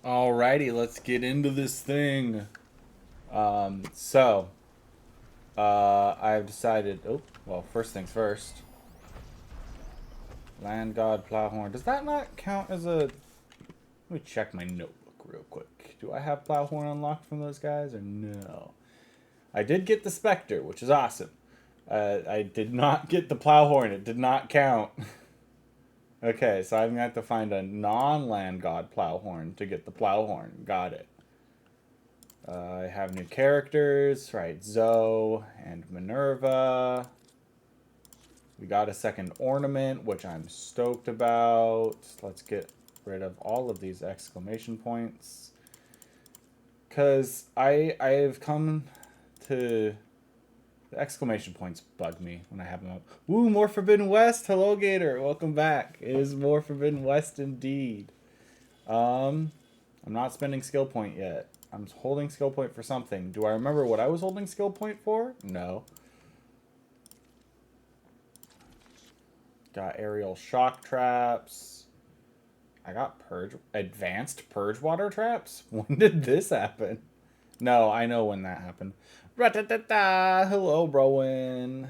Alrighty, let's get into this thing. I've decided. Oh, well, first things first. Land God Plowhorn. Does that not count as a? Let me check my notebook real quick. Do I have Plowhorn unlocked from those guys or no? I did get the Spectre, which is awesome. I did not get the Plowhorn. It did not count. Okay, so I'm gonna have to find a non-land god Plowhorn to get the Plowhorn. Got it. I have new characters, right? Zoe and Minerva. We got a second ornament, which I'm stoked about. Let's get rid of all of these exclamation points. Because I've come to... The exclamation points bug me when I have them up. Woo, more Forbidden West! Hello, Gator! Welcome back. It is more Forbidden West indeed. I'm not spending skill point yet. I'm holding skill point for something. Do I remember what I was holding skill point for? No. Got aerial shock traps. I got advanced purge water traps? When did this happen? No, I know when that happened. Ra-ta-ta-ta! Hello, Rowan.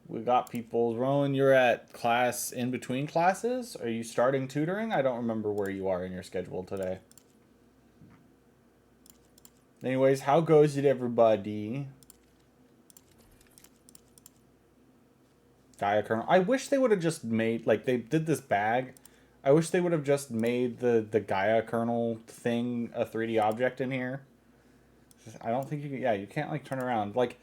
We got people. Rowan, you're at class in between classes? Are you starting tutoring? I don't remember where you are in your schedule today. Anyways, how goes it, everybody? Gaia kernel. I wish they would have just made, like, they did this bag. I wish they would have just made the Gaia kernel thing a 3D object in here. I don't think you can, yeah, you can't, like, turn around. Like,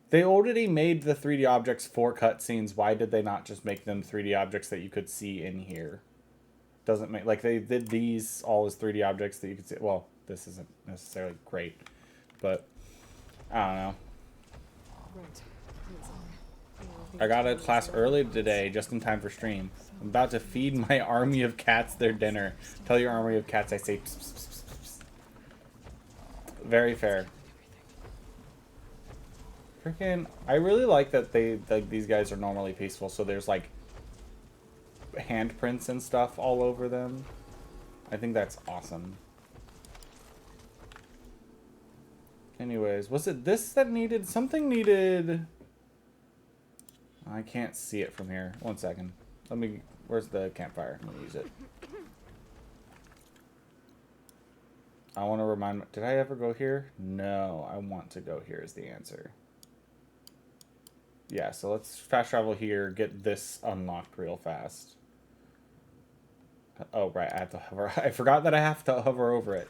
they already made the 3D objects for cutscenes. Why did they not just make them 3D objects that you could see in here? Doesn't make, like, they did these all as 3D objects that you could see. Well, this isn't necessarily great, but I don't know. I got a class early today, just in time for stream. I'm about to feed my army of cats their dinner. Tell your army of cats I say pss, pss, pss, pss, pss. Very fair. Freaking, I really like that these guys are normally peaceful, so there's like handprints and stuff all over them. I think that's awesome. Anyways, was it this that needed... Something needed... I can't see it from here. One second. Let me... Where's the campfire? Let me use it. I want to remind... Did I ever go here? No, I want to go here is the answer. Yeah, so let's fast travel here, get this unlocked real fast. Oh, right, I have to hover. I forgot that I have to hover over it.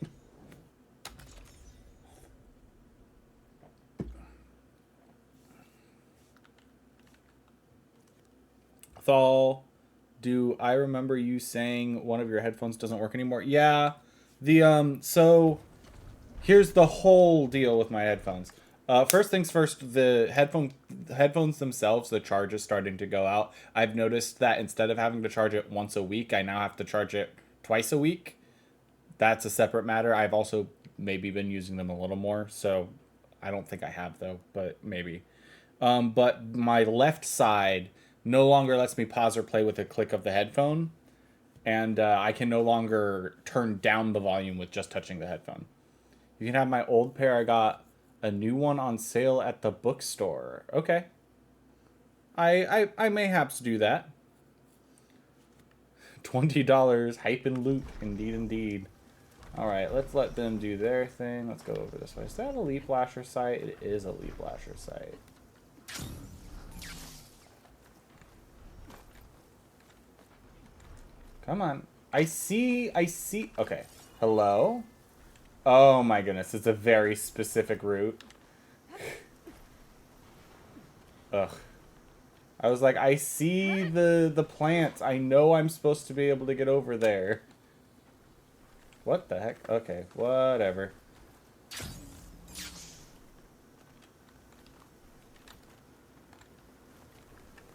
Thal, do I remember you saying one of your headphones doesn't work anymore? Yeah, so here's the whole deal with my headphones. First things first, the headphones themselves, the charge is starting to go out. I've noticed that instead of having to charge it once a week, I now have to charge it twice a week. That's a separate matter. I've also maybe been using them a little more, so I don't think I have though, but maybe. But my left side no longer lets me pause or play with a click of the headphone, and I can no longer turn down the volume with just touching the headphone. You can have my old pair. I got a new one on sale at the bookstore. Okay. I mayhaps do that. $20 hype and loot. Indeed, indeed. Alright, let's let them do their thing. Let's go over this way. Is that a leaf lasher site? It is a leaf lasher site. Come on. I see. Okay. Hello? Oh my goodness. It's a very specific route. Ugh. I was like, I see the plants. I know I'm supposed to be able to get over there. What the heck? Okay, whatever.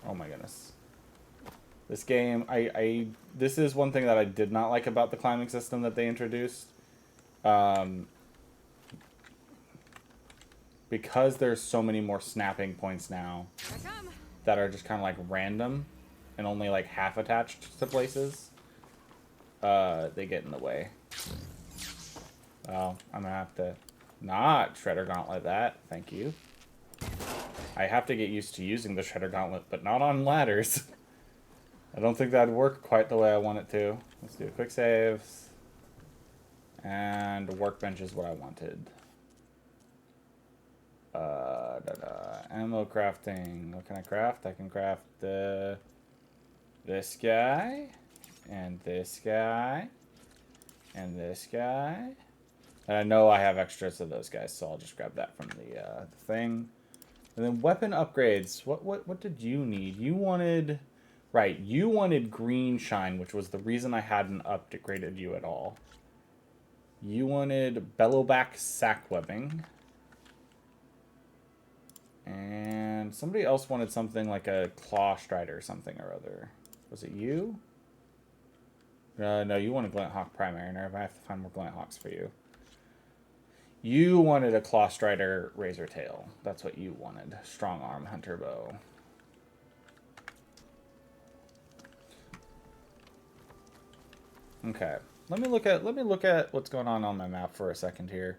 Oh my goodness. This game, this is one thing that I did not like about the climbing system that they introduced. Because there's so many more snapping points now that are just kind of like random and only like half attached to places, they get in the way. Well, I'm gonna have to not Shredder Gauntlet that. Thank you. I have to get used to using the Shredder Gauntlet, but not on ladders. I don't think that'd work quite the way I want it to. Let's do quick saves. And workbench is what I wanted. Ammo crafting. What can I craft? I can craft this guy. And this guy. And this guy. And I know I have extras of those guys, so I'll just grab that from the thing. And then weapon upgrades. What did you need? You wanted... Right, you wanted green shine, which was the reason I hadn't upgraded you at all. You wanted bellowback sack webbing. And somebody else wanted something like a claw strider or something or other. Was it you? No, you wanted Glinthawk primary, and I have to find more Glinthawks for you. You wanted a claw strider razor tail. That's what you wanted. Strong arm hunter bow. Okay. Let me look at what's going on my map for a second here.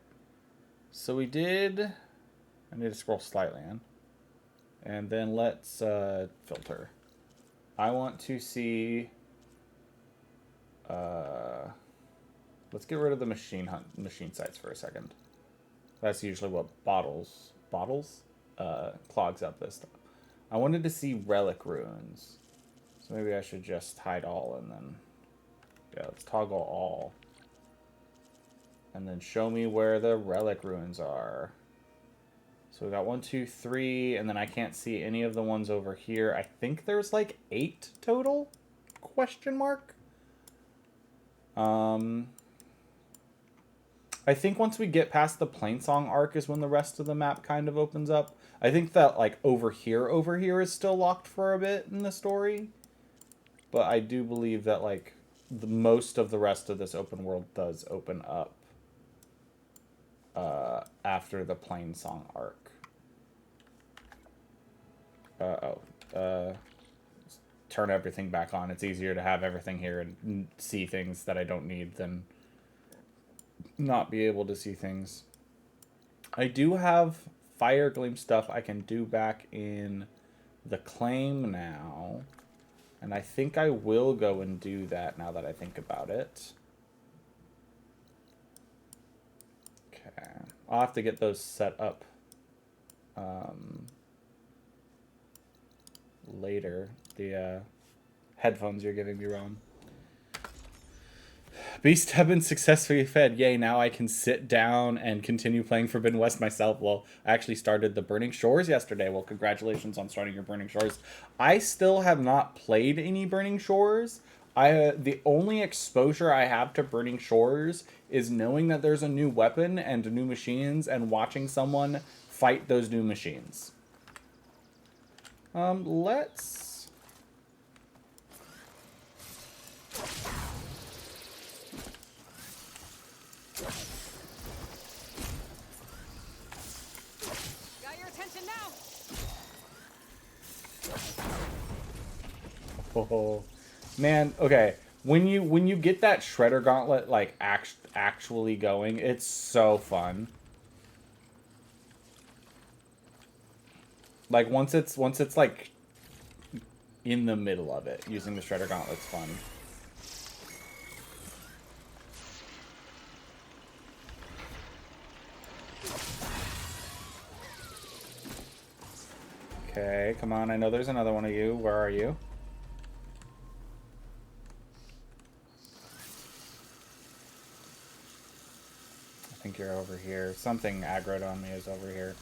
So we did... I need to scroll slightly in. And then let's filter. I want to see... let's get rid of the machine sites for a second. That's usually what bottles clogs up this stuff. I wanted to see relic ruins. So maybe I should just hide all and then... Yeah, let's toggle all. And then show me where the relic ruins are. So we got 1, 2, 3, and then I can't see any of the ones over here. I think there's like 8 total? Question mark? I think once we get past the Plainsong arc is when the rest of the map kind of opens up. I think that like over here is still locked for a bit in the story. But I do believe that like most of the rest of this open world does open up after the Plainsong arc. Turn everything back on. It's easier to have everything here and see things that I don't need than not be able to see things. I do have Fire Gleam stuff I can do back in the claim now. And I think I will go and do that now that I think about it. Okay. I'll have to get those set up later. The headphones you're giving me, Ron. Beast have been successfully fed. Yay, now I can sit down and continue playing Forbidden West myself. Well, I actually started the Burning Shores yesterday. Well, congratulations on starting your Burning Shores. I still have not played any Burning Shores. The only exposure I have to Burning Shores is knowing that there's a new weapon and new machines and watching someone fight those new machines. Let's... Oh, man, okay. When you get that Shredder Gauntlet like actually going, it's so fun. Like once it's like in the middle of it, using the Shredder Gauntlet's fun. Okay, come on. I know there's another one of you. Where are you? I think you're over here. Something aggroed on me is over here.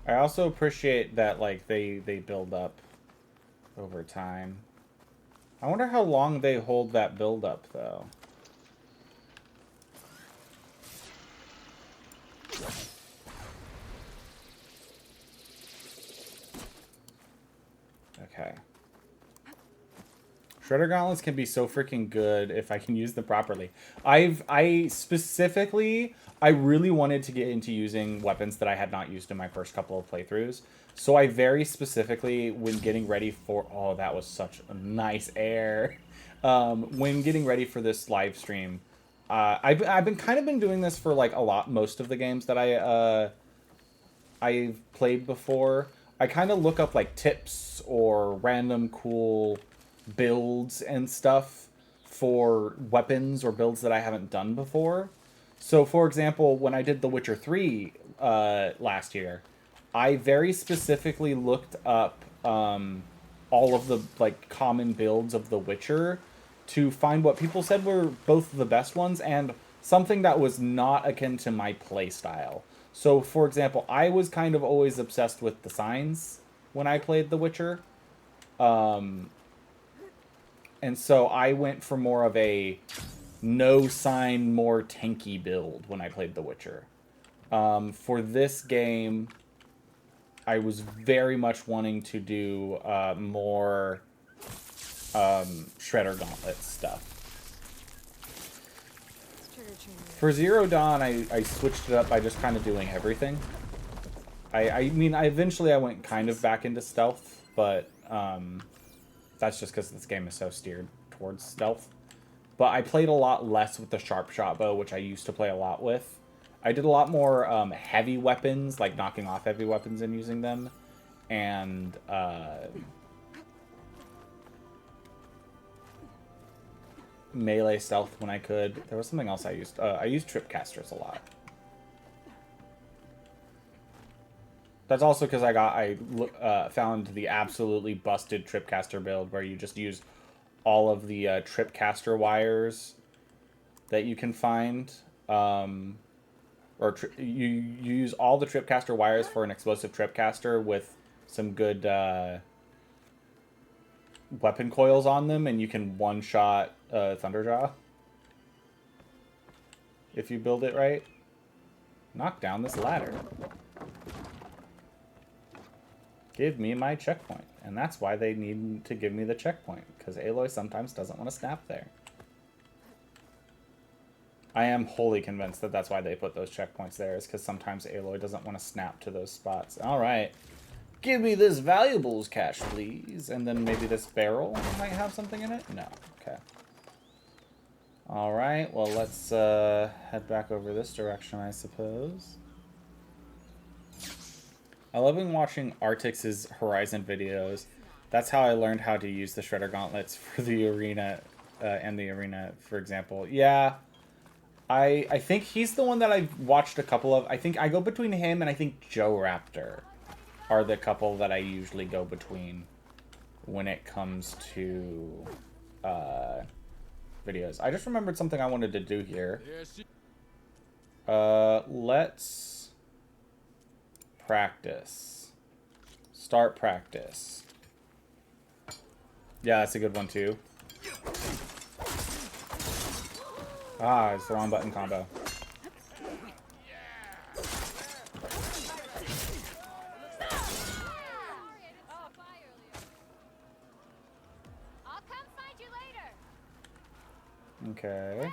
I also appreciate that like they build up over time. I wonder how long they hold that build up though. Okay. Shredder gauntlets can be so freaking good if I can use them properly. I specifically, I really wanted to get into using weapons that I had not used in my first couple of playthroughs. So I very specifically, when getting ready for, oh, that was such a nice air. When getting ready for this live stream, I've been doing this for like most of the games that I've played before. I kind of look up like tips or random cool builds and stuff for weapons or builds that I haven't done before. So, for example, when I did The Witcher 3 last year, I very specifically looked up all of the like common builds of The Witcher to find what people said were both the best ones and something that was not akin to my playstyle. So, for example, I was kind of always obsessed with the signs when I played The Witcher. And so I went for more of a no sign, more tanky build when I played The Witcher. For this game, I was very much wanting to do more Shredder Gauntlet stuff. For Zero Dawn, I switched it up by just kind of doing everything. I mean, eventually I went kind of back into stealth, but that's just because this game is so steered towards stealth. But I played a lot less with the sharp shot bow, which I used to play a lot with. I did a lot more heavy weapons, like knocking off heavy weapons and using them. And melee stealth when I could. There was something else I used. I used tripcasters a lot. That's also because I found the absolutely busted tripcaster build where you just use all of the tripcaster wires that you can find. You use all the tripcaster wires for an explosive tripcaster with some good weapon coils on them, and you can one-shot Thunderjaw if you build it right. Knock down this ladder. Give me my checkpoint. And that's why they need to give me the checkpoint, because Aloy sometimes doesn't want to snap there. I am wholly convinced that that's why they put those checkpoints there, is because sometimes Aloy doesn't want to snap to those spots. Alright. Give me this valuables cache, please. And then maybe this barrel might have something in it? No. Okay. Alright, well, let's head back over this direction, I suppose. I love watching Artix's Horizon videos. That's how I learned how to use the Shredder Gauntlets for the arena, and the arena, for example. Yeah, I think he's the one that I've watched a couple of. I think I go between him and I think Joe Raptor are the couple that I usually go between when it comes to videos. I just remembered something I wanted to do here. Let's practice. Start practice. Yeah, that's a good one too. Ah, it's the wrong button combo. Okay.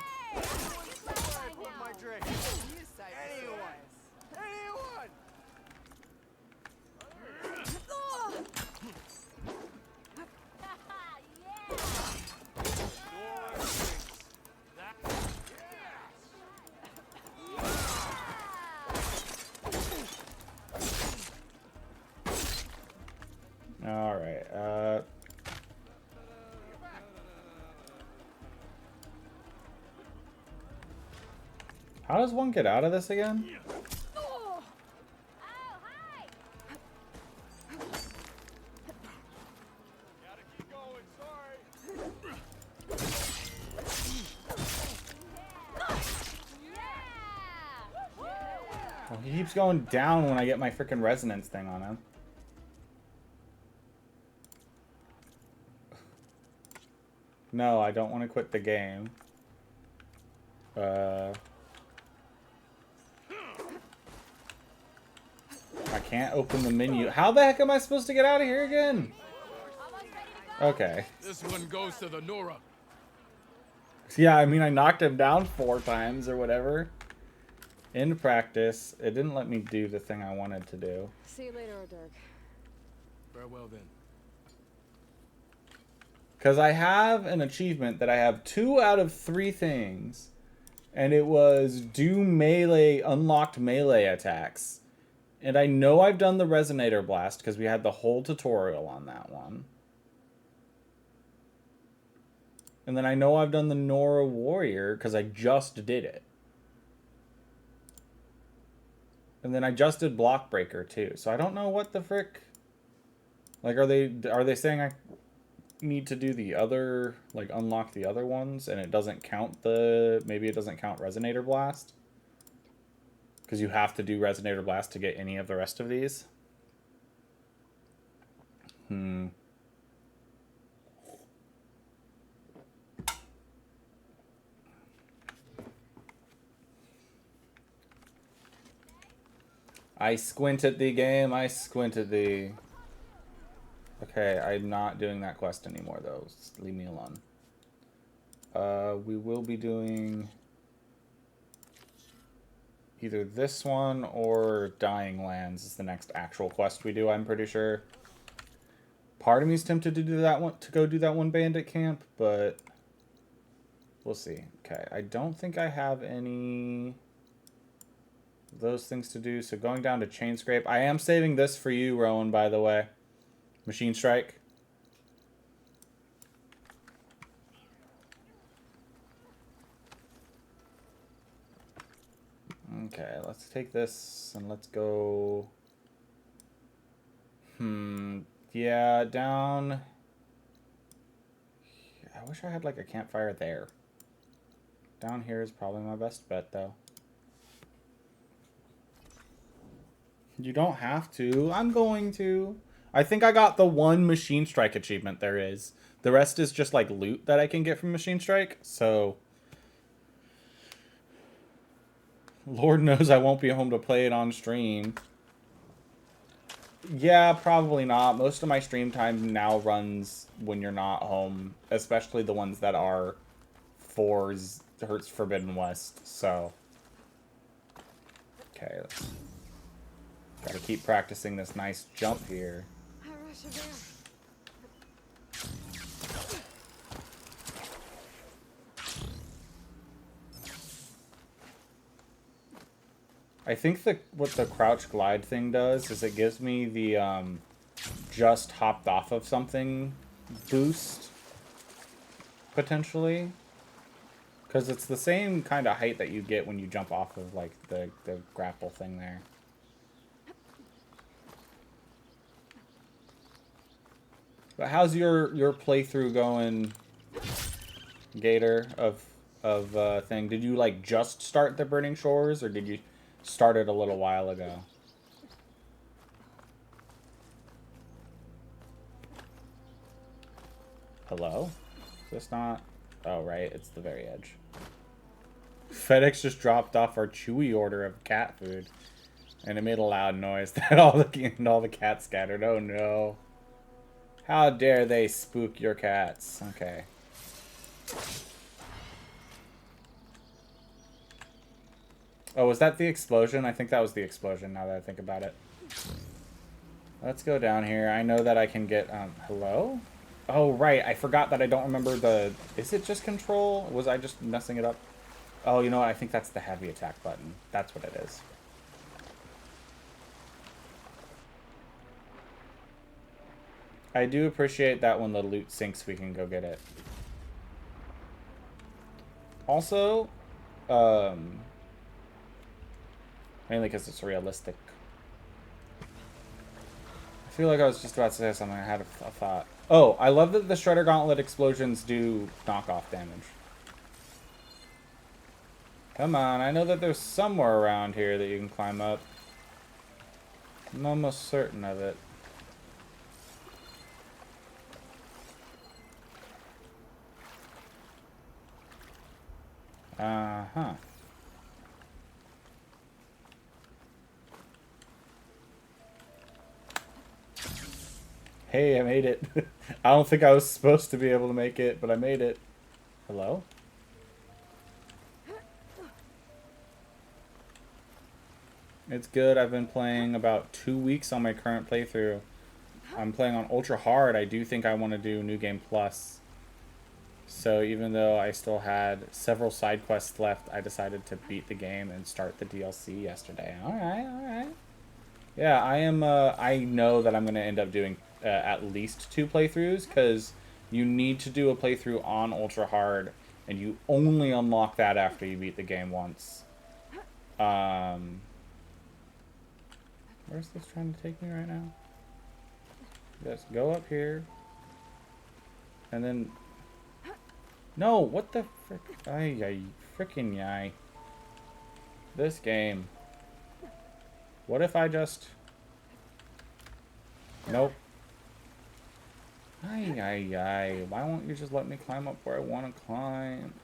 Alright, how does one get out of this again? Oh, hi. Gotta keep going, sorry. Well, he keeps going down when I get my freaking resonance thing on him. No, I don't want to quit the game. I can't open the menu. How the heck am I supposed to get out of here again? Almost ready to go. Okay. This one goes to the Nora. Yeah, I mean, I knocked him down 4 times or whatever. In practice, it didn't let me do the thing I wanted to do. See you later, Dirk. Farewell then. Because I have an achievement that I have 2 out of 3 things. And it was do melee, unlocked melee attacks. And I know I've done the Resonator Blast because we had the whole tutorial on that one. And then I know I've done the Nora Warrior because I just did it. And then I just did Block Breaker too. So I don't know what the frick. Like, are they saying I need to do the other, like, unlock the other ones and it doesn't count maybe it doesn't count Resonator Blast? Because you have to do Resonator Blast to get any of the rest of these? I squint at the game, I squint at the... Okay, I'm not doing that quest anymore, though. Just leave me alone. We will be doing... either this one or Dying Lands is the next actual quest we do, I'm pretty sure. Part of me is tempted to do that one, to go do that one bandit camp, but... we'll see. Okay, I don't think I have any... those things to do, so going down to Chain Scrape. I am saving this for you, Rowan, by the way. Machine Strike. Okay, let's take this and let's go... yeah, down... I wish I had like a campfire there. Down here is probably my best bet, though. You don't have to. I'm going to. I think I got the one Machine Strike achievement there is. The rest is just like loot that I can get from Machine Strike, so... Lord knows I won't be home to play it on stream. Yeah, probably not. Most of my stream time now runs when you're not home, especially the ones that are for Hertz Forbidden West, so... Okay, let's... Gotta keep practicing this nice jump here. I think what the crouch glide thing does is it gives me the just hopped off of something boost, potentially. Because it's the same kind of height that you get when you jump off of like the grapple thing there. But how's your playthrough going, Gator, of thing? Did you like just start the Burning Shores, or did you start it a little while ago? Hello? Is this not? Oh, right, it's the very edge. FedEx just dropped off our Chewy order of cat food, and it made a loud noise that all the cats scattered. Oh no. How dare they spook your cats? Okay. Oh, was that the explosion? I think that was the explosion, now that I think about it. Let's go down here. I know that I can get, hello? Oh, right. I forgot that I don't remember the... Is it just control? Was I just messing it up? Oh, you know what? I think that's the heavy attack button. That's what it is. I do appreciate that when the loot sinks, we can go get it. Also, mainly because it's realistic. I feel like I was just about to say something. I had a thought. Oh, I love that the Shredder Gauntlet explosions do knockoff damage. Come on, I know that there's somewhere around here that you can climb up. I'm almost certain of it. Uh-huh. Hey, I made it. I don't think I was supposed to be able to make it, but I made it. Hello? It's good. I've been playing about 2 weeks on my current playthrough. I'm playing on ultra hard. I do think I want to do New Game Plus. So even though I still had several side quests left, I decided to beat the game and start the DLC yesterday. Alright, alright. Yeah, I am, I know that I'm going to end up doing at least 2 playthroughs, because you need to do a playthrough on ultra hard, and you only unlock that after you beat the game once. Where's this trying to take me right now? Just go up here. And then... No, what the frick? Ay, frickin' yay. This game. What if I just... Nope. Ay. Why won't you just let me climb up where I want to climb?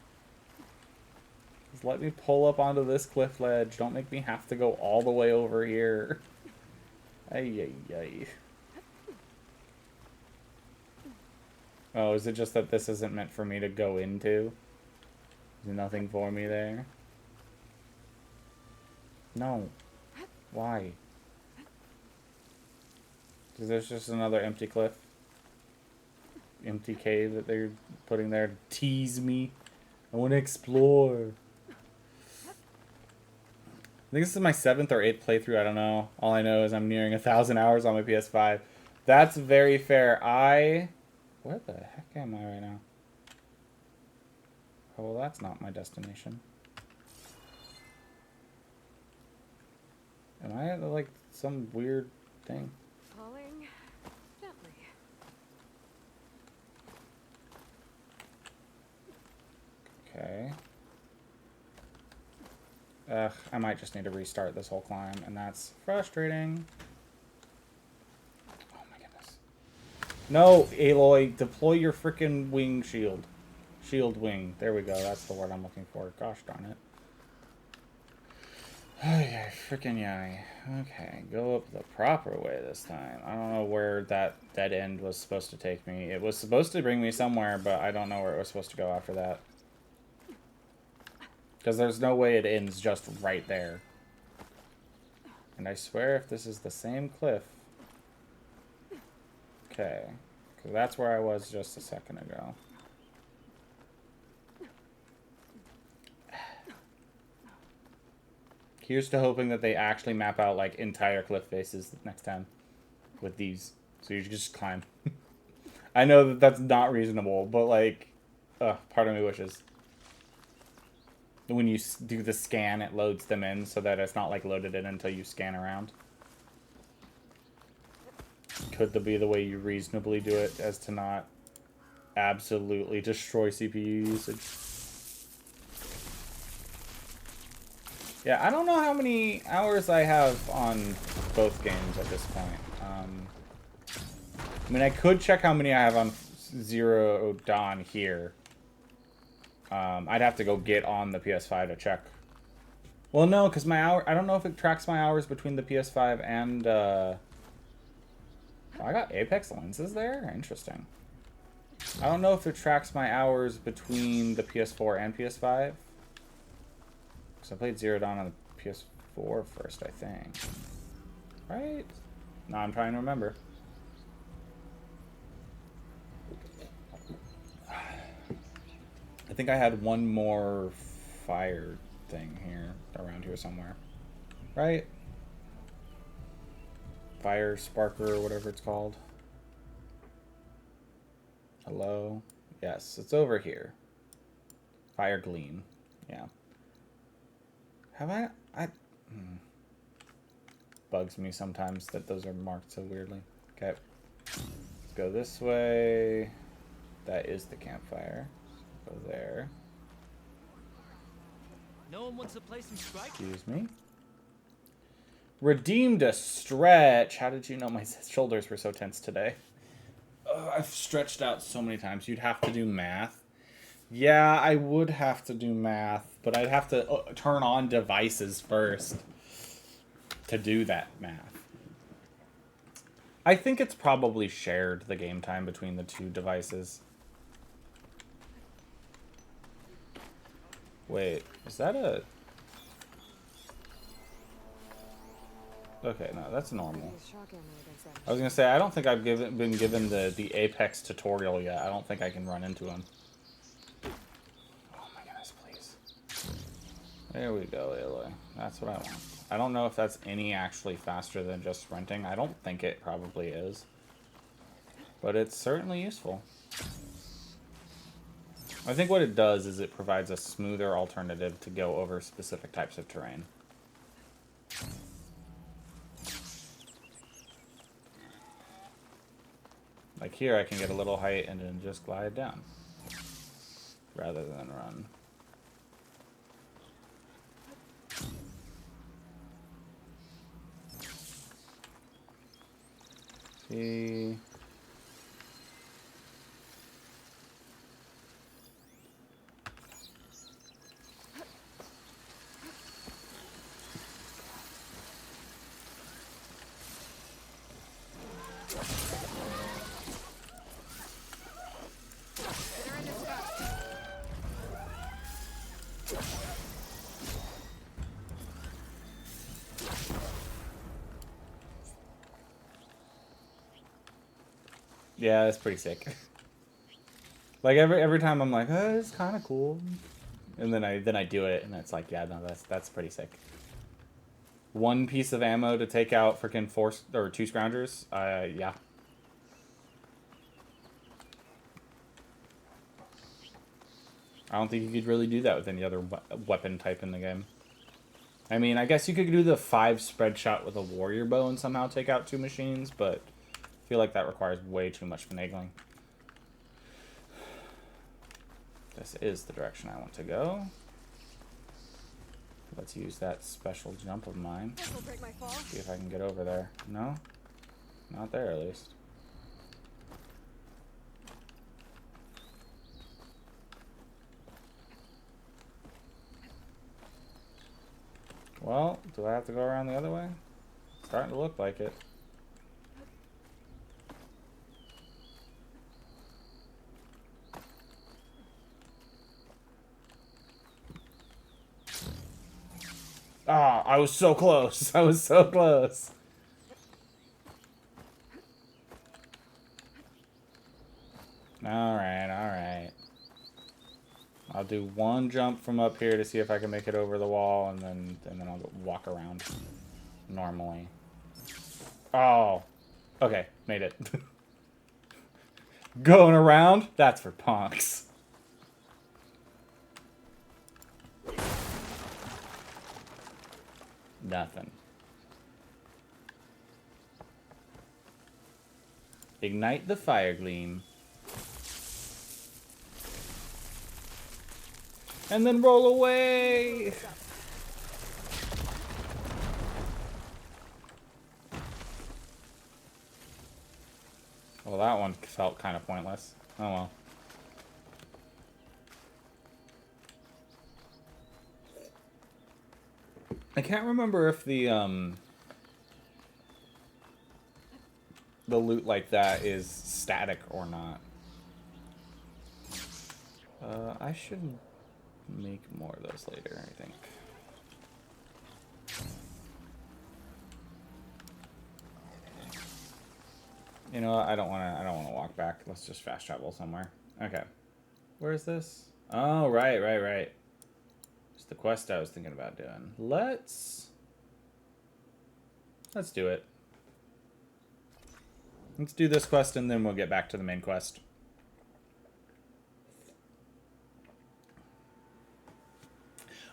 Just let me pull up onto this cliff ledge. Don't make me have to go all the way over here. Ay. Oh, is it just that this isn't meant for me to go into? There's nothing for me there? No. Why? Because there's just another empty cliff. Empty cave that they're putting there to tease me. I want to explore. I think this is my 7th or 8th playthrough. I don't know. All I know is I'm nearing 1,000 hours on my PS5. That's very fair. Where the heck am I right now? Oh, well, that's not my destination. Am I at, like, some weird thing? Falling gently. Okay. Ugh, I might just need to restart this whole climb, and that's frustrating. Oh my goodness. No, Aloy, deploy your frickin' wing shield. Shield wing. There we go, that's the word I'm looking for. Gosh darn it. Oh yeah, frickin' yay. Okay, go up the proper way this time. I don't know where that dead end was supposed to take me. It was supposed to bring me somewhere, but I don't know where it was supposed to go after that. Because there's no way it ends just right there. And I swear if this is the same cliff... Okay. Because that's where I was just a second ago. Here's to hoping that they actually map out, like, entire cliff faces next time. With these. So you just climb. I know that that's not reasonable, but, like... part of me wishes. When you do the scan, it loads them in so that it's not like loaded in until you scan around. Could be the way you reasonably do it as to not absolutely destroy CPU usage. Yeah, I don't know how many hours I have on both games at this point. I mean, I could check how many I have on Zero Dawn here. I'd have to go get on the PS5 to check. Well, no, because my hour... I don't know if it tracks my hours between the PS5 and... Oh, I got Apex lenses there? Interesting. I don't know if it tracks my hours between the PS4 and PS5. Because I played Zero Dawn on the PS4 first, I think. Right? No, I'm trying to remember. I think I had one more fire thing here, around here somewhere. Right? Fire sparker or whatever it's called. Hello? Yes, it's over here. Fire gleam. Yeah. Have I... Bugs me sometimes that those are marked so weirdly. Okay. Let's go this way. That is the campfire. Go there. No one wants to play some strike? Excuse me. Redeemed a stretch. How did you know my shoulders were so tense today? I've stretched out so many times. You'd have to do math. Yeah, I would have to do math, but I'd have to turn on devices first to do that math. I think it's probably shared, the game time between the two devices. Wait, is that a... Okay, no, that's normal. I was gonna say, I don't think I've been given the Apex tutorial yet. I don't think I can run into him. Oh my goodness, please. There we go, Aloy. That's what I want. I don't know if that's any actually faster than just sprinting. I don't think it probably is. But it's certainly useful. I think what it does is it provides a smoother alternative to go over specific types of terrain. Like here, I can get a little height and then just glide down. Rather than run. See... Yeah, that's pretty sick. Like every time I'm like, oh, it's kind of cool, and then I do it, and it's like, yeah, no, that's pretty sick. One piece of ammo to take out freaking 4 or 2 scroungers. Yeah. I don't think you could really do that with any other weapon type in the game. I mean, I guess you could do the 5 spread shot with a warrior bow and somehow take out 2 machines, but I feel like that requires way too much finagling. This is the direction I want to go. Let's use that special jump of mine. See if I can get over there. No? Not there, at least. Well, do I have to go around the other way? It's starting to look like it. Ah, I was so close. I was so close. Alright, alright. I'll do one jump from up here to see if I can make it over the wall, and then I'll walk around normally. Oh. Okay, made it. Going around? That's for punks. Nothing. Ignite the fire gleam. And then roll away! Well, that one felt kind of pointless. Oh well. I can't remember if the loot like that is static or not. I should make more of those later, I think. You know what? I don't wanna walk back. Let's just fast travel somewhere. Okay. Where is this? Oh, right. It's the quest I was thinking about doing. Let's do it. Let's do this quest and then we'll get back to the main quest.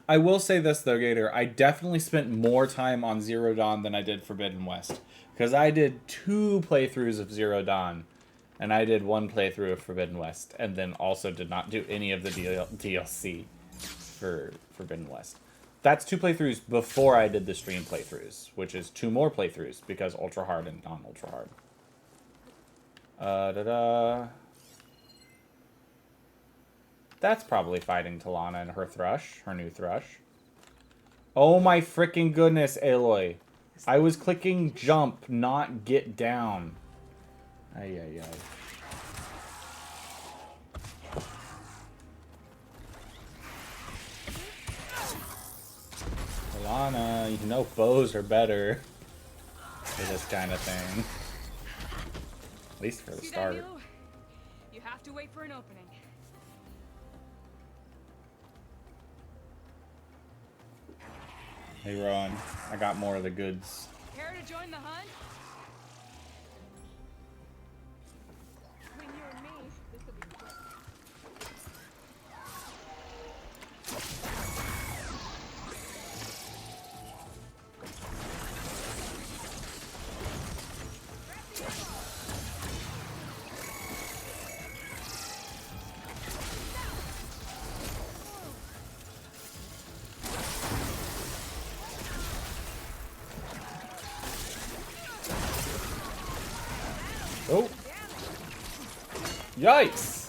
I will say this though, Gator. I definitely spent more time on Zero Dawn than I did Forbidden West. Because I did 2 playthroughs of Zero Dawn. And I did 1 playthrough of Forbidden West. And then also did not do any of the DLC for Forbidden West. That's 2 playthroughs before I did the stream playthroughs. Which is 2 more playthroughs. Because Ultra Hard and non-Ultra Hard. That's probably fighting Talana and her Thrush. Her new Thrush. Oh my freaking goodness, Aloy. I was clicking jump, not get down. Ay, ay, ay. Alana, you know bows are better for this kind of thing. At least for the See that, start. Milo? You have to wait for an opening. Hey, Rowan, I got more of the goods. Care to join the hunt? Between you and me, this will be quick. Oh! Yikes!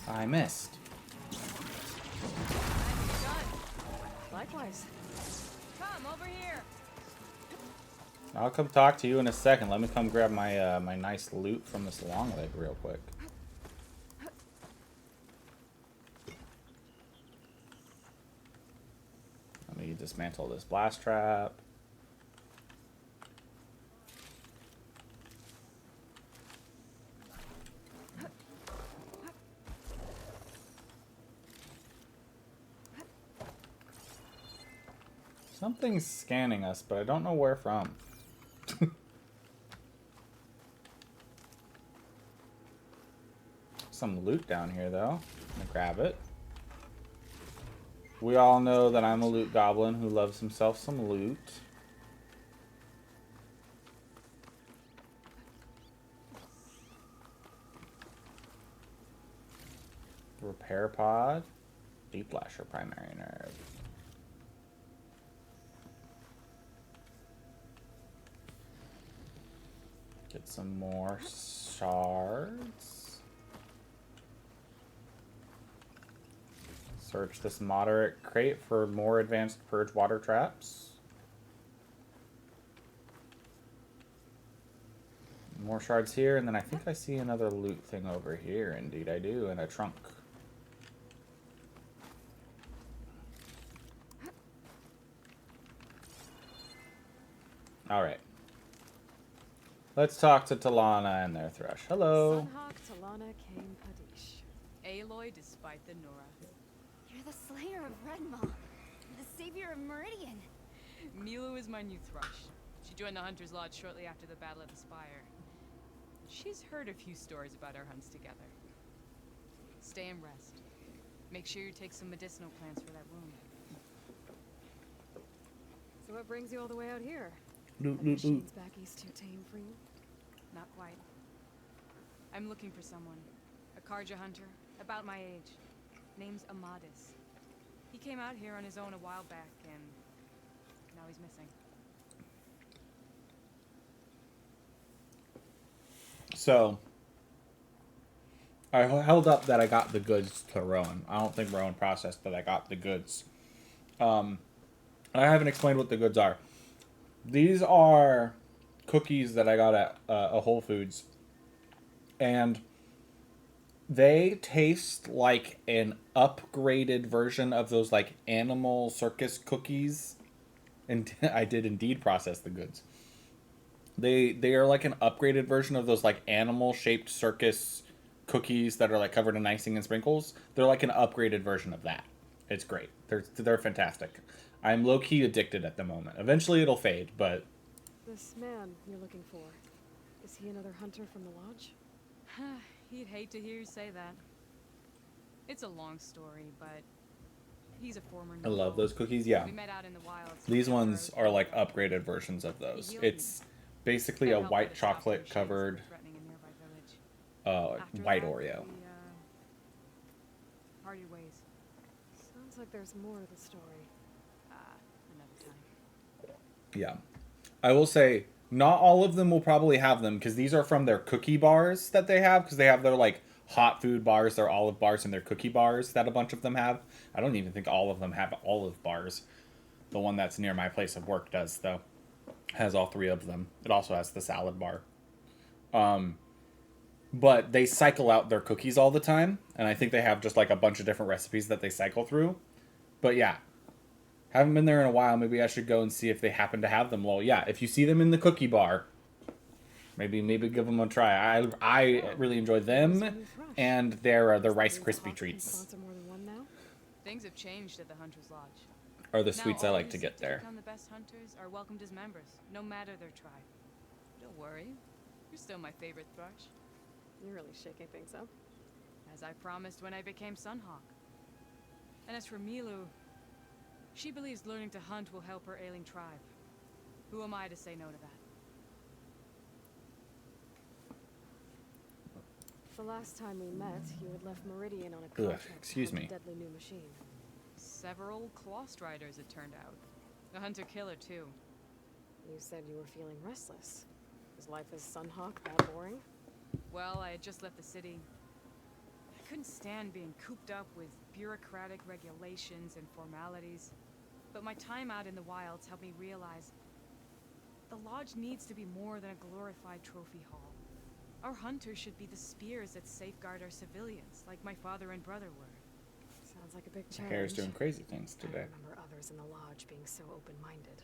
I missed. Likewise. Come over here. I'll come talk to you in a second. Let me come grab my my nice loot from this long leg real quick. Let me dismantle this blast trap. Something's scanning us, but I don't know where from. Some loot down here, though. I'm gonna grab it. We all know that I'm a loot goblin who loves himself some loot. Repair pod. Deep Lasher primary nerve. Get some more shards. Search this moderate crate for more advanced purge water traps. More shards here, and then I think I see another loot thing over here. Indeed I do, in a trunk. Alright. Let's talk to Talana and their thrush. Hello. Sunhawk, Talana, Kane, Padish. Aloy despite the Nora. You're the slayer of Redmaw, the savior of Meridian. Milo is my new thrush. She joined the Hunter's Lodge shortly after the Battle of the Spire. She's heard a few stories about our hunts together. Stay and rest. Make sure you take some medicinal plants for that wound. So what brings you all the way out here? Loot, Are loot, loot. machines back east too tame for you? Not quite. I'm looking for someone. A Karja hunter, about my age. Name's Amadis. He came out here on his own a while back, and now he's missing. So, I held up that I got the goods to Rowan. I don't think Rowan processed that I got the goods. I haven't explained what the goods are. These are cookies that I got at a Whole Foods. And they taste like an upgraded version of those like animal circus cookies. And I did indeed process the goods. They are like an upgraded version of those like animal shaped circus cookies that are like covered in icing and sprinkles. They're like an upgraded version of that. It's great. They're fantastic. I'm low-key addicted at the moment. Eventually it'll fade, but... This man you're looking for, is he another hunter from the lodge? He'd hate to hear you say that. It's a long story, but he's a former I love noble. those cookies, yeah. We met out in the wilds. These ones are like upgraded versions of those. It's basically a white chocolate covered Threatening a nearby village. After white that, Oreo. parted ways. Sounds like there's more to the story. Another time. Yeah. I will say, not all of them will probably have them, because these are from their cookie bars that they have, because they have their, like, hot food bars, their olive bars, and their cookie bars that a bunch of them have. I don't even think all of them have olive bars. The one that's near my place of work does, though. Has all 3 of them. It also has the salad bar. But they cycle out their cookies all the time, and I think they have just, like, a bunch of different recipes that they cycle through. But yeah. Haven't been there in a while. Maybe I should go and see if they happen to have them. Well, yeah, if you see them in the cookie bar, maybe give them a try. I really enjoy them, and their Rice Krispie treats Sponsor more than one now? Things have changed at the Hunter's Lodge. are the Now sweets I all like who to seek get there. become the best hunters are welcomed as members, no matter their tribe. Don't worry, you're still my favorite thrush, You're really shaking things up. as I promised when I became Sunhawk. And as for Milu, she believes learning to hunt will help her ailing tribe. Who am I to say no to that? The last time we met, you had left Meridian on a contract excuse to hunt me. a deadly new machine. Several claw striders, it turned out. A hunter-killer, too. You said you were feeling restless. Is life as Sunhawk that boring? Well, I had just left the city. I couldn't stand being cooped up with bureaucratic regulations and formalities. But my time out in the wilds helped me realize the lodge needs to be more than a glorified trophy hall. Our hunters should be the spears that safeguard our civilians, like my father and brother were. Sounds like a big My challenge. hair's doing crazy things I today. remember others in the lodge being so open-minded.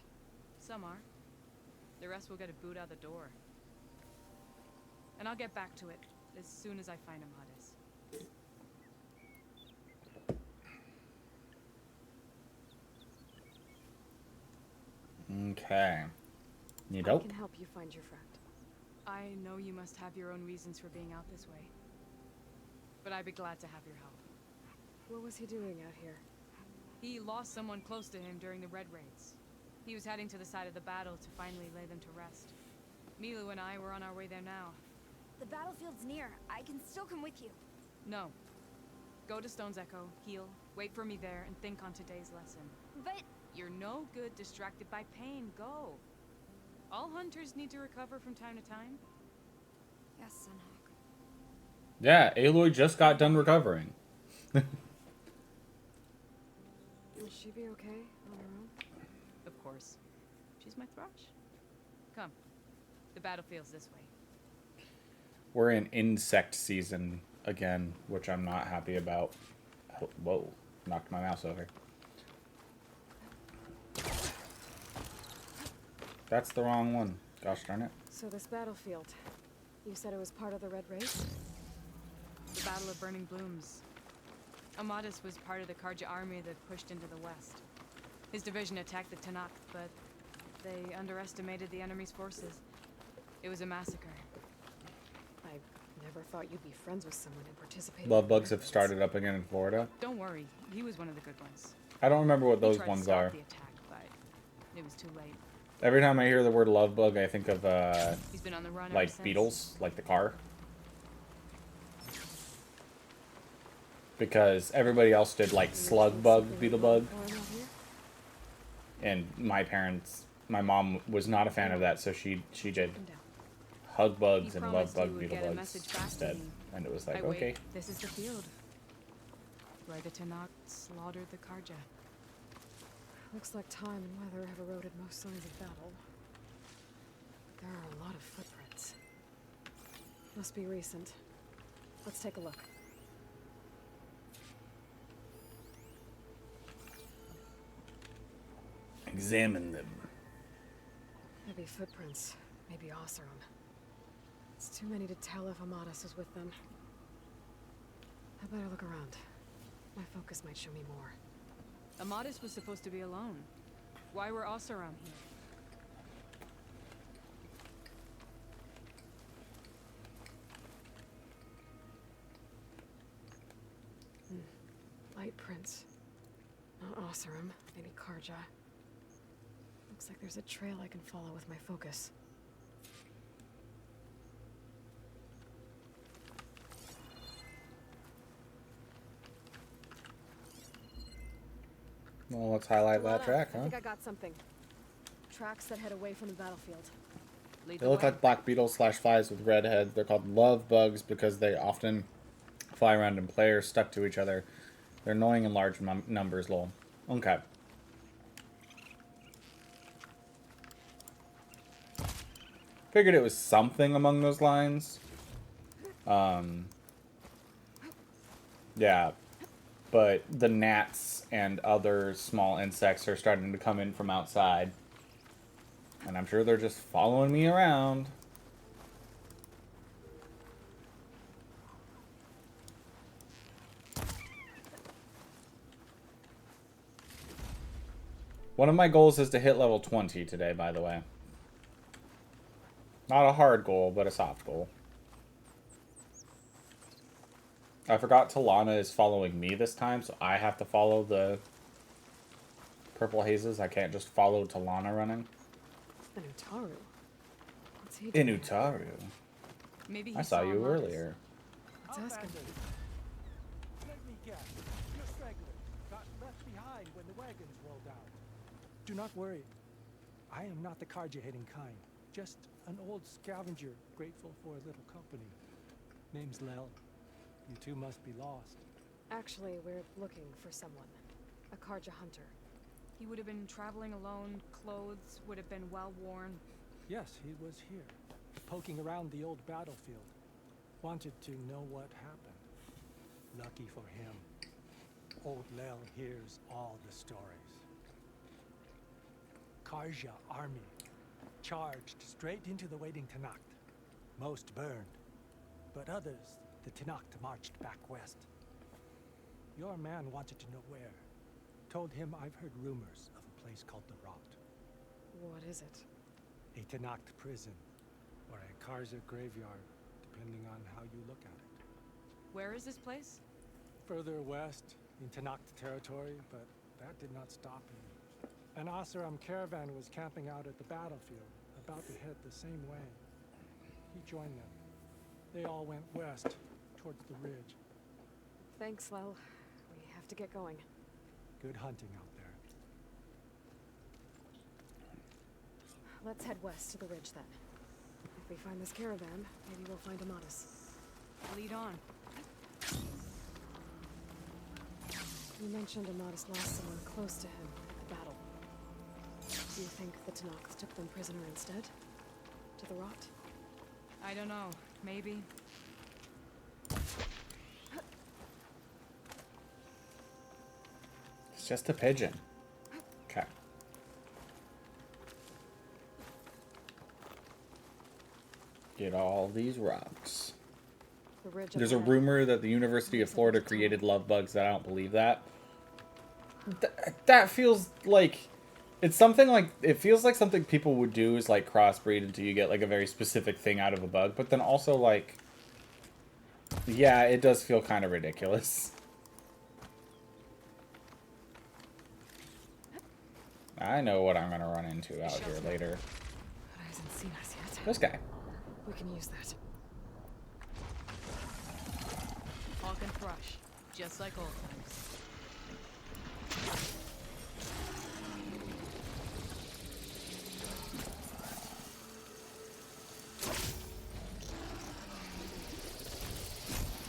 Some are. The rest will get a boot out the door. And I'll get back to it as soon as I find Amadis. Okay. Need I help? can help you find your friend. I know you must have your own reasons for being out this way. But I'd be glad to have your help. What was he doing out here? He lost someone close to him during the Red Raids. He was heading to the side of the battle to finally lay them to rest. Milu and I were on our way there now. The battlefield's near. I can still come with you. No. Go to Stone's Echo, heal, wait for me there, and think on today's lesson. But You're no good distracted by pain. Go. All hunters need to recover from time to time. yes, Sunhawk. Yeah, Aloy just got done recovering. Will she be okay on her own? Of course. She's my thrush. Come. The battlefield's this way. We're in insect season again, which I'm not happy about. Oh, whoa, knocked my mouse over. That's the wrong one. Gosh darn it. So this battlefield, you said it was part of the Red Race? The Battle of Burning Blooms. Amadis was part of the Karja army that pushed into the west. His division attacked the Tennakth, but they underestimated the enemy's forces. It was a massacre. I never thought you'd be friends with someone who participated. Love in the bugs Red have Race. started up again in Florida. Don't worry, he was one of the good ones. I don't remember what He those tried to ones stop are. the attack, but it was too late. Every time I hear the word love bug, I think of He's been on the run ever like since. beetles, like the car. Because everybody else did like slug bug, beetle bug, and my mom was not a fan of that, so she did hug bugs He and love promised he bug, would beetle get a bugs message back to instead, me. and it was I like wait. okay. This is the field where the Tennakth slaughtered the Karja. Looks like time and weather have eroded most signs of battle. There are a lot of footprints. Must be recent. Let's take a look. Examine them. Heavy footprints. Maybe Oseram. It's too many to tell if Amadis is with them. I better look around. My focus might show me more. Amadis was supposed to be alone. Why were Oseram here? Light prints. Not Oseram. Maybe Karja. Looks like there's a trail I can follow with my focus. Well, let's highlight that Alana, track, I huh? think I got something. Tracks that head away from the battlefield. Lead They the look way. like black beetles / flies with red heads. They're called love bugs because they often fly around in pairs stuck to each other. They're annoying in large numbers, lol. Okay. Figured it was something among those lines. Yeah. But the gnats and other small insects are starting to come in from outside. And I'm sure they're just following me around. One of my goals is to hit level 20 today, by the way. Not a hard goal, but a soft goal. I forgot Talana is following me this time, so I have to follow the purple hazes. I can't just follow Talana running. Inutaru. What's he doing? Inutaru. Maybe he I saw you Marcus. earlier. Let's ask him. Let me guess. You're straggler. Got left behind when the wagons rolled out. Do not worry. I am not the Karja-hating kind. Just an old scavenger grateful for a little company. Name's Lel. You two must be lost. Actually, we're looking for someone. A Karja hunter. He would have been traveling alone, clothes would have been well worn. Yes, he was here. Poking around the old battlefield. Wanted to know what happened. Lucky for him. Old Lel hears all the stories. Karja army. Charged straight into the waiting Tennakth. Most burned. But others, the Tennakth marched back west. Your man wanted to know where. Told him I've heard rumors of a place called the Rot. What is it? A Tennakth prison. Or a Karza graveyard, depending on how you look at it. Where is this place? Further west, in Tennakth Territory, but that did not stop him. An Oseram caravan was camping out at the battlefield, about to head the same way. He joined them. They all went west, towards the ridge. Thanks, Lel. We have to get going. Good hunting out there. Let's head west to the ridge then. If we find this caravan, maybe we'll find Amatis. Lead on. You mentioned Amatis lost someone close to him at the battle. Do you think the Tennakth took them prisoner instead? To the Rot? I don't know. Maybe. It's just a pigeon. Okay. Get all these rocks. The ridge There's a up ahead. rumor that the University of Florida created love bugs. I don't believe that. That feels like it's something like it feels like something people would do is like crossbreed until you get like a very specific thing out of a bug, but then also like yeah, it does feel kind of ridiculous. I know what I'm gonna run into out here later. But hasn't seen us yet. This guy. We can use that. Hawk and thrush. Just like old times.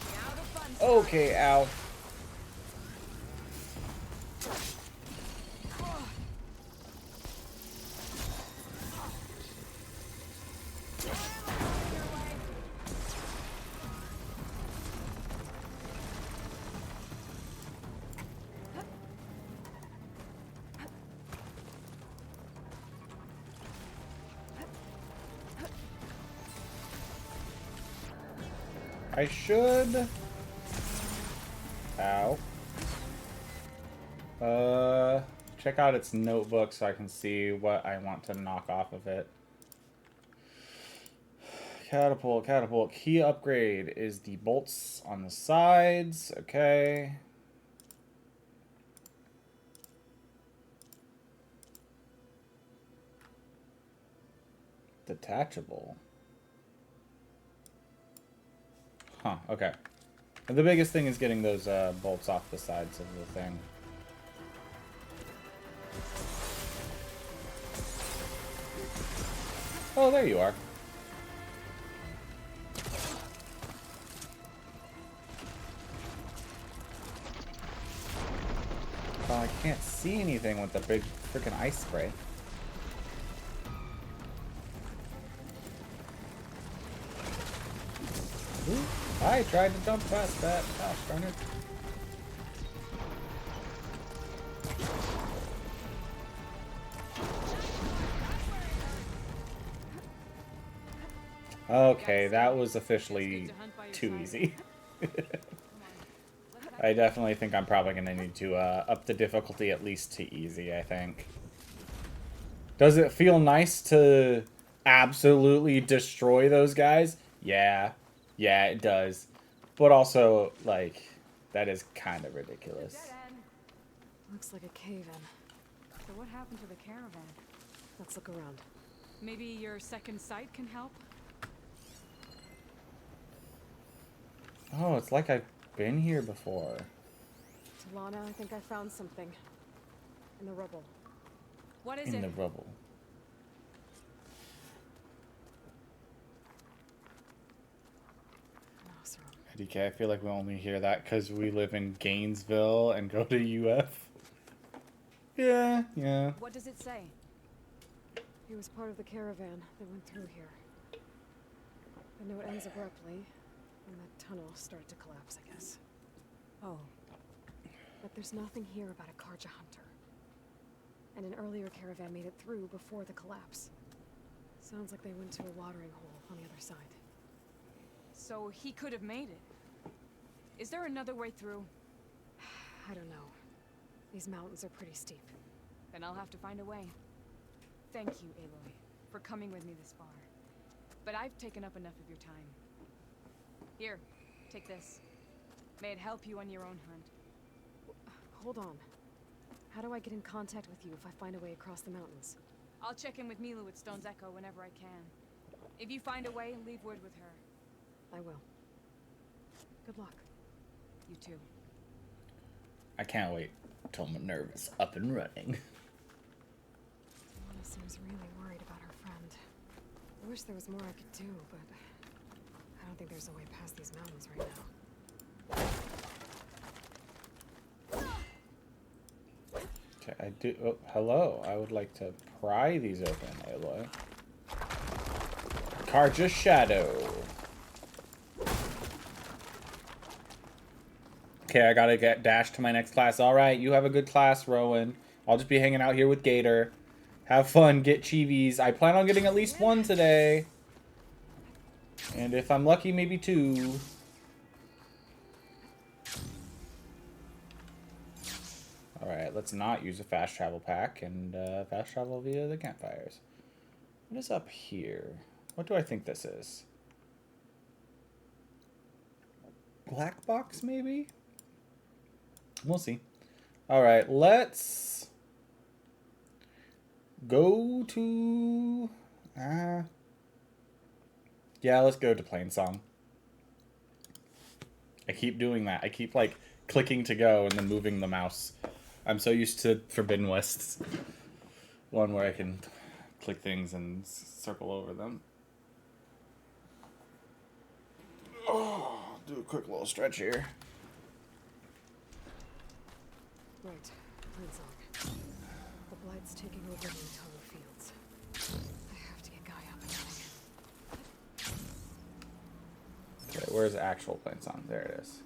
Now the fun starts. Okay, ow. I should. Ow. Check out its notebook so I can see what I want to knock off of it. Catapult, catapult. Key upgrade is the bolts on the sides. Okay. Detachable. Huh, okay. And the biggest thing is getting those bolts off the sides of the thing. Oh, there you are. Oh, I can't see anything with the big freaking ice spray. Ooh, I tried to jump past that. Gosh darn it. Okay, that was officially too easy. I definitely think I'm probably going to need to up the difficulty at least to easy, I think. Does it feel nice to absolutely destroy those guys? Yeah. Yeah, it does. But also, like, that is kind of ridiculous. Looks like a cave-in. So what happened to the caravan? Let's look around. Maybe your second sight can help? Oh, it's like I've been here before. Talana, I think I found something. In the rubble. What is In it? the rubble. An Osram. DK, I feel like we only hear that because we live in Gainesville and go to UF. Yeah, yeah. What does it say? He was part of the caravan that went through here. The note ends abruptly, and the tunnel started to collapse, I guess. Oh. But there's nothing here about a Karja hunter. And an earlier caravan made it through before the collapse. Sounds like they went to a watering hole on the other side. So he could have made it. Is there another way through? I don't know. These mountains are pretty steep. Then I'll have to find a way. Thank you, Aloy, for coming with me this far. But I've taken up enough of your time. Here, take this. May it help you on your own hunt. Hold on. How do I get in contact with you if I find a way across the mountains? I'll check in with Mila at Stone's Echo whenever I can. If you find a way, leave word with her. I will. Good luck. You too. I can't wait till Minerva's up and running. Talana seems really worried about her friend. I wish there was more I could do, but I don't think there's a way past these mountains right now. Okay, I do. Oh, hello. I would like to pry these open, Aloy. Karja Shadow. Okay, I gotta get dashed to my next class. Alright, you have a good class, Rowan. I'll just be hanging out here with Gator. Have fun, get chivis. I plan on getting at least one today. And if I'm lucky, maybe two. Alright, let's not use a fast travel pack and fast travel via the campfires. What is up here? What do I think this is? Black box, maybe? We'll see. Alright, let's go to... yeah, let's go to Plainsong. I keep doing that. I keep, like, clicking to go and then moving the mouse. I'm so used to Forbidden West's one where I can click things and circle over them. Oh, do a quick little stretch here. Right. Plainsong. The Blight's taking over the entire fields. I have to get Guy up and running. Okay, where's the actual Plainsong? There it is.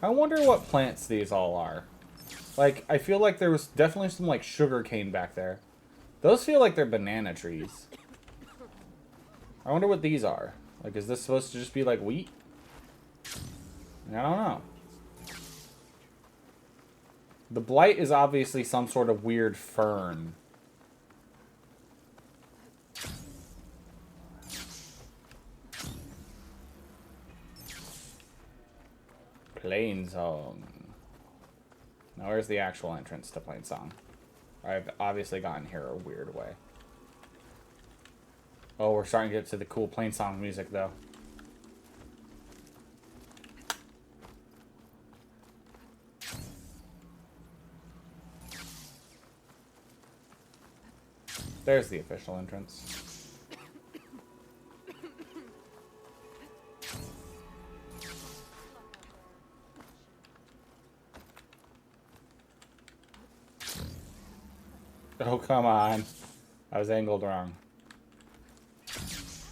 I wonder what plants these all are. Like, I feel like there was definitely some, like, sugar cane back there. Those feel like they're banana trees. I wonder what these are. Like, is this supposed to just be, like, wheat? I don't know. The blight is obviously some sort of weird fern. Plainsong. Now where's the actual entrance to Plainsong? I've obviously gotten here a weird way. Oh, we're starting to get to the cool Plainsong music though. There's the official entrance. Oh, come on. I was angled wrong.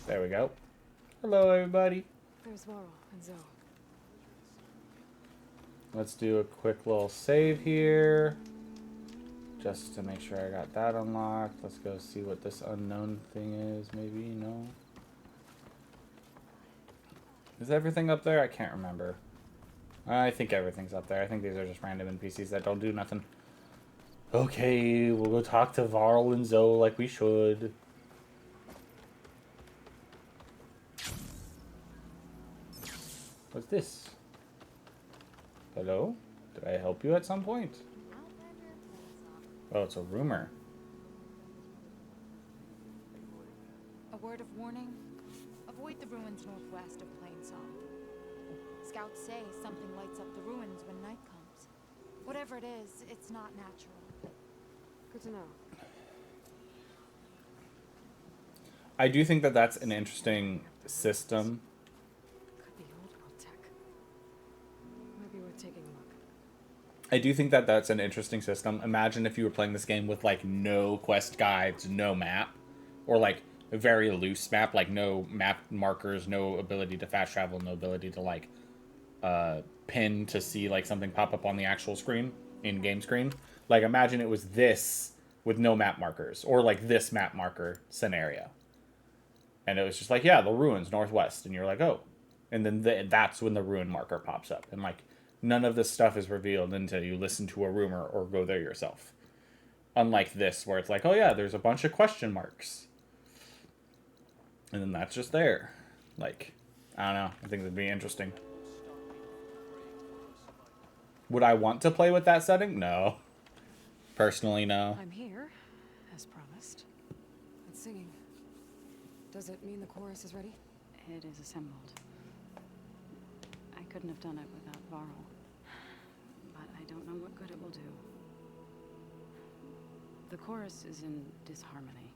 There we go. Hello, everybody. There's Varl and Zoe. Let's do a quick little save here. Just to make sure I got that unlocked. Let's go see what this unknown thing is. Maybe, no? Is everything up there? I can't remember. I think everything's up there. I think these are just random NPCs that don't do nothing. Okay, we'll go talk to Varl and Zoe like we should. What's this? Hello? Did I help you at some point? Oh, it's a rumor. A word of warning. Avoid the ruins northwest of Plainsong. Scouts say something lights up the ruins when night comes. Whatever it is, it's not natural. Good to know. I do think that that's an interesting system. Could be old world tech. Might be worth taking a look. I do think that that's an interesting system. Imagine if you were playing this game with, like, no quest guides, no map. Or, like, a very loose map, like, no map markers, no ability to fast travel, no ability to, like, pin to see, like, something pop up on the actual screen, in-game screen. Like, imagine it was this with no map markers. Or, like, this map marker scenario. And it was just like, yeah, the ruins, northwest. And you're like, oh. And then that's when the ruin marker pops up. And, like, none of this stuff is revealed until you listen to a rumor or go there yourself. Unlike this, where it's like, oh yeah, there's a bunch of question marks. And then that's just there. Like, I don't know. I think it'd be interesting. Would I want to play with that setting? No. Personally, no. I'm here, as promised. It's singing. Does it mean the chorus is ready? It is assembled. I couldn't have done it without Varl. But I don't know what good it will do. The chorus is in disharmony.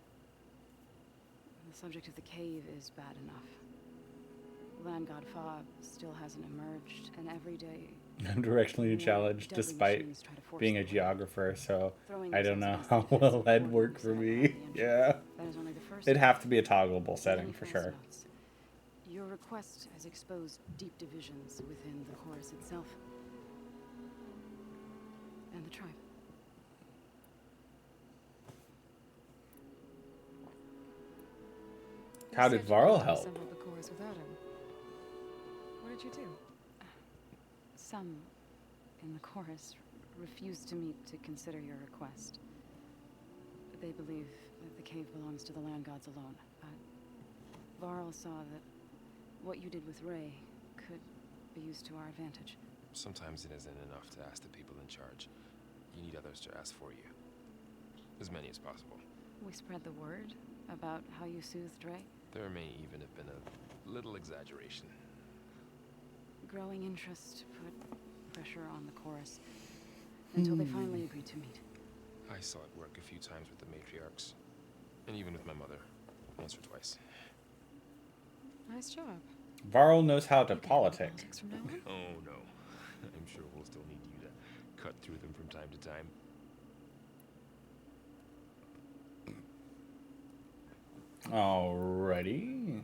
The subject of the cave is bad enough. Land God Fob still hasn't emerged, and every day... I'm directionally challenged deadly despite machines try to force being a the way. geographer, so Throwing I don't know themselves how against the well defensive that'd work borders for that me. line the entrance. Yeah. That is only the first It'd step. have to be a toggleable setting Many for false sure. notes. Your request has exposed deep divisions within the chorus itself. And the tribe. How You did said you Varl couldn't have help? assembled the chorus without him. What did you do? Some in the chorus refused to meet to consider your request. They believe that the cave belongs to the land gods alone. But Varl saw that what you did with Ray could be used to our advantage. Sometimes it isn't enough to ask the people in charge. You need others to ask for you. As many as possible. We spread the word about how you soothed Ray. There may even have been a little exaggeration. Growing interest put pressure on the chorus until they finally agreed to meet. I saw it work a few times with the matriarchs. And even with my mother. Once or twice. Nice job. Varl knows how to You can handle politic. politics from now on. Oh no. I'm sure we'll still need you to cut through them from time to time. Alrighty.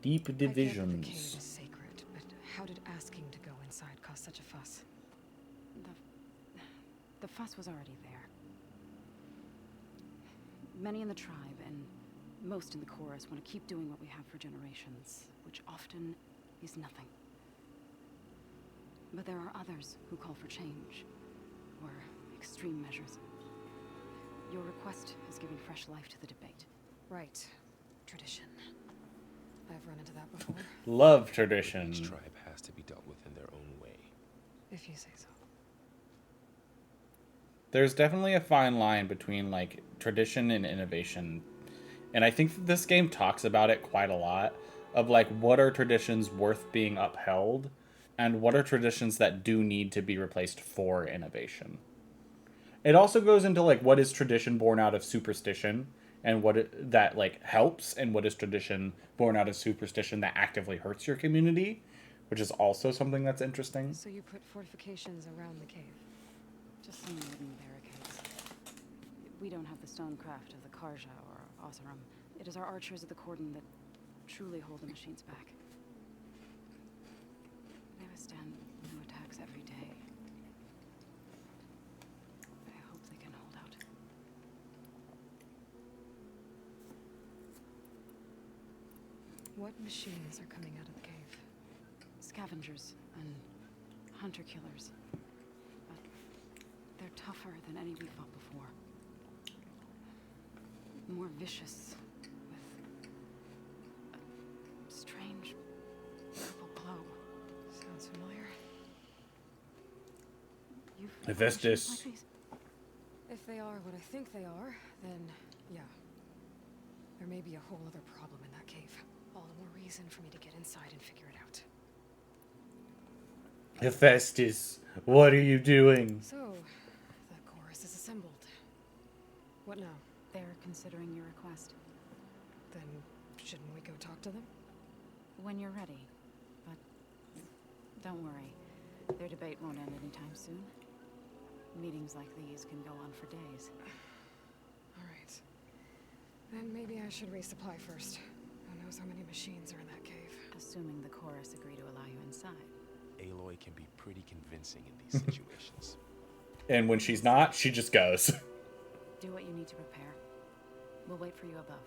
Deep I get that the cave divisions. is sacred, but how did asking to go inside cause such a fuss? The fuss was already there. Many in the tribe and most in the chorus want to keep doing what we have for generations, which often is nothing. But there are others who call for change, or extreme measures. Your request has given fresh life to the debate. Right. Tradition. I've run into that before. Love tradition. Each tribe has to be dealt with in their own way. If you say so. There's definitely a fine line between, like, tradition and innovation. And I think that this game talks about it quite a lot. Of, like, what are traditions worth being upheld? And what are traditions that do need to be replaced for innovation? It also goes into like what is tradition born out of superstition, and that like helps, and what is tradition born out of superstition that actively hurts your community, which is also something that's interesting. So you put fortifications around the cave? Just some wooden barricades. We don't have the stonecraft of the Karja or Oseram. It is our archers of the cordon that truly hold the machines back. They withstand new attacks every day. I hope they can hold out. What machines are coming out of the cave? Scavengers and hunter killers. But they're tougher than any we fought before. More vicious, with a strange purple glow. Sounds familiar. You've Hephaestus. like these? If they are what I think they are, then yeah. There may be a whole other problem in that cave. All the more reason for me to get inside and figure it out. Hephaestus, what are you doing? So, the chorus is assembled. What now? They're considering your request. Then shouldn't we go talk to them? When you're ready. But don't worry. Their debate won't end anytime soon. Meetings like these can go on for days. Alright. Then maybe I should resupply first. Who knows how many machines are in that cave? Assuming the chorus agree to allow you inside. Aloy can be pretty convincing in these situations. And when she's not, she just goes. Do what you need to prepare. We'll wait for you above,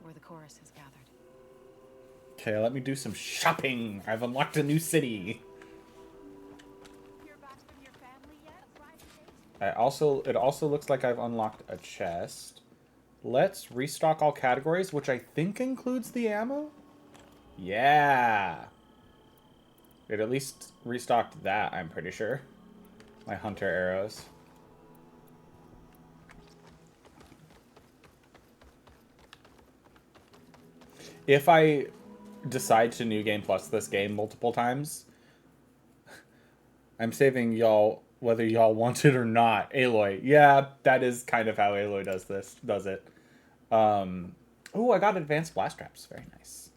where the chorus has gathered. Okay, let me do some shopping. I've unlocked a new city. You're back from your family yet? It also looks like I've unlocked a chest. Let's restock all categories, which I think includes the ammo. Yeah. It at least restocked that, I'm pretty sure. My hunter arrows. If I decide to New Game Plus this game multiple times, I'm saving y'all whether y'all want it or not. Aloy. Yeah, that is kind of how Aloy does it. Oh, I got advanced blast traps. Very nice.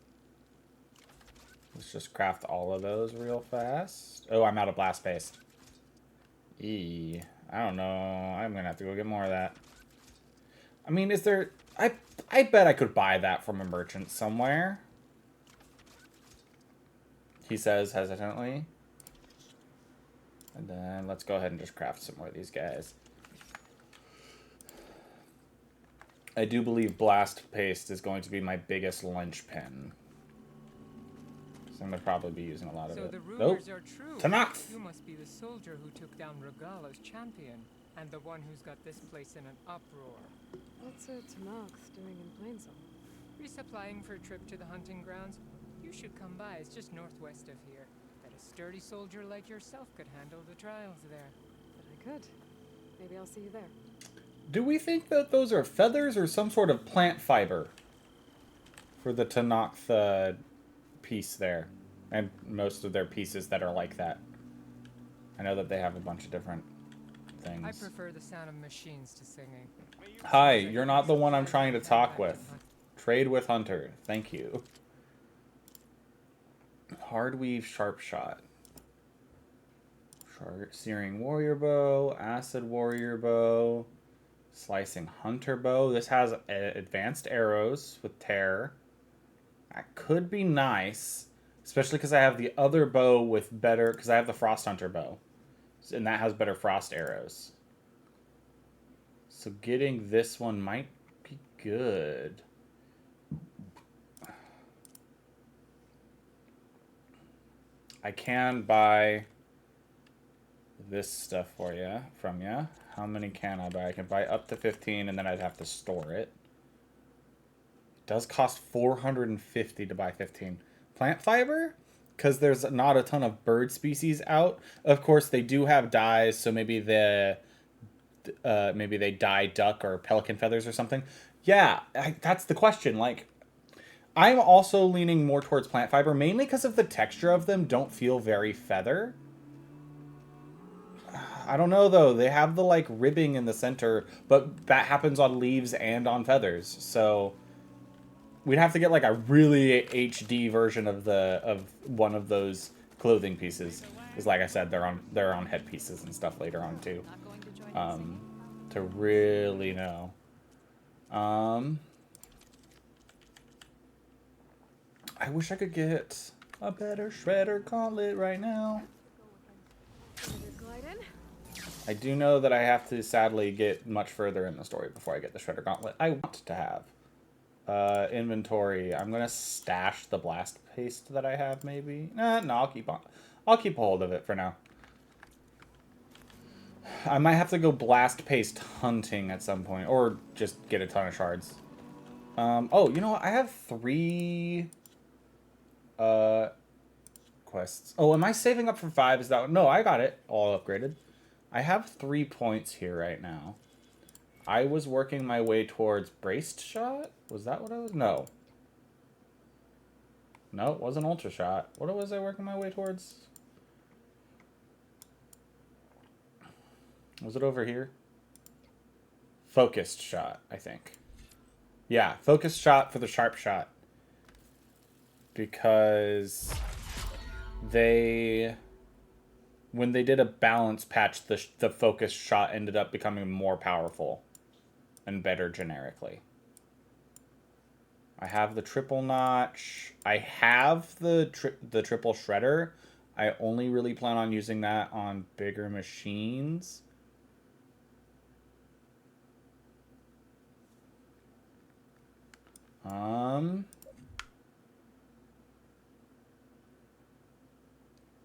Let's just craft all of those real fast. Oh, I'm out of blast paste. I don't know. I'm gonna have to go get more of that. I mean, is there... I bet I could buy that from a merchant somewhere. He says hesitantly. And then let's go ahead and just craft some more of these guys. I do believe blast paste is going to be my biggest linchpin. So I'm going to probably be using a lot of it. So the rumors are true. Tennakth! You must be the soldier who took down Regala's champion, and the one who's got this place in an uproar. What's a Tennakth doing in Plainsong? Resupplying for a trip to the hunting grounds? You should come by, it's just northwest of here. Bet a sturdy soldier like yourself could handle the trials there. But I could. Maybe I'll see you there. Do we think that those are feathers or some sort of plant fiber? For the Tennakth piece there. And most of their pieces that are like that. I know that they have a bunch of different things. I prefer the sound of machines to singing. Hi, you're not the one I'm trying to talk with. Trade with Hunter. Thank you. Hardweave Sharp Shot. Searing Warrior Bow. Acid Warrior Bow. Slicing Hunter Bow. This has advanced arrows with tear. That could be nice. Especially because I have the other bow with better... Because I have the Frost Hunter Bow. And that has better frost arrows. So getting this one might be good. I can buy this stuff for you, from you. How many can I buy? I can buy up to 15 and then I'd have to store it. It does cost 450 to buy 15. Plant fiber? Because there's not a ton of bird species out. Of course, they do have dyes, so maybe maybe they dye duck or pelican feathers or something. Yeah, that's the question. Like, I'm also leaning more towards plant fiber, mainly because of the texture of them don't feel very feather. I don't know though. They have the like ribbing in the center, but that happens on leaves and on feathers. So we'd have to get like a really HD version of one of those clothing pieces. Because like I said, they're on headpieces and stuff later on too. To really know. I wish I could get a better shredder gauntlet right now. I do know that I have to sadly get much further in the story before I get the shredder gauntlet I want to have. Inventory. I'm gonna stash the blast paste that I have. Maybe. No, I'll keep on. I'll keep a hold of it for now. I might have to go blast paste hunting at some point, or just get a ton of shards. Oh, you know what? I have 3 quests. Oh, am I saving up for 5? Is that no? I got it all upgraded. I have 3 points here right now. I was working my way towards braced shot. Was that what I was? No. No, it wasn't ultra shot. What was I working my way towards? Was it over here? Focused shot, I think. Yeah, focused shot for the sharp shot. Because when they did a balance patch, the focused shot ended up becoming more powerful and better generically. I have the triple notch. I have the triple shredder. I only really plan on using that on bigger machines.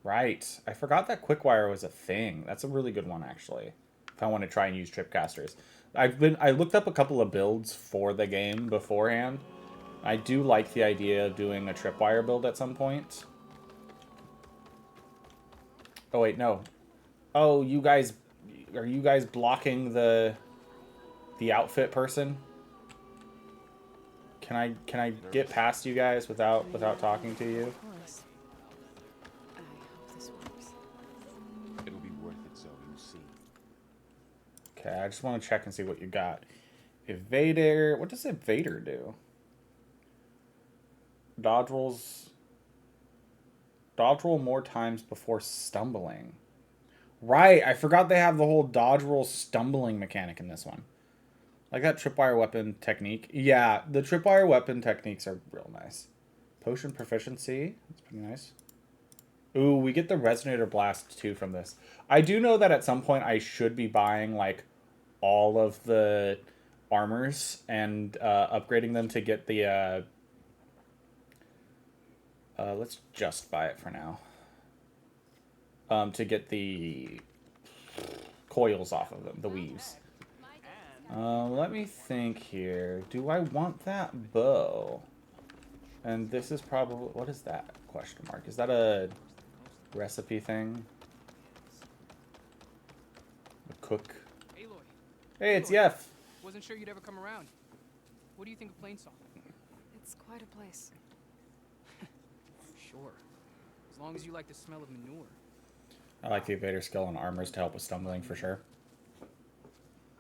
Right. I forgot that Quickwire was a thing. That's a really good one, actually. If I want to try and use tripcasters. I looked up a couple of builds for the game beforehand. I do like the idea of doing a tripwire build at some point. Oh, wait, no. Oh, you guys... Are you guys blocking the outfit person? Can I get past you guys without talking to you? It'll be worth it, so you'll see. Okay, I just want to check and see what you got. Evader. What does Evader do? Dodge roll more times before stumbling. Right, I forgot they have the whole dodge roll stumbling mechanic in this one. Like that tripwire weapon technique. Yeah, the tripwire weapon techniques are real nice. Potion proficiency. That's pretty nice. Ooh, we get the Resonator Blast too from this. I do know that at some point I should be buying like all of the armors and upgrading them to get the... let's just buy it for now. To get the coils off of them, the weaves. Let me think here. Do I want that bow? And this is probably... What is that? Question mark. Is that a recipe thing? A cook? Aloy. Hey, it's Yef. Wasn't sure you'd ever come around. What do you think of Plainsong? It's quite a place. Sure. As long as you like the smell of manure. I like the evader skill on armors to help with stumbling for sure.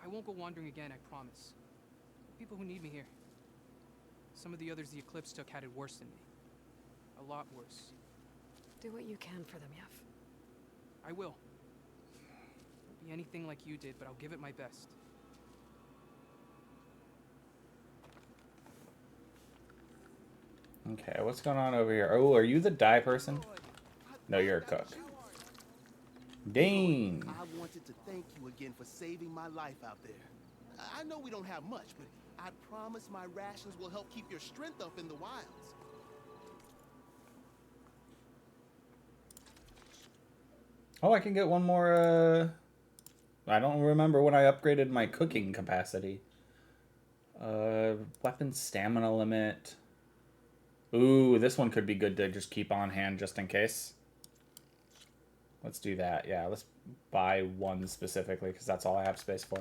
I won't go wandering again, I promise. People who need me here. Some of the others the Eclipse took had it worse than me. A lot worse. Do what you can for them, Yef. I will. Won't be anything like you did, but I'll give it my best. Okay, what's going on over here? Oh, are you the dye person? No, you're a cook. Dane! I wanted to thank you again for saving my life out there. I know we don't have much, but I promise my rations will help keep your strength up in the wilds. Oh, I can get one more, I don't remember when I upgraded my cooking capacity. Weapon stamina limit. Ooh, this one could be good to just keep on hand just in case. Let's do that. Yeah, let's buy one specifically because that's all I have space for.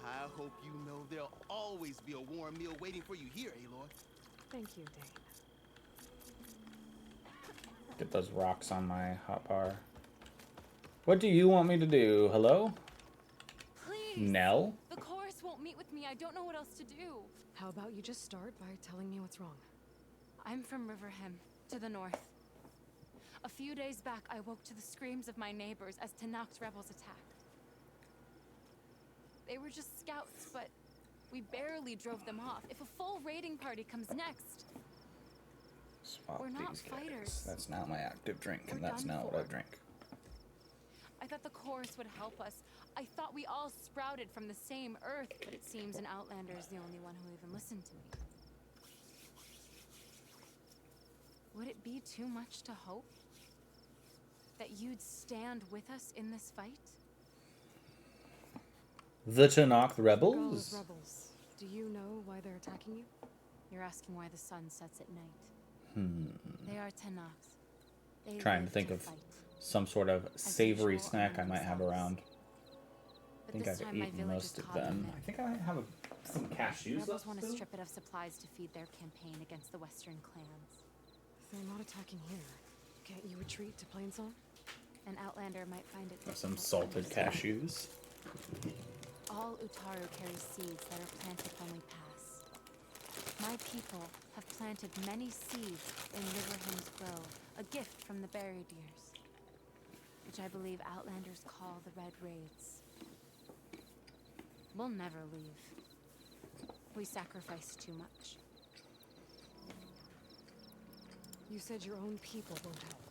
I hope you know there'll always be a warm meal waiting for you here, Aloy. Thank you, Dane. Get those rocks on my hotbar. What do you want me to do? Hello? Please. Nell? The chorus won't meet with me. I don't know what else to do. How about you just start by telling me what's wrong? I'm from Riverham, to the north. A few days back, I woke to the screams of my neighbors as Tennakth rebels attacked. They were just scouts, but we barely drove them off. If a full raiding party comes next, Swap we're not these guys. fighters. That's not my active drink, and We're that's done not what for. I drink. I thought the chorus would help us. I thought we all sprouted from the same earth, but it seems an outlander is the only one who even listened to me. Would it be too much to hope that you'd stand with us in this fight? The Tennakth Those Rebels? rebels. Do you know why they're attacking you? You're asking why the sun sets at night. They are Tennakth. They Trying to live think of fight. some sort of savory usual, snack I among might have themselves. around. I But think this I've time my eaten village most is of caught in them. the I think I might have some cashews Rebels left want to still. strip it of supplies to feed their campaign against the western clans. They're not attacking here. Can't you retreat to Plainsong? An outlander might find it Have some difficult to salted understand. cashews. All Utaru carry seeds that are planted when we pass. My people have planted many seeds in Riverham's Grove, a gift from the buried years, which I believe outlanders call the Red Raids. We'll never leave. We sacrifice too much. You said your own people won't help.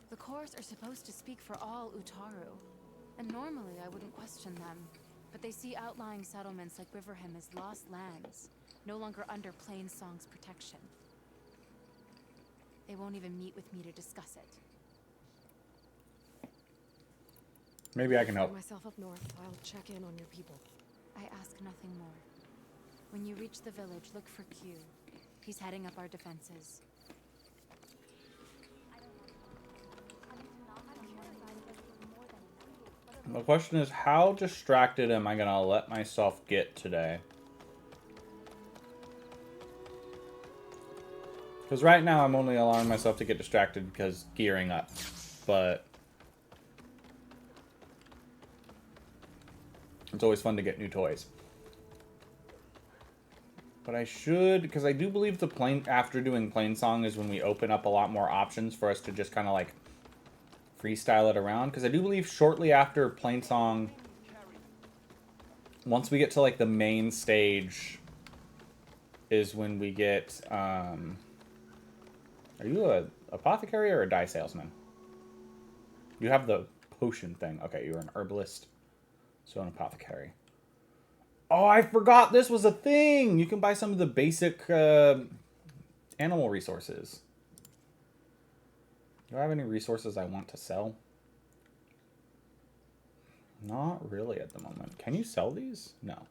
The Chorus are supposed to speak for all Utaru, and normally I wouldn't question them, but they see outlying settlements like Riverham as lost lands, no longer under Plainsong's protection. They won't even meet with me to discuss it. Maybe I can help. Get myself up north. I'll check in on your people. I ask nothing more. When you reach the village, look for Q. He's heading up our defenses. The question is, how distracted am I gonna let myself get today? Because right now I'm only allowing myself to get distracted because gearing up. But it's always fun to get new toys. But I should, because I do believe the after doing Plainsong is when we open up a lot more options for us to just kind of like freestyle it around. Because I do believe shortly after Plainsong, once we get to like the main stage, is when we get, are you a apothecary or a dye salesman? You have the potion thing. Okay, you're an herbalist. So an apothecary. Oh, I forgot this was a thing! You can buy some of the basic animal resources. Do I have any resources I want to sell? Not really at the moment. Can you sell these? No.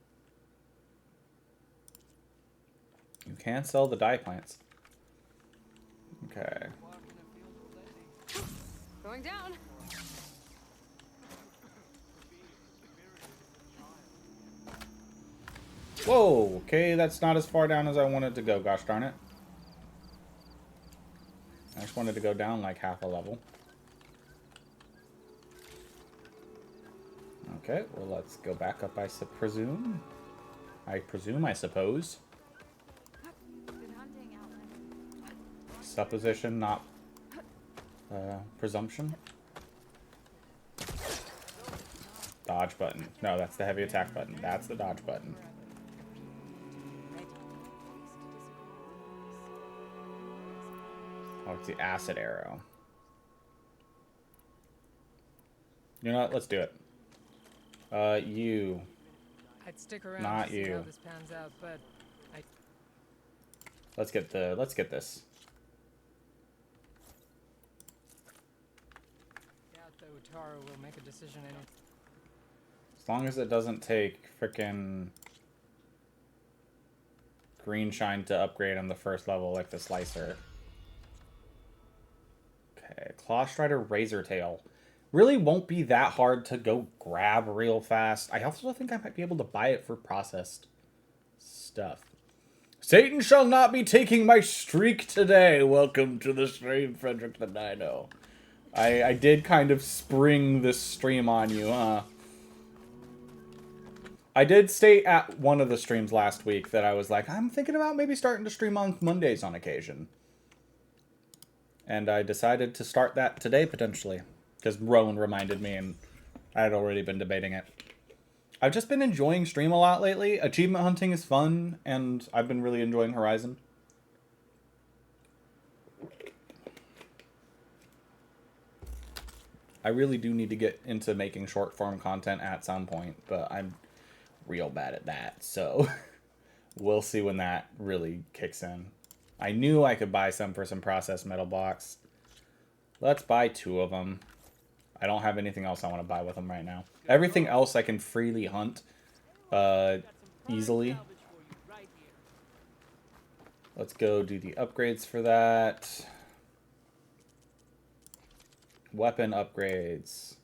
You can sell the dye plants. Okay. Going down. Whoa, okay, that's not as far down as I wanted to go, gosh darn it. I just wanted to go down like half a level. Okay, well let's go back up, I presume. I suppose. Supposition, not presumption. Dodge button. No, that's the heavy attack button. That's the dodge button. Oh, it's the acid arrow. You know what? Let's do it. You. I'd stick around Not to see you. how this pans out, but I Let's get this. doubt the Utaru will make a decision any. As long as it doesn't take frickin' green shine to upgrade on the first level like the slicer. Okay, Claw Strider Razor Tail. Really won't be that hard to go grab real fast. I also think I might be able to buy it for processed stuff. Satan shall not be taking my streak today. Welcome to the stream, Frederick the Dino. I did kind of spring this stream on you, huh? I did state at one of the streams last week that I was like, I'm thinking about maybe starting to stream on Mondays on occasion. And I decided to start that today, potentially. Because Rowan reminded me, and I had already been debating it. I've just been enjoying stream a lot lately. Achievement hunting is fun, and I've been really enjoying Horizon. I really do need to get into making short form content at some point, but I'm real bad at that, so we'll see when that really kicks in. I knew I could buy some for some processed metal blocks. Let's buy 2 of them. I don't have anything else I want to buy with them right now. Everything else I can freely hunt easily. Let's go do the upgrades for that. Weapon upgrades.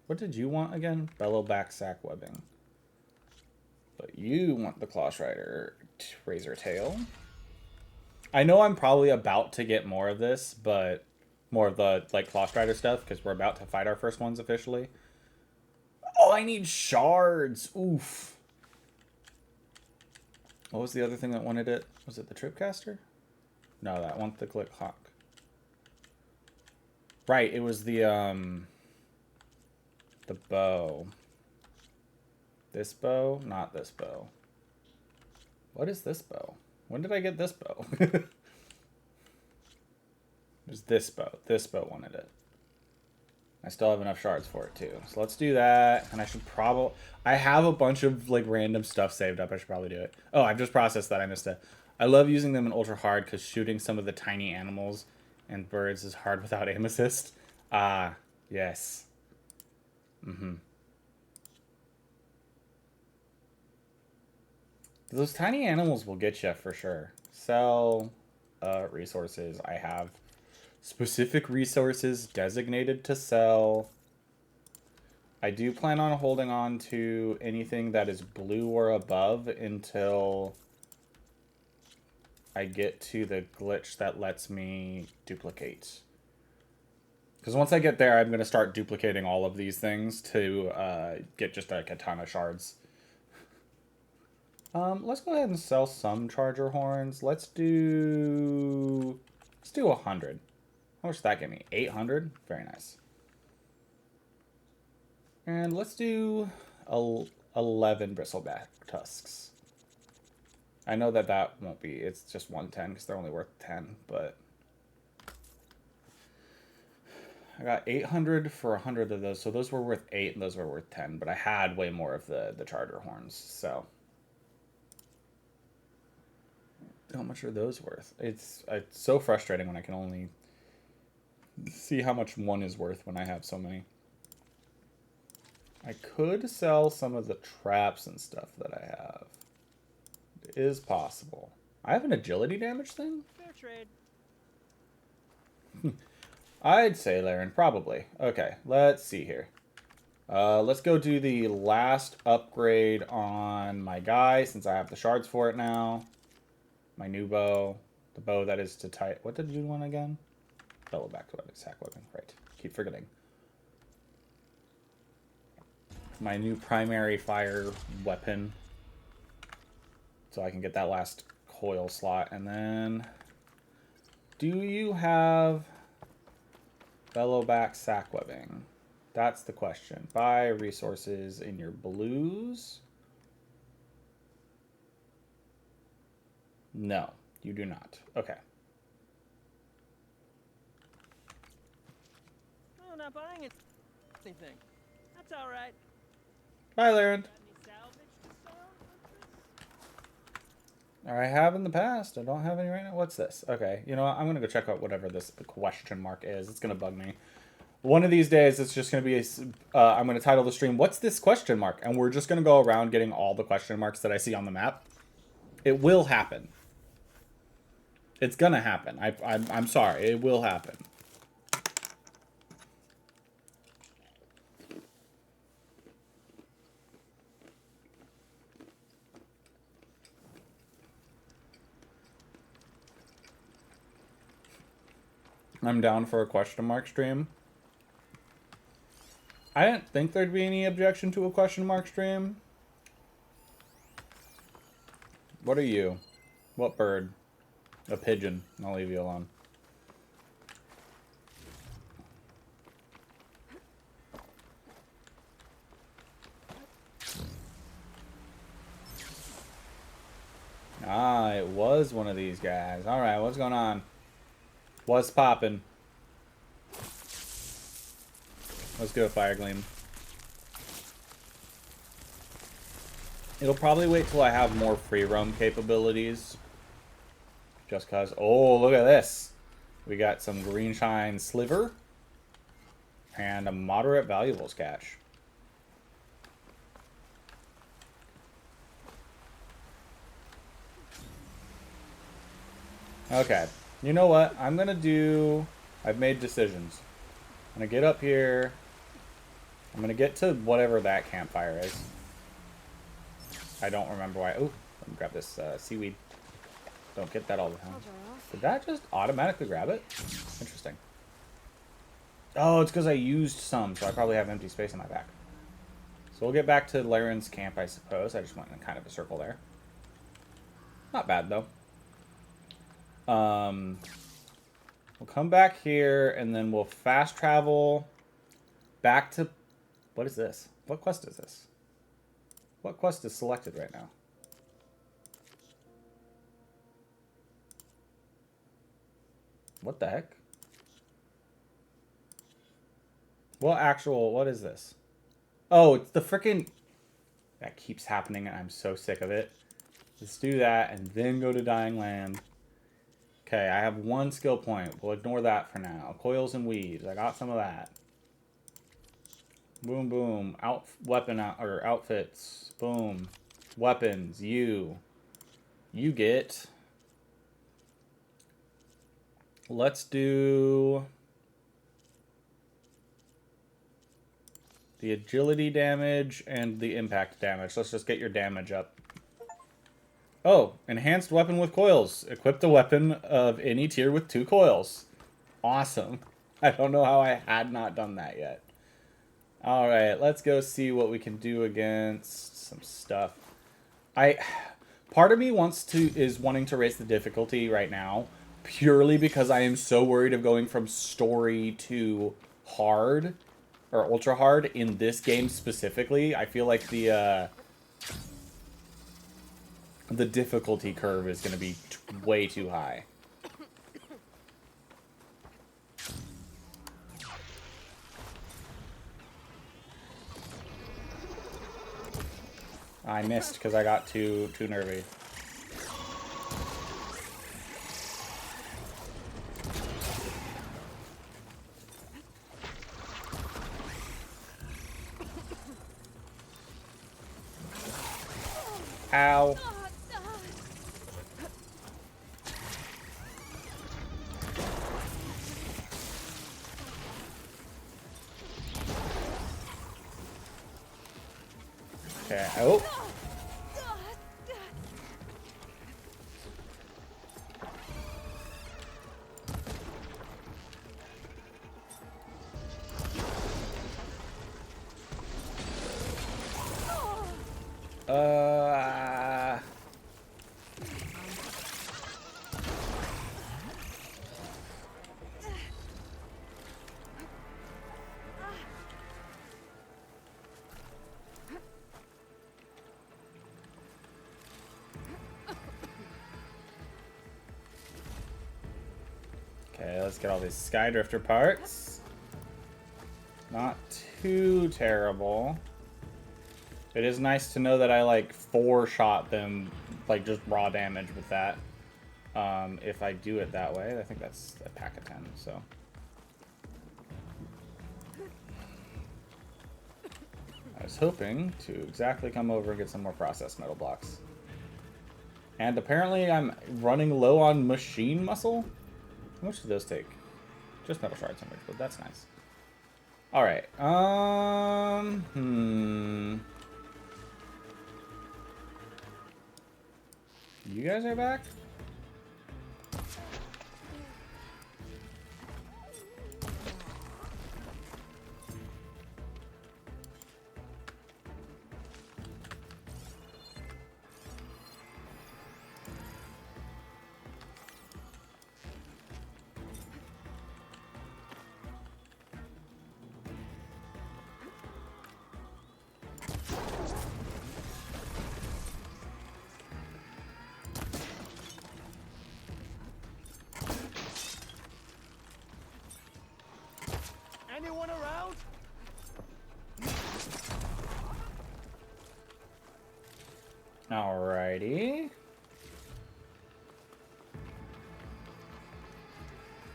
What did you want again? Bellow back sack webbing. But you want the Cloth Rider razor tail. I know I'm probably about to get more of this, but more of the like Cloth Rider stuff because we're about to fight our first ones officially. Oh, I need shards. Oof. What was the other thing that wanted it? Was it the Tripcaster? No, that one the Click Hawk. Right, it was the bow. This bow? Not this bow. What is this bow? When did I get this bow? It was this bow. This bow wanted it. I still have enough shards for it too. So let's do that. And I should probably... I have a bunch of like random stuff saved up. I should probably do it. Oh, I've just processed that. I missed it. I love using them in ultra hard because shooting some of the tiny animals and birds is hard without aim assist. Ah, yes. Mm-hmm. Those tiny animals will get you for sure. Sell resources. I have specific resources designated to sell. I do plan on holding on to anything that is blue or above until I get to the glitch that lets me duplicate. Because once I get there, I'm going to start duplicating all of these things to get just like a ton of shards. Let's go ahead and sell some charger horns. Let's do 100. How much did that give me? 800? Very nice. And let's do 11 bristleback tusks. I know that that won't be, it's just 110 because they're only worth 10, but I got 800 for 100 of those. So those were worth 8 and those were worth 10, but I had way more of the charger horns, so. How much are those worth? It's so frustrating when I can only see how much one is worth when I have so many. I could sell some of the traps and stuff that I have. It is possible. I have an agility damage thing? Fair trade. I'd say, Laren, probably. Okay, let's see here. Let's go do the last upgrade on my guy since I have the shards for it now. My new bow. The bow that is to tie... What did you want again? Bellow back to webbing, sack webbing. Right. Keep forgetting. My new primary fire weapon. So I can get that last coil slot. And then... Do you have... Bellow back sack webbing? That's the question. Buy resources in your blues. No, you do not. Okay. Oh, not buying it. Anything. That's all right. Bye, Laren. Got any salvage to sell? Or I have in the past. I don't have any right now. What's this? Okay, you know what? I'm going to go check out whatever this question mark is. It's going to bug me. One of these days, it's just going to be I'm going to title the stream, What's This Question Mark? And we're just going to go around getting all the question marks that I see on the map. It will happen. It's going to happen. I'm sorry. It will happen. I'm down for a question mark stream. I didn't think there'd be any objection to a question mark stream. What are you? What bird? A pigeon. I'll leave you alone. Ah, it was one of these guys. Alright, what's going on? What's poppin'? Let's go, Fire Gleam. It'll probably wait till I have more free roam capabilities. Just cause. Oh, look at this. We got some green shine sliver. And a moderate valuables catch. Okay. You know what? I'm gonna do... I've made decisions. I'm gonna get up here. I'm gonna get to whatever that campfire is. I don't remember why. Oh, let me grab this seaweed. Don't get that all the time. Did that just automatically grab it? Interesting. Oh, it's because I used some, so I probably have empty space in my back. So we'll get back to Laren's camp, I suppose. I just went in kind of a circle there. Not bad, though. We'll come back here, and then we'll fast travel back to... What is this? What quest is this? What quest is selected right now? What the heck? What is this? Oh, it's the frickin'... That keeps happening, and I'm so sick of it. Let's do that, and then go to Dying Land. Okay, I have one skill point. We'll ignore that for now. Coils and weaves. I got some of that. Boom, boom. Outfits. Boom. Weapons. You get... Let's do... the agility damage and the impact damage. Let's just get your damage up. Oh, enhanced weapon with coils. Equip the weapon of any tier with 2 coils. Awesome. I don't know how I had not done that yet. Alright, let's go see what we can do against some stuff. Part of me is wanting to raise the difficulty right now, purely because I am so worried of going from story to hard, or ultra hard, in this game specifically. I feel like the difficulty curve is going to be way too high. I missed because I got too nervy. Ow. Okay. Oh. Okay, let's get all these Skydrifter parts. Not too terrible. It is nice to know that I, like, 4-shot them, like, just raw damage with that. If I do it that way. I think that's a pack of 10, so. I was hoping to exactly come over and get some more processed metal blocks. And apparently I'm running low on machine muscle. How much do those take? Just metal shards, but that's nice. Alright, You guys are back? Alrighty.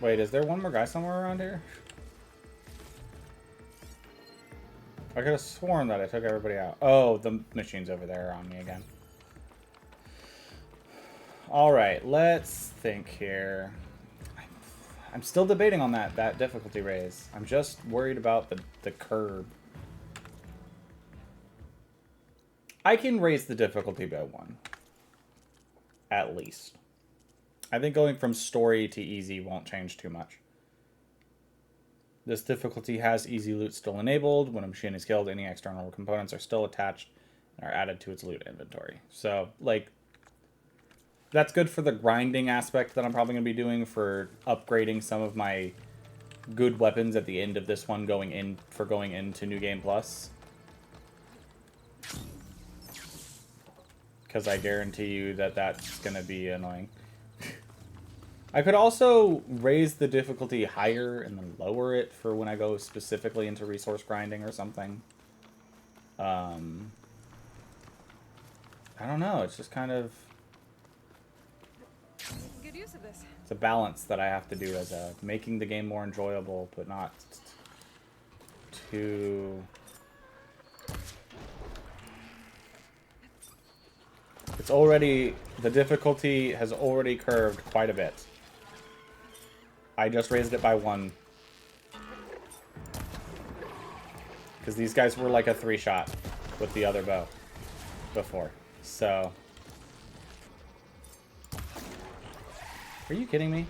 Wait, is there one more guy somewhere around here? I could have sworn that I took everybody out. Oh, the machine's over there on me again. Alright, let's think here. I'm still debating on that difficulty raise. I'm just worried about the curb. I can raise the difficulty by 1. At least. I think going from story to easy won't change too much. This difficulty has easy loot still enabled. When a machine is killed, any external components are still attached and are added to its loot inventory. So, like, that's good for the grinding aspect that I'm probably going to be doing for upgrading some of my good weapons at the end of this one going into New Game Plus. Because I guarantee you that that's going to be annoying. I could also raise the difficulty higher and then lower it for when I go specifically into resource grinding or something. I don't know. It's just kind of... Good use of this. It's a balance that I have to do as a making the game more enjoyable, but not too... It's already... The difficulty has already curved quite a bit. I just raised it by 1. Because these guys were like a 3-shot with the other bow before. So... Are you kidding me?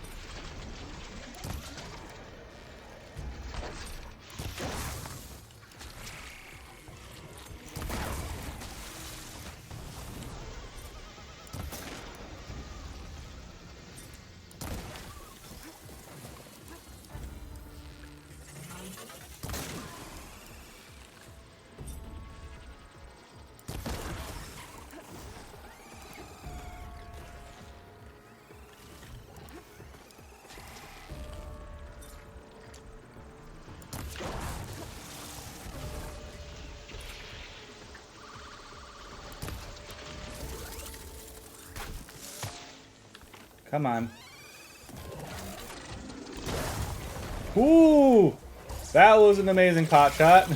Come on. Ooh! That was an amazing pot shot.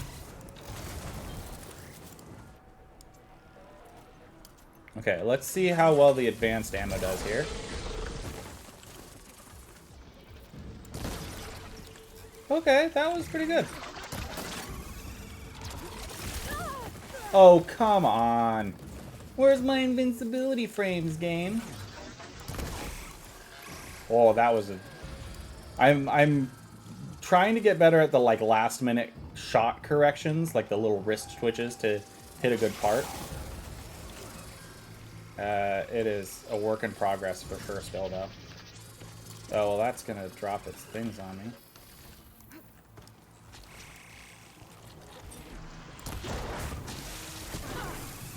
Okay, let's see how well the advanced ammo does here. Okay, that was pretty good. Oh, come on. Where's my invincibility frames, game? Oh, that was a... I'm trying to get better at the, like, last-minute shot corrections, like the little wrist twitches to hit a good part. It is a work in progress for sure still, though. Oh, well, that's gonna drop its things on me.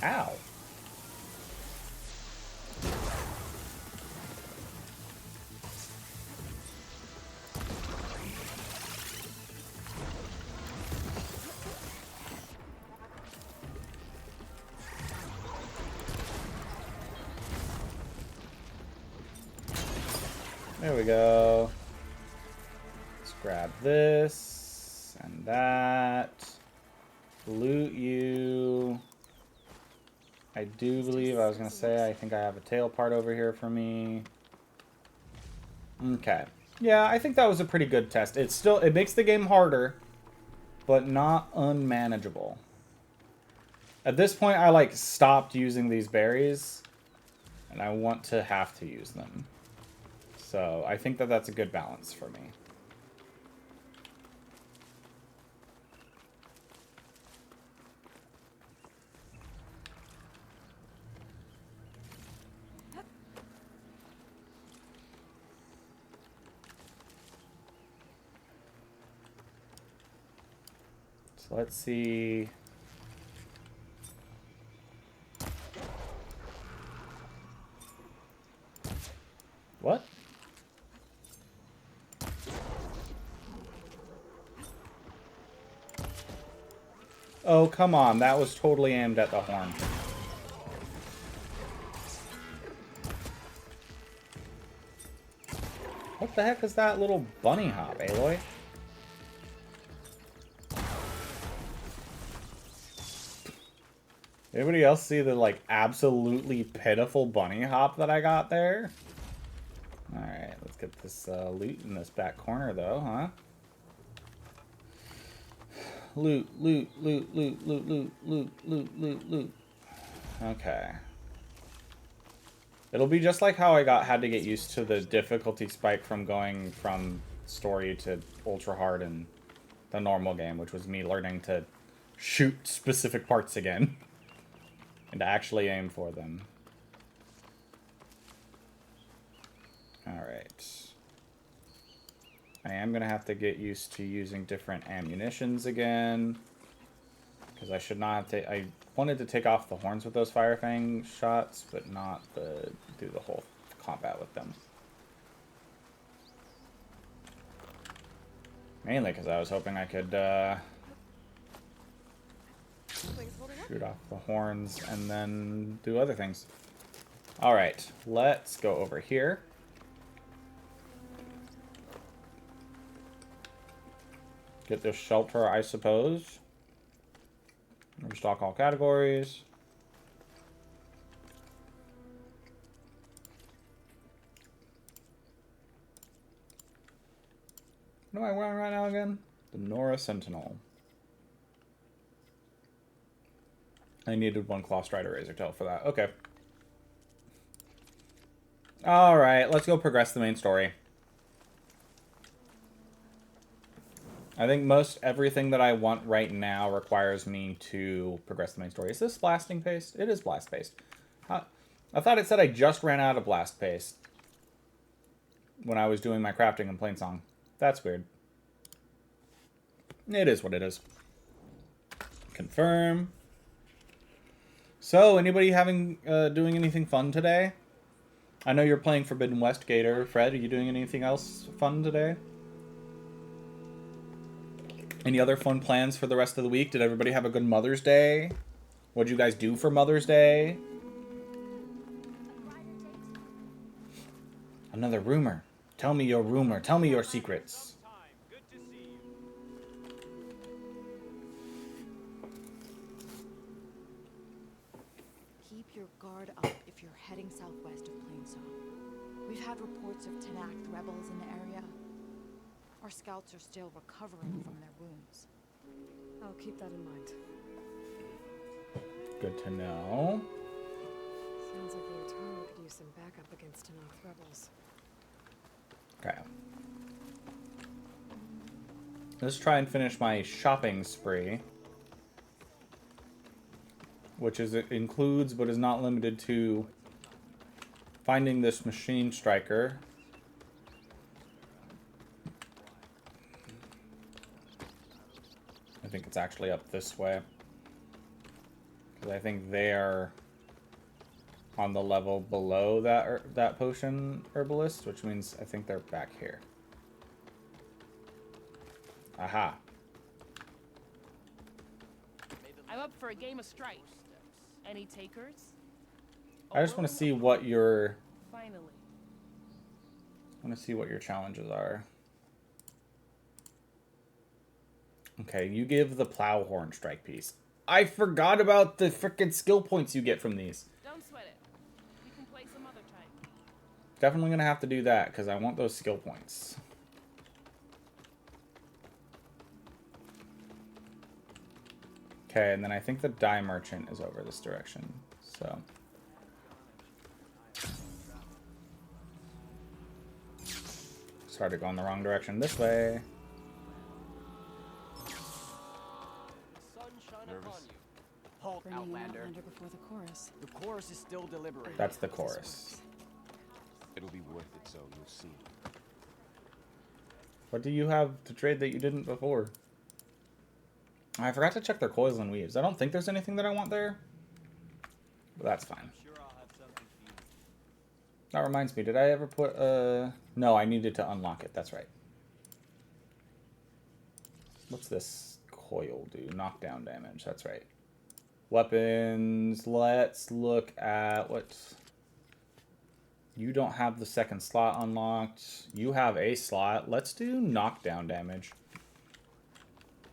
Ow. There we go. Let's grab this and that. Loot you. I do believe, I was going to say, I think I have a tail part over here for me. Okay. Yeah, I think that was a pretty good test. It's still, it makes the game harder, but not unmanageable. At this point, I, like, stopped using these berries, and I want to have to use them. So I think that that's a good balance for me. So let's see. What? Oh, come on. That was totally aimed at the horn. What the heck is that little bunny hop, Aloy? Anybody else see the, like, absolutely pitiful bunny hop that I got there? Alright, let's get this loot in this back corner, though, huh? Loot, loot, loot, loot, loot, loot, loot, loot, loot, loot. Okay. It'll be just like how I had to get used to the difficulty spike from going from story to ultra hard in the normal game, which was me learning to shoot specific parts again. And to actually aim for them. Alright. I am going to have to get used to using different ammunitions again. Because I should not have I wanted to take off the horns with those Fire Fang shots, but not do the whole combat with them. Mainly because I was hoping I could shoot off the horns and then do other things. Alright, let's go over here. Get this shelter, I suppose. Restock all categories. What am I wearing right now again? The Nora Sentinel. I needed one Claw Strider Razor Tail for that. Okay. Alright, let's go progress the main story. I think most everything that I want right now requires me to progress the main story. Is this blasting paste? It is blast paste. I thought it said I just ran out of blast paste when I was doing my crafting in Plainsong. That's weird. It is what it is. Confirm. So, anybody doing anything fun today? I know you're playing Forbidden West, Gator. Fred, are you doing anything else fun today? Any other fun plans for the rest of the week? Did everybody have a good Mother's Day? What'd you guys do for Mother's Day? Another rumor. Tell me your rumor. Tell me your secrets. Keep your guard up if you're heading southwest of Plainsong. We've had reports of Tennakth rebels in the area. Our scouts are still recovering from their wounds. I'll keep that in mind. Good to know. Sounds like the Eternal could use some backup against Tennakth rebels. Okay. Let's try and finish my shopping spree. Which is, it includes, but is not limited to, finding this machine striker. I think it's actually up this way. Because I think they're on the level below that potion herbalist, which means I think they're back here. Aha. I'm up for a game of stripes. Any takers? I just want to see what your... Finally. I want to see what your challenges are. Okay, you give the plow horn strike piece. I forgot about the frickin' skill points you get from these. Don't sweat it. We can play some other time. Definitely gonna have to do that because I want those skill points. Okay, and then I think the dye merchant is over this direction. So started going the wrong direction this way. Halt, Bringing Outlander. Outlander before the chorus. The chorus is still deliberating. That's the chorus. It'll be worth it, so you'll see. What do you have to trade that you didn't before? I forgot to check their coils and weaves. I don't think there's anything that I want there. But that's fine. That reminds me, did I ever put no, I needed to unlock it. That's right. What's this coil do? Knockdown damage. That's right. Weapons. Let's look at what You don't have the second slot unlocked. You have a slot. Let's do knockdown damage.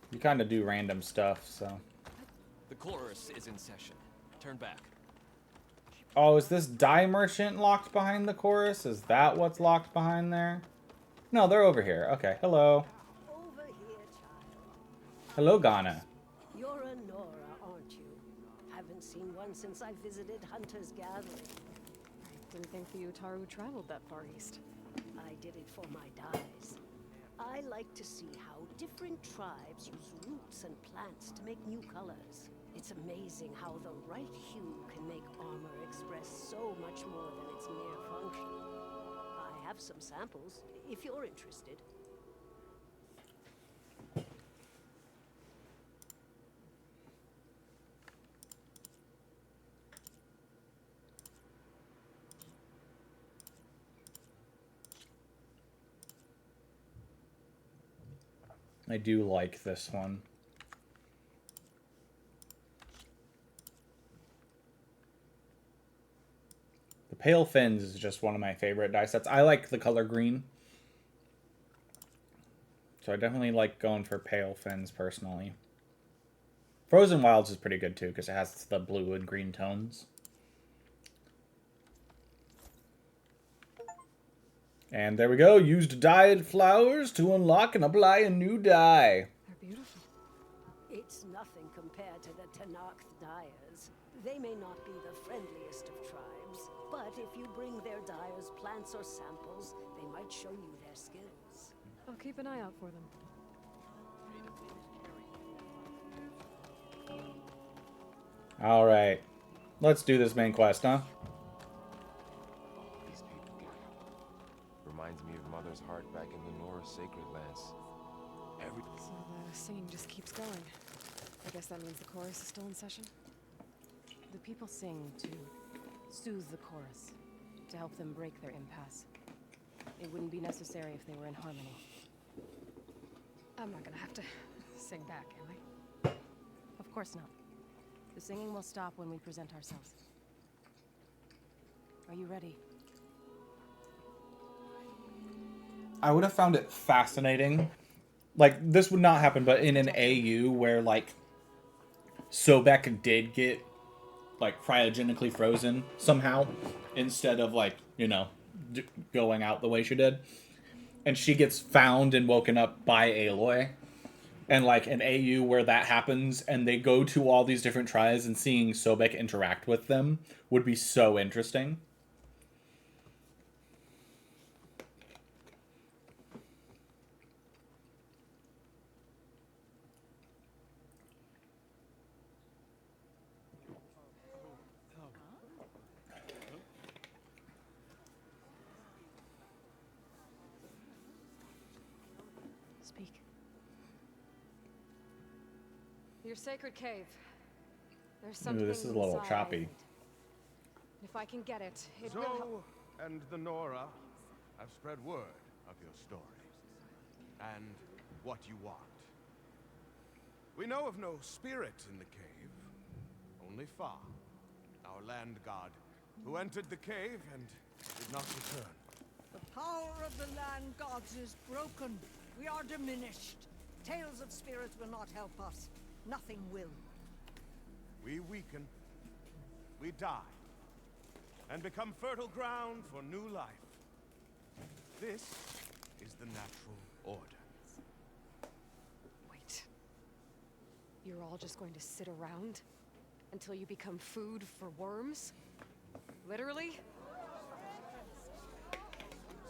You kind of do random stuff, so. The chorus is in session. Turn back. Oh, is this dye merchant locked behind the chorus? Is that what's locked behind there? No, they're over here. Okay, hello. Over here, child. Hello, Ghana. You're a Nora, aren't you? Haven't seen one since I visited Hunter's Gathering. I didn't think the Utaru traveled that far east. I did it for my dyes. I like to see how different tribes use roots and plants to make new colors. It's amazing how the right hue can make armor express so much more than its mere function. I have some samples, if you're interested. I do like this one. The Pale Fins is just one of my favorite die sets. I like the color green. So I definitely like going for Pale Fins personally. Frozen Wilds is pretty good too because it has the blue and green tones. And there we go. Used dyed flowers to unlock and apply a new dye. They're beautiful. It's nothing compared to the Tennakth dyers. They may not be the friendliest of tribes, but if you bring their dyers plants or samples, they might show you their skills. I'll keep an eye out for them. All right. Let's do this main quest, huh? These people reminds me of Mother's heart back in the Nora sacred lands. So the singing just keeps going. I guess that means the chorus is still in session? The people sing to soothe the chorus, to help them break their impasse. It wouldn't be necessary if they were in harmony. I'm not gonna have to sing back, am I? Of course not. The singing will stop when we present ourselves. Are you ready? I would have found it fascinating. Like, this would not happen, but in an AU where, like, Sobek did get, like, cryogenically frozen somehow, instead of, like, you know, going out the way she did. And she gets found and woken up by Aloy. And, like, an AU where that happens, and they go to all these different tribes, and seeing Sobek interact with them would be so interesting. Speak. Your sacred cave. There's something Ooh, this is a little inside. choppy. If I can get it, it will help. Zoe and the Nora have spread word of your story and what you want. We know of no spirit in the cave, only Fa, our land god, who entered the cave and did not return. The power of the land gods is broken. We are diminished. Tales of spirits will not help us. Nothing will. We weaken, we die, and become fertile ground for new life. This is the natural order. Wait. You're all just going to sit around until you become food for worms? Literally?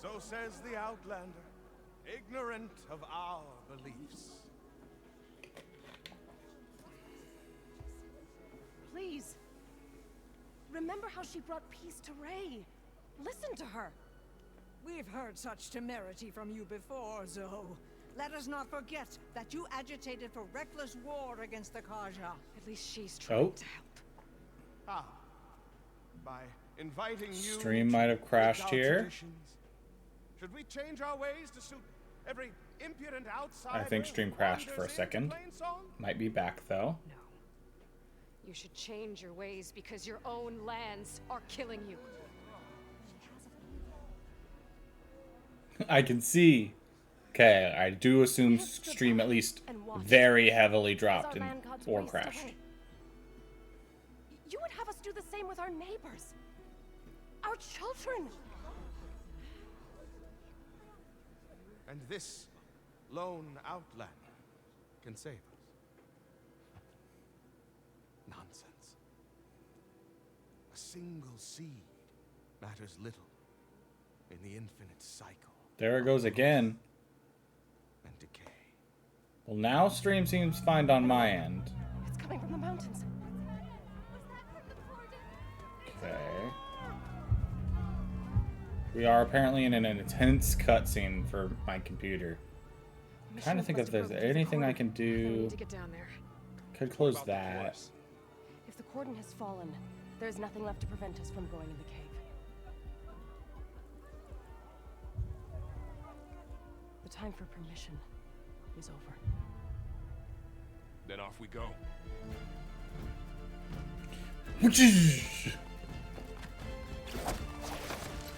So says the Outlander, ignorant of our beliefs. Please. Remember how she brought peace to Ray. Listen to her. We've heard such temerity from you before, Zoe. Let us not forget that you agitated for reckless war against the Kaja. At least she's trying to help. Ah. By inviting you Stream might have crashed here. traditions. Should we change our ways to suit every impudent outsider? I think stream crashed for a second. Might be back though. No. You should change your ways because your own lands are killing you. I can see. Okay, I do assume stream at least very heavily dropped in or crashed. You would have us do the same with our neighbors. Our children. And this lone outlander can save us. Nonsense. A single seed matters little in the infinite cycle. There it goes again. And decay. Well, now stream seems fine on my end. It's coming from the mountains. Okay. We are apparently in an intense cutscene for my computer. I'm trying to think if there's anything I can do. To get down there. Could close that. If the cordon has fallen, there's nothing left to prevent us from going in the cave. The time for permission is over. Then off we go.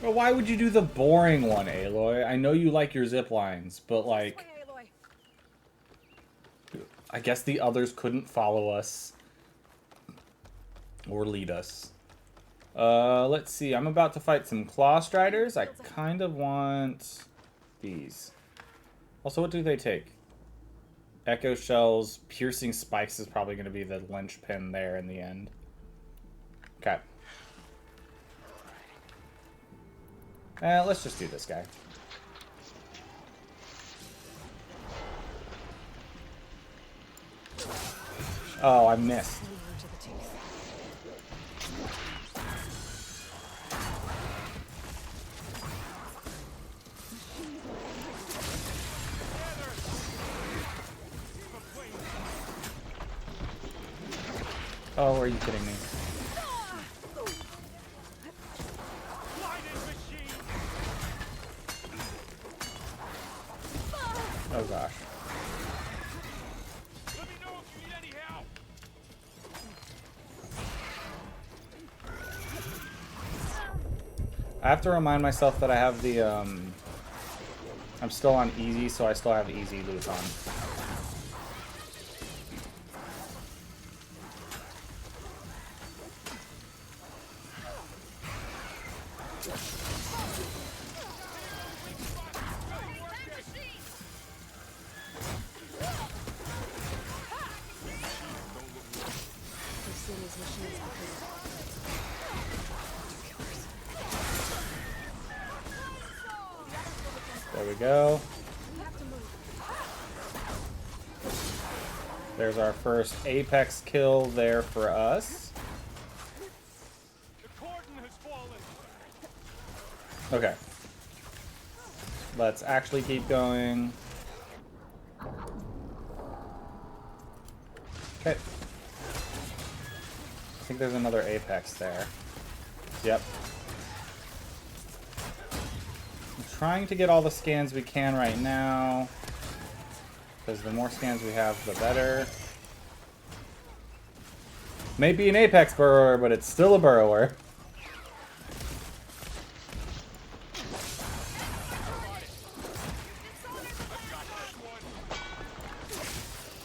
Well, why would you do the boring one, Aloy? I know you like your zip lines, but like... I guess the others couldn't follow us. Or lead us. Let's see. I'm about to fight some Claw Striders. I kind of want these. Also, what do they take? Echo Shells. Piercing Spikes is probably going to be the linchpin there in the end. Okay. Let's just do this guy. Oh, I missed. Oh, are you kidding me? Oh gosh. Let me know if you need any help. I have to remind myself that I have the I'm still on easy, so I still have easy loot on. There we go. There's our first Apex kill there for us. Okay. Let's actually keep going. Okay. I think there's another Apex there. Yep. I'm trying to get all the scans we can right now, because the more scans we have, the better. Maybe an Apex burrower, but it's still a burrower.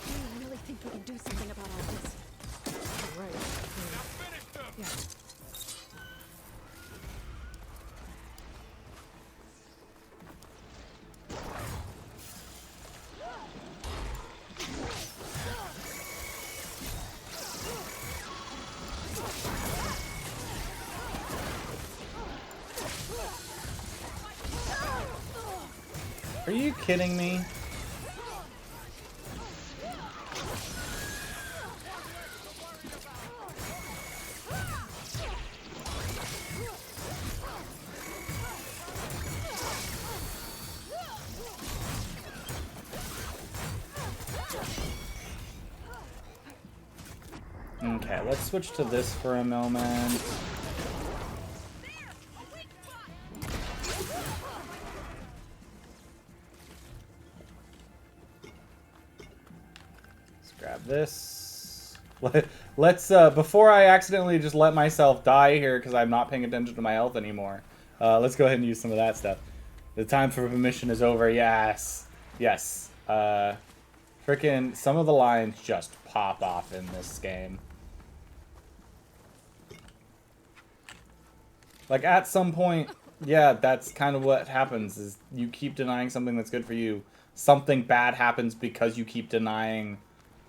I really think we can do something about all this. Right. Yeah. Are you kidding me? Okay, let's switch to this for a moment. Grab this. Let's before I accidentally just let myself die here because I'm not paying attention to my health anymore. Let's go ahead and use some of that stuff. The time for the mission is over. Yes. Yes. Frickin' some of the lines just pop off in this game. Like, at some point, yeah, that's kind of what happens, is you keep denying something that's good for you. Something bad happens because you keep denying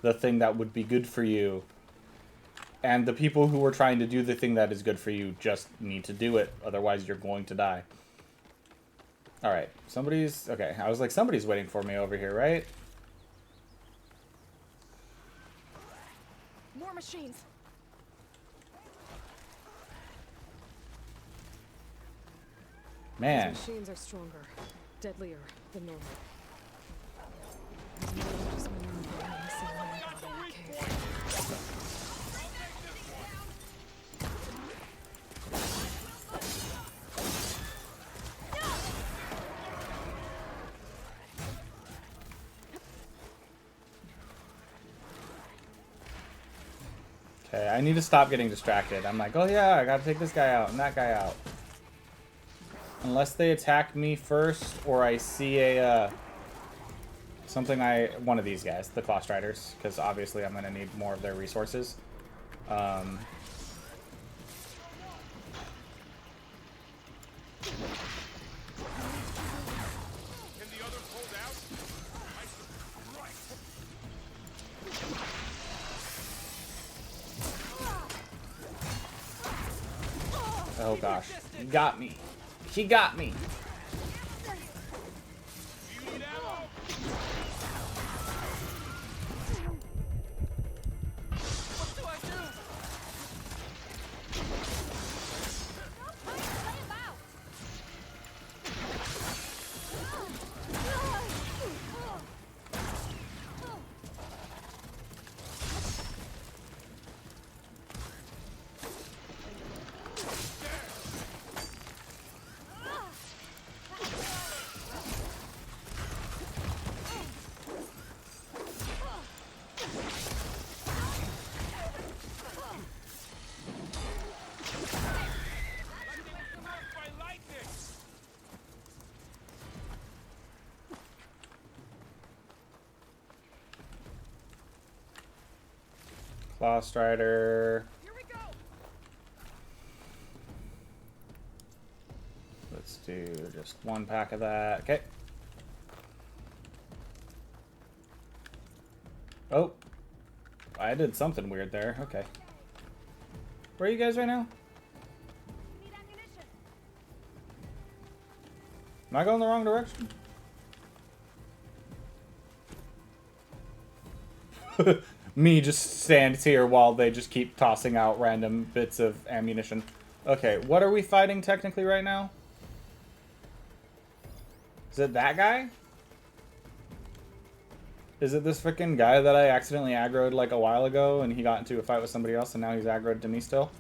the thing that would be good for you. And the people who are trying to do the thing that is good for you just need to do it, otherwise you're going to die. Alright, somebody's... Okay, I was like, somebody's waiting for me over here, right? More machines. Man. These machines are stronger, deadlier than normal. Okay, I need to stop getting distracted. I'm like, oh yeah, I gotta take this guy out and that guy out. Unless they attack me first, or I see a, one of these guys, the Claw Striders, because obviously I'm gonna need more of their resources. Oh gosh, he got me. He got me. Claw Strider. Here we go. Let's do just one pack of that. Okay. Oh. I did something weird there. Okay. Where are you guys right now? Am I going the wrong direction? Me just stands here while they just keep tossing out random bits of ammunition. Okay, what are we fighting technically right now? Is it that guy? Is it this freaking guy that I accidentally aggroed like a while ago and he got into a fight with somebody else and now he's aggroed to me still?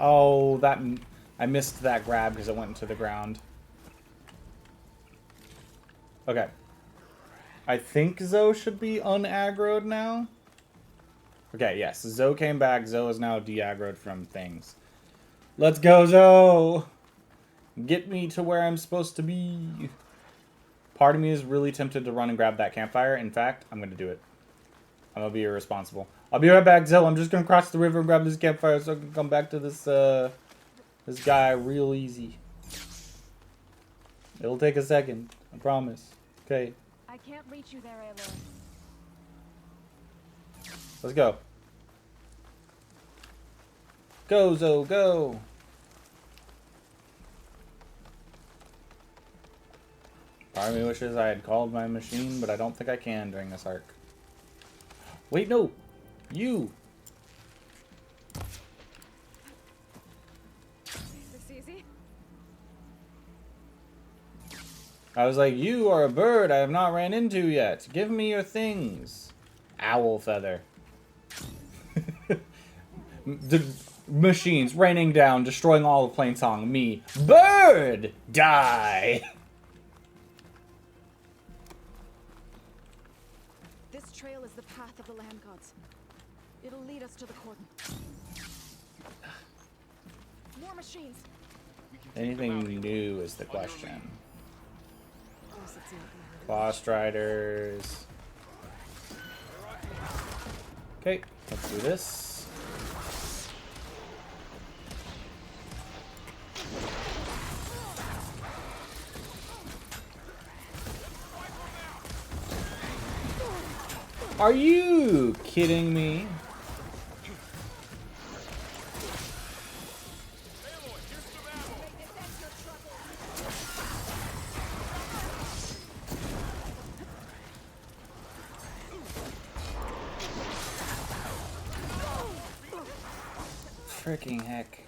Oh, I missed that grab because it went into the ground. Okay. I think Zoe should be unaggroed now. Okay, yes. Zoe came back. Zoe is now de-aggroed from things. Let's go, Zoe! Get me to where I'm supposed to be. Part of me is really tempted to run and grab that campfire. In fact, I'm going to do it. I'm going to be irresponsible. I'll be right back, Zoe. I'm just going to cross the river and grab this campfire so I can come back to this, this guy real easy. It'll take a second. I promise. Okay. I can't reach you there, Aloy. Let's go. Go, Zoe, go. Part of me wishes I had called my machine, but I don't think I can during this arc. Wait, no! You! This easy? I was like, you are a bird I have not ran into yet. Give me your things. Owl feather. The machines raining down, destroying all of Plainsong. Me. Bird! Die! This trail is the path of the land gods. It'll lead us to the cordon. More machines. Anything new is the question. Guess it's not gonna hurt. Claw Striders. Okay, let's do this. Are you kidding me? Freaking heck.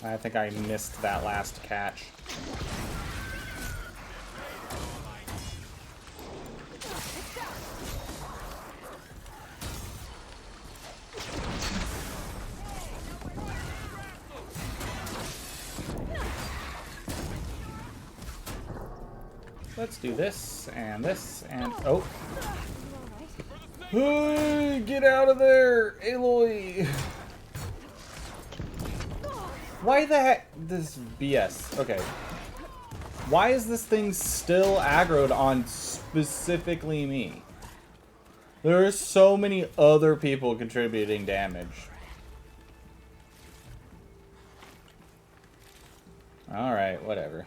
I think I missed that last catch. Let's do this, and oh. Hey, get out of there, Aloy! Why the heck? This BS. Okay. Why is this thing still aggroed on specifically me? There are so many other people contributing damage. Alright, whatever.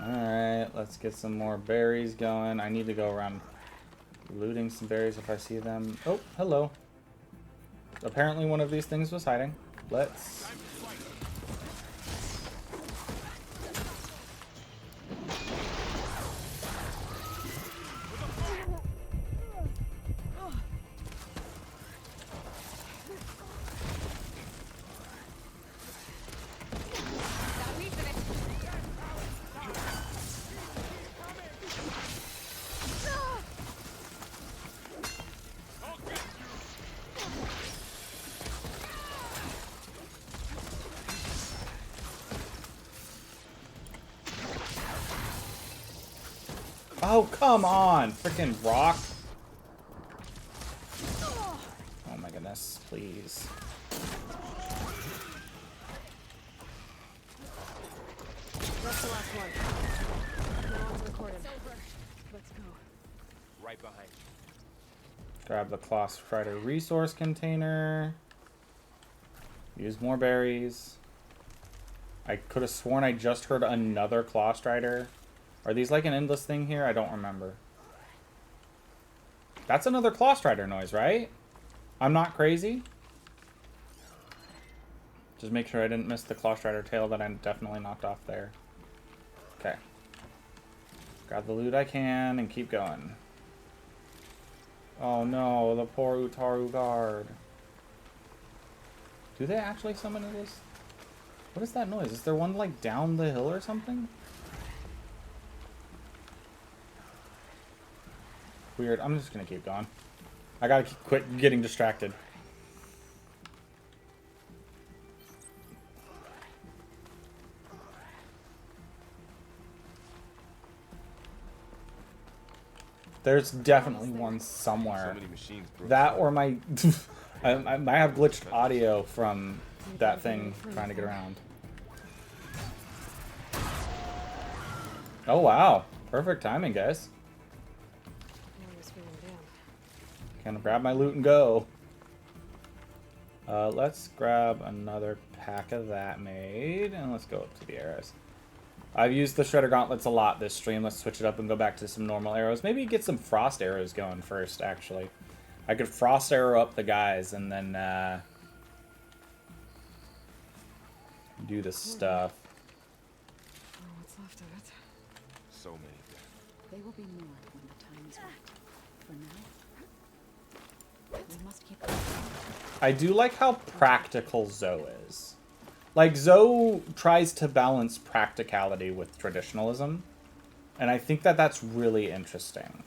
Alright, let's get some more berries going. I need to go around looting some berries if I see them. Oh, hello. Apparently one of these things was hiding. Let's... Oh, come on! Freaking rock! Oh my goodness, please. That's the last one. Now on to the cordon. Let's go. Right behind. Grab the Claw Strider resource container. Use more berries. I could have sworn I just heard another Claw Strider. Are these like an endless thing here? I don't remember. That's another Claw Strider noise, right? I'm not crazy? Just make sure I didn't miss the Claw Strider tail that I definitely knocked off there. Okay. Grab the loot I can and keep going. Oh no, the poor Utaru guard. Do they actually summon this? What is that noise? Is there one like down the hill or something? Weird. I'm just gonna keep going. I gotta quit getting distracted. There's definitely one somewhere. That or my... I might have glitched audio from that thing trying to get around. Oh wow. Perfect timing, guys. Gonna grab my loot and go. Let's grab another pack of that made, and let's go up to the arrows. I've used the Shredder Gauntlets a lot this stream. Let's switch it up and go back to some normal arrows. Maybe get some frost arrows going first, actually. I could frost arrow up the guys and then do the stuff. Oh, what's left of it? So many dead. They will be more when the time is right. For now, we must keep going. I do like how practical Zoe is. Like, Zoe tries to balance practicality with traditionalism, and I think that that's really interesting.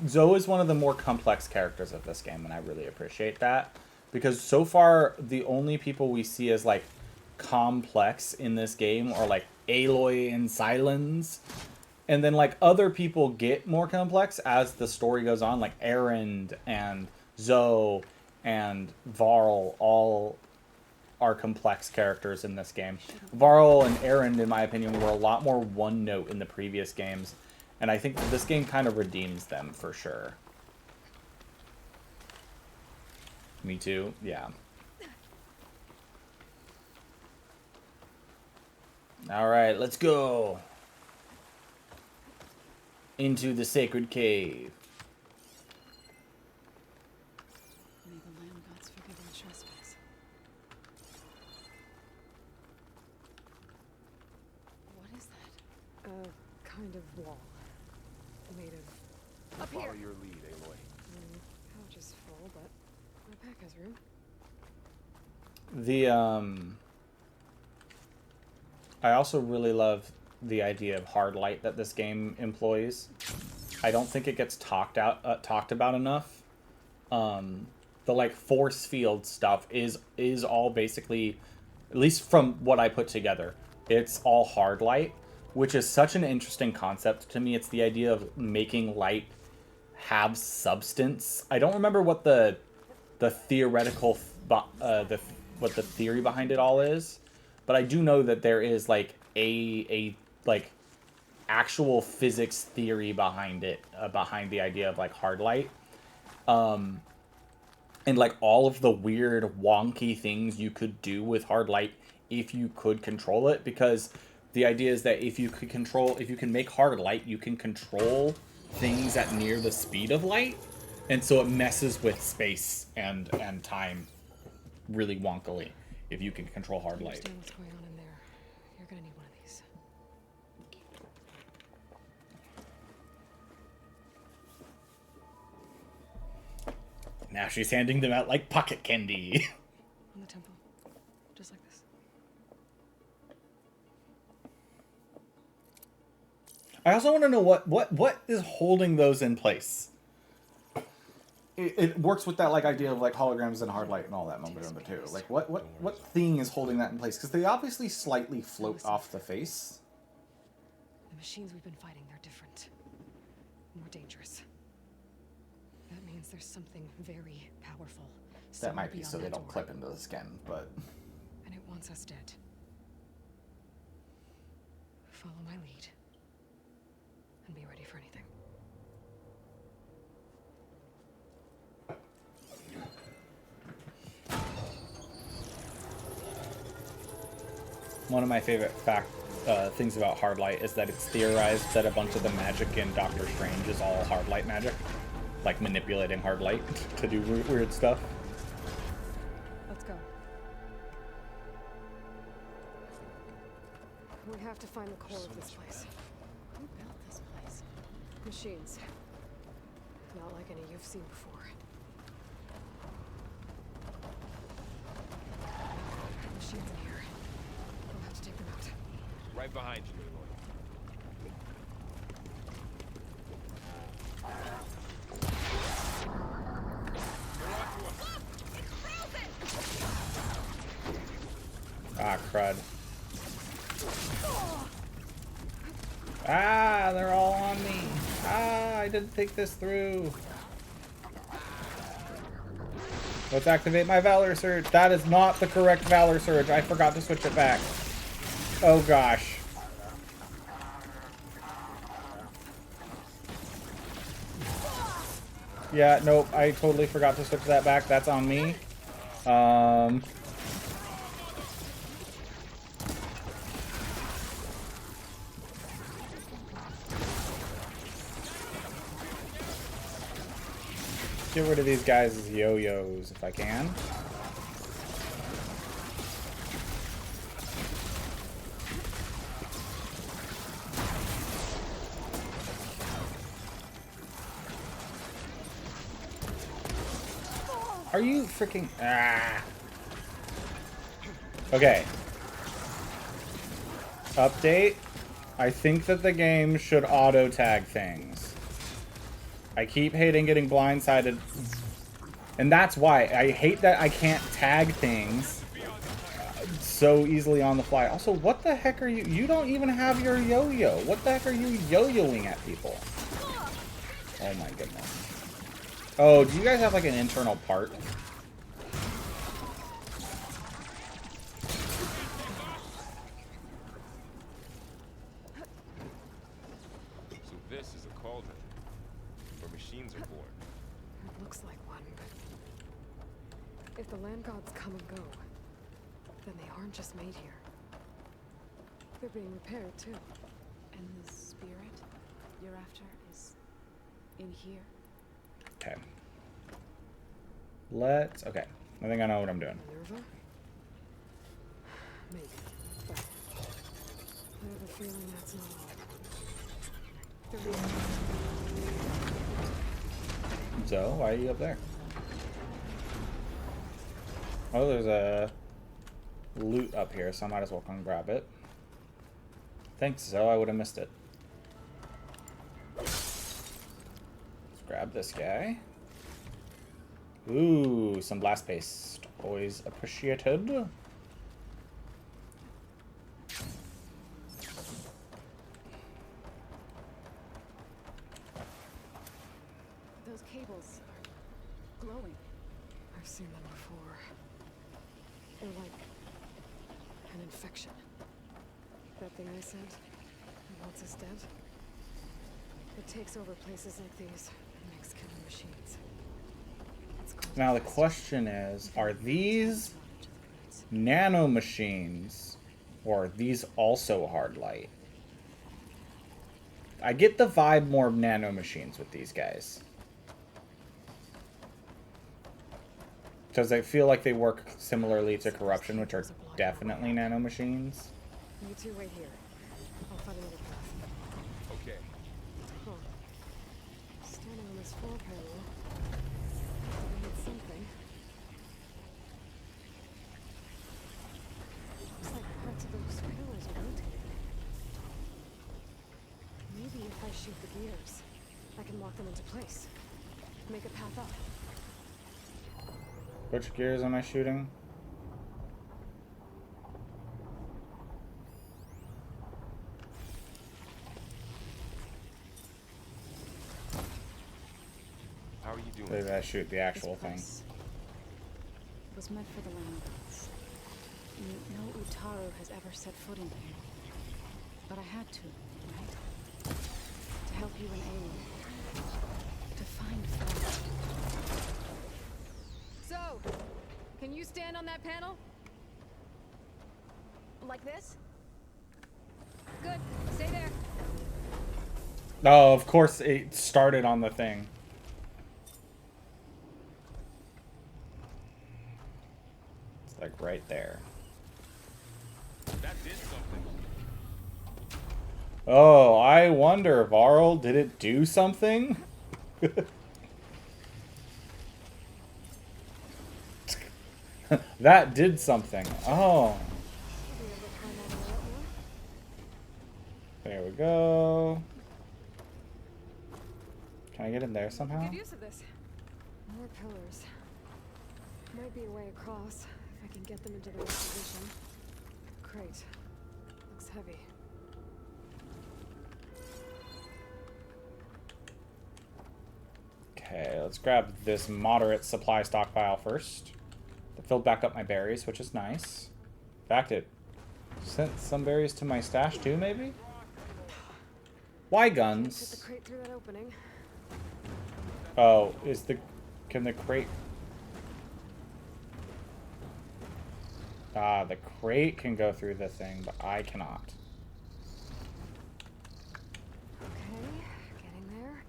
Zoe is one of the more complex characters of this game, and I really appreciate that. Because so far, the only people we see as, like, complex in this game are, like, Aloy and Silence. And then, like, other people get more complex as the story goes on. Like, Erend and Zoe and Varl all are complex characters in this game. Varl and Erend, in my opinion, were a lot more one-note in the previous games. And I think that this game kind of redeems them, for sure. Me too, yeah. Alright, let's go. Into the sacred cave. May the land gods forgive our trespass. What is that? A kind of wall. Made of... Up here. Follow your lead, Aloy. Pouch is full, but my pack has room. I also really love the idea of hard light that this game employs. I don't think it gets talked about enough. The like force field stuff is all basically, at least from what I put together, it's all hard light, which is such an interesting concept to me. It's the idea of making light have substance. I don't remember what the theoretical what the theory behind it all is, but I do know that there is like a like actual physics theory behind it, behind the idea of like hard light, and like all of the weird wonky things you could do with hard light if you could control it, because the idea is that if you can make hard light, you can control things at near the speed of light, and so it messes with space and time really wonkily if you can control hard light. Understand what's going on in there. You're gonna need one of these. Now she's handing them out like pocket candy. On the temple. Just like this. I also want to know what is holding those in place. It works with that like idea of like holograms and hard light and all that mumbo jumbo too. Like what thing is holding that in place? Because they obviously slightly float off the face. The machines we've been fighting, they're different. More dangerous. That means there's something very powerful. That might be so they don't door. clip into the skin, but... And it wants us dead. Follow my lead. And be ready for anything. One of my favorite things about hard light is that it's theorized that a bunch of the magic in Doctor Strange is all hard light magic. Like manipulating hard light to do weird stuff. Let's go. We have to find the core of this place. Who built this place? Machines. Not like any you've seen before. Machines in here. We'll have to take them out. Right behind you, Aloy. Ah, crud. Ah, they're all on me. Ah, I didn't think this through. Let's activate my Valor Surge. That is not the correct Valor Surge. I forgot to switch it back. Oh, gosh. Yeah, nope, I totally forgot to switch that back. That's on me. Get rid of these guys' yo-yos if I can. Are you freaking... Ah! Okay. Update. I think that the game should auto-tag things. I keep hating getting blindsided. And that's why. I hate that I can't tag things so easily on the fly. Also, what the heck are you... You don't even have your yo-yo. What the heck are you yo-yoing at people? Oh my goodness. Oh, do you guys have like an internal part? So this is a cauldron where machines are born. It looks like one, but if the land gods come and go, then they aren't just made here. They're being repaired too. And the spirit you're after is in here? Okay. Okay. I think I know what I'm doing. Minerva? Maybe, but I have a feeling that's not all. So, why are you up there? Oh, there's a loot up here, so I might as well come grab it. Thanks, Zoe. I would have missed it. Let's grab this guy. Ooh, some blast paste. Always appreciated. Those cables are glowing. I've seen them before. They're like an infection. That thing I sent, that wants us dead. It takes over places like these and makes killing machines. Now the question is, are these nano machines or are these also hard light? I get the vibe more of nano machines with these guys. Because I feel like they work similarly to corruption, which are definitely nano machines. You two wait here. I'll find another path. Okay. Huh. Standing on this floor panel. I hit something. Looks like parts of those pillars are rotating. Maybe if I shoot the gears, I can lock them into place. Make a path up. Which gears am I shooting? How are you doing? Maybe I shoot the actual thing. It was meant for the land gods. No Utaru has ever set foot in here. But I had to, right? To help you and Aelin. To find friends. So, can you stand on that panel? Like this? Good. Stay there. Oh, of course it started on the thing. It's like right there. That did something. Oh, I wonder, Varl, did it do something? That did something. Oh. There we go. Can I get in there somehow? Good use of this. More pillars. Might be a way across if I can get them into the right position. Great. Looks heavy. Okay, let's grab this moderate supply stockpile first. It filled back up my berries, which is nice. In fact, it sent some berries to my stash too, maybe? Why Get guns? the crate through that opening. Oh, is the... Can the crate... Ah, the crate can go through the thing, but I cannot. Okay, getting there.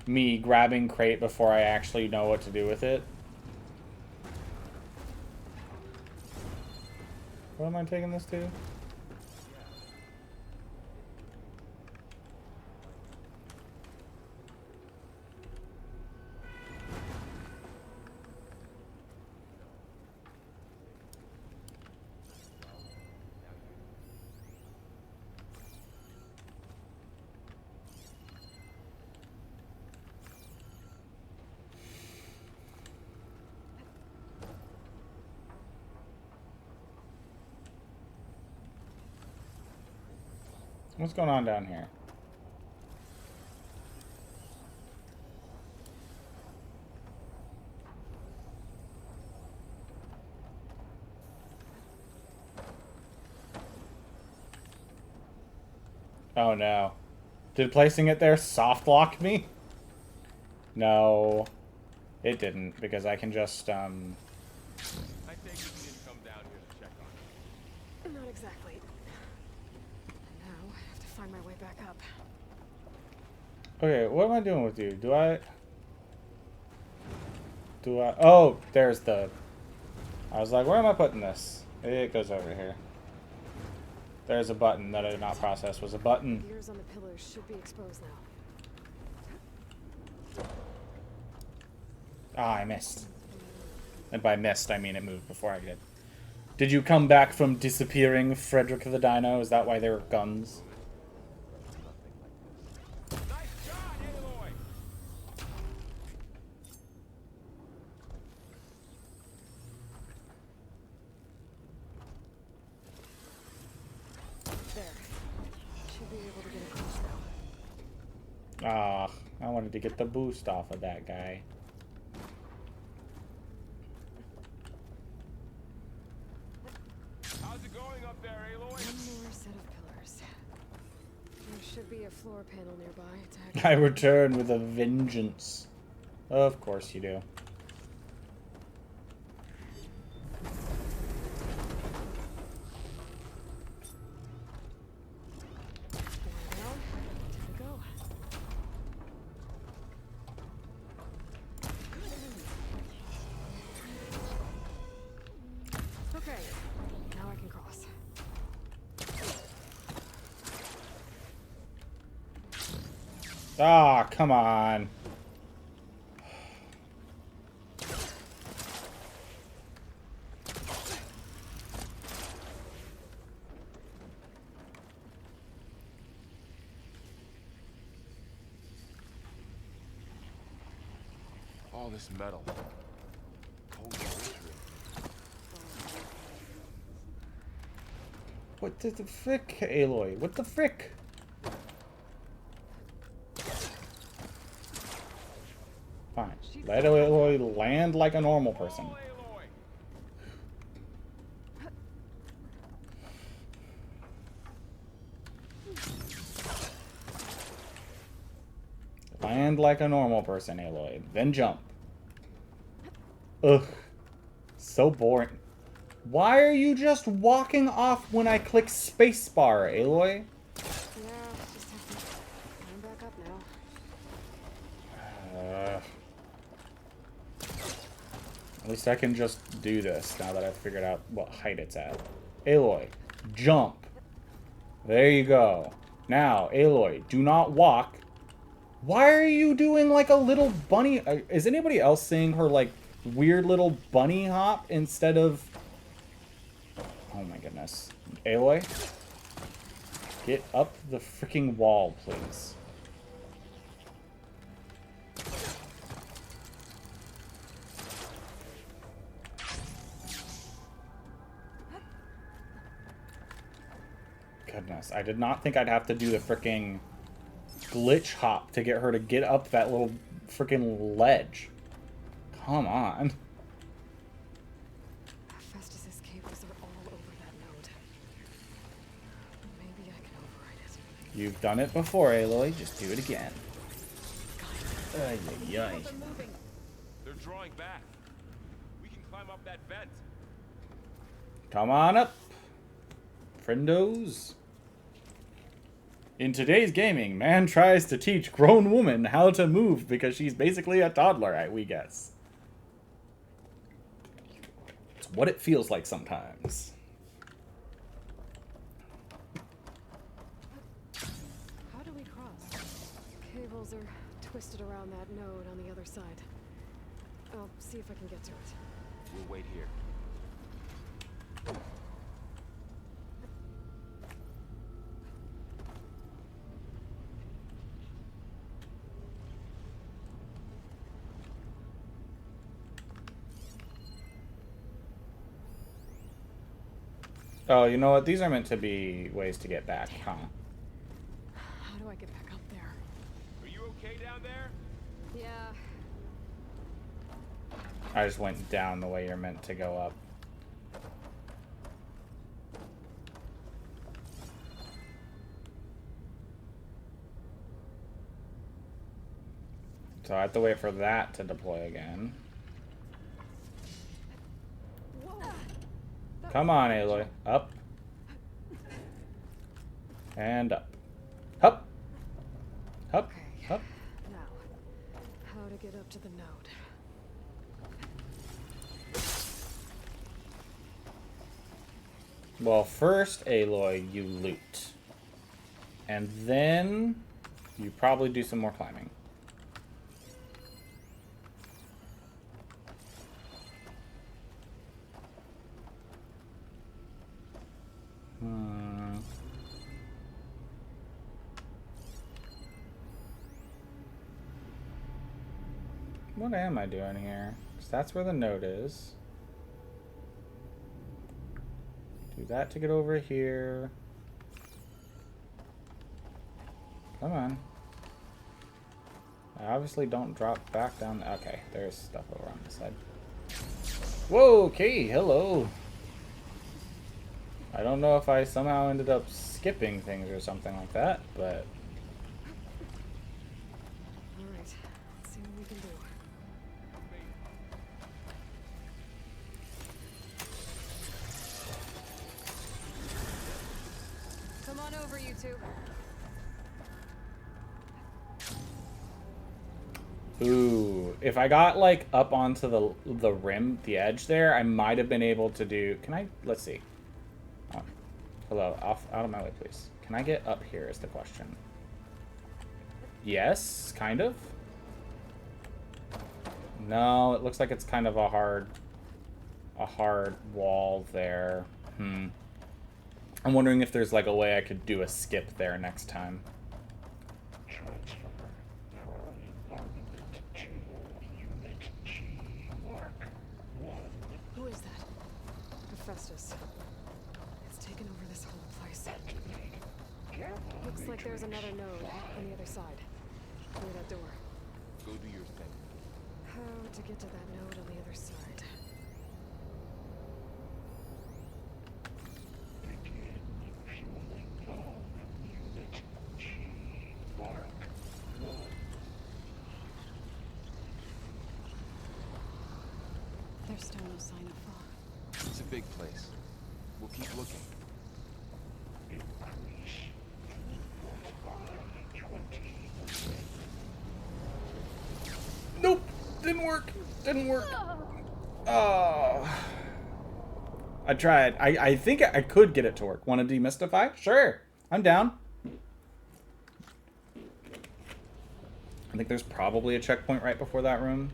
Me grabbing crate before I actually know what to do with it. What am I taking this to? What's going on down here? Oh no. Did placing it there soft lock me? No. It didn't, because I can just, I think you didn't come down here to check on it. Not exactly. Now I have to find my way back up. Okay, what am I doing with you? Do I... Oh, there's the... I was like, where am I putting this? It goes over here. There's a button that I did not process. Was a button. The gears on the pillars should be exposed now. Ah, I missed. And by missed, I mean it moved before I did. Did you come back from disappearing, Frederick the Dino? Is that why there were guns? Ah, I wanted to get the boost off of that guy. How's it going up there, Aloy? One more set of pillars. There should be a floor panel nearby. I return with a vengeance. Of course you do. Okay, now I can cross. Ah, come on. All this metal. Cold century. What the frick, Aloy? What the frick? Fine. Let Aloy land like a normal person. Land like a normal person, Aloy. Then jump. Ugh. So boring. Why are you just walking off when I click spacebar, Aloy? Yeah, just have to climb back up now. At least I can just do this now that I've figured out what height it's at. Aloy, jump. There you go. Now, Aloy, do not walk. Why are you doing like a little bunny? Is anybody else seeing her like weird little bunny hop instead of... Oh my goodness. Aloy, get up the freaking wall, please. Goodness, I did not think I'd have to do the freaking glitch hop to get her to get up that little freaking ledge. Come on. Festus's cables are all over that node. Maybe I can override it. You've done it before, Aloy. Just do it again. Ay, ay, ay. They're drawing back. We can climb up that vent. Come on up, friendos. In today's gaming, man tries to teach grown woman how to move because she's basically a toddler, we guess. It's what it feels like sometimes. How do we cross? Cables are twisted around that node on the other side. I'll see if I can get to it. We'll wait here. Oh, you know what? These are meant to be ways to get back, huh? How do I get back up there? Are you okay down there? Yeah. I just went down the way you're meant to go up. So I have to wait for that to deploy again. Come on, Aloy. Up. And up. Up. Up. Up. Now, how to get up to the node. Well, first, Aloy, you loot. And then you probably do some more climbing. What am I doing here? 'Cause that's where the node is. Do that to get over here. Come on. I obviously don't drop back down. Okay, there's stuff over on this side. Whoa, okay, hello. I don't know if I somehow ended up skipping things or something like that, but... Alright, let's see what we can do. Come on over, you two. Ooh, if I got like up onto the rim, the edge there, I might have been able to do... Can I... Let's see. Oh. Hello, out of my way, please. Can I get up here is the question. Yes, kind of. No, it looks like it's kind of a hard wall there. I'm wondering if there's like a way I could do a skip there next time. Who is that? Hephaestus. It's taken over this whole place. Looks like there's another node on the other side. Near that door. Go do your thing. How to get to that node on the other side? There's still no sign of fog. It's a big place. We'll keep looking. Nope, didn't work. Didn't work. Oh. I tried. I think I could get it to work. Want to demystify? Sure, I'm down. I think there's probably a checkpoint right before that room.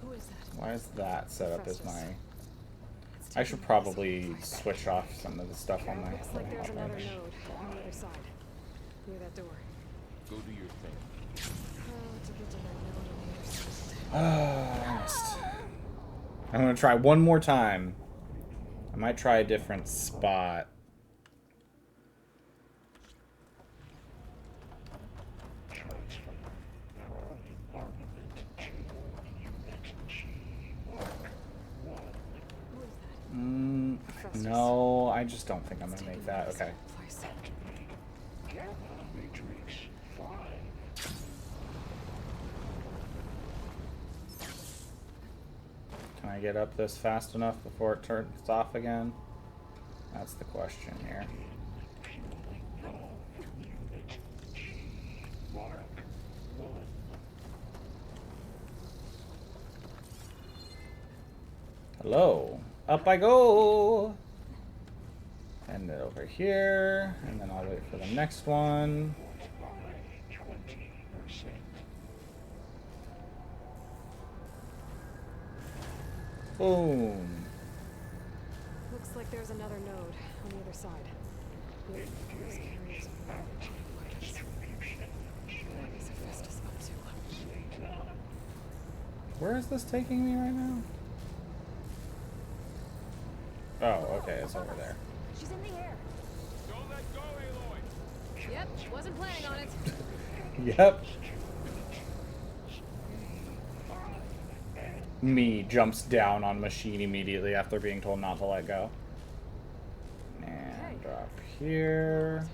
Who is that? Why is that set up as my... I should probably switch off some of the stuff on my... Looks like there's another node on the other side. Near that door. Go do your thing. How to get to that node on the other side? I missed. I'm gonna try one more time. I might try a different spot. just don't think I'm gonna make that. Okay. Can I get up this fast enough before it turns off again? That's the question here. Hello. Up I go. And then over here. And then I'll wait for the next one. Boom. Looks like there's another node on the other side. Wait, where's Carrier's markets? What is Hephaestus up to? Where is this taking me right now? Oh, okay, it's over there. She's in the air. Don't let go, Aloy. Yep, wasn't planning on it. Yep. Me jumps down on machine immediately after being told not to let go. And drop here.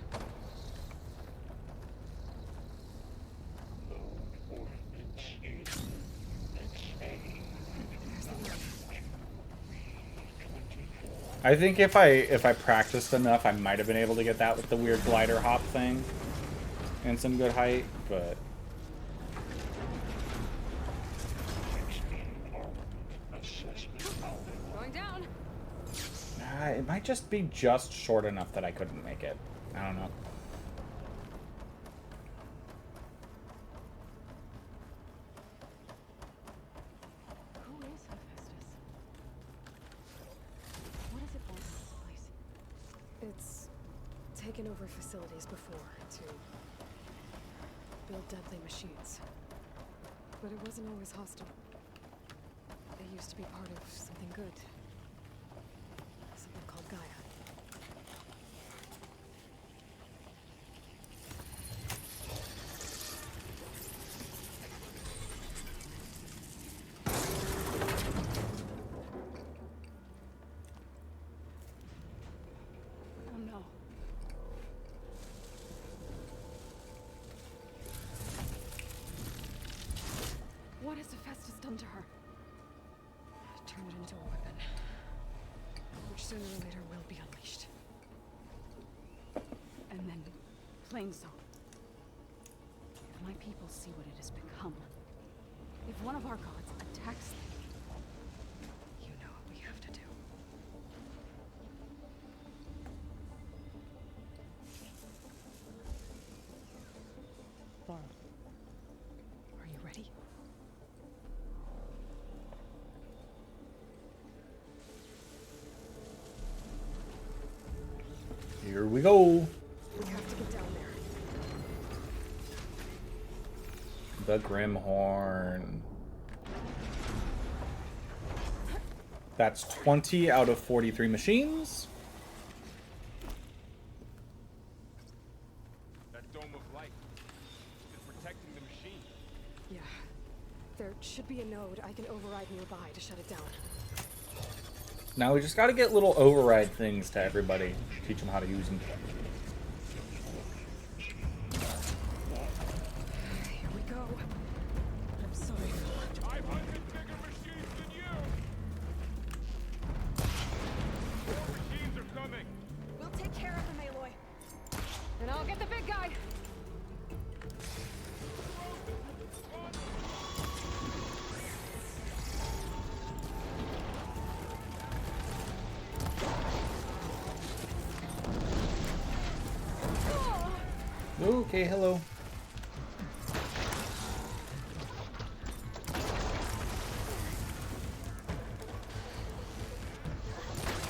I think if I practiced enough, I might have been able to get that with the weird glider hop thing and some good height, but Going down. it might just be just short enough that I couldn't make it. I don't know. Who is Hephaestus? What does it want in this place? It's taken over facilities before to build deadly machines. But it wasn't always hostile. It used to be part of something good. Something called Gaia. Oh no. What has Hephaestus done to her? Turn it into a weapon. Which sooner or later will be unleashed. And then Plainsong. If my people see what it has become, if one of our gods attacks them, you know what we have to do. Are you ready? Here we go. We have to get down there. The Grimhorn. That's 20 out of 43 machines. That dome of light. It's protecting the machine. Yeah. There should be a node I can override nearby to shut it down. Now we just got to get little override things to everybody. Teach them how to use them. Here we go. I'm sorry. 500 bigger machines than you. More machines are coming. We'll take care of them, Aloy. And I'll get the big guy. Okay, hello.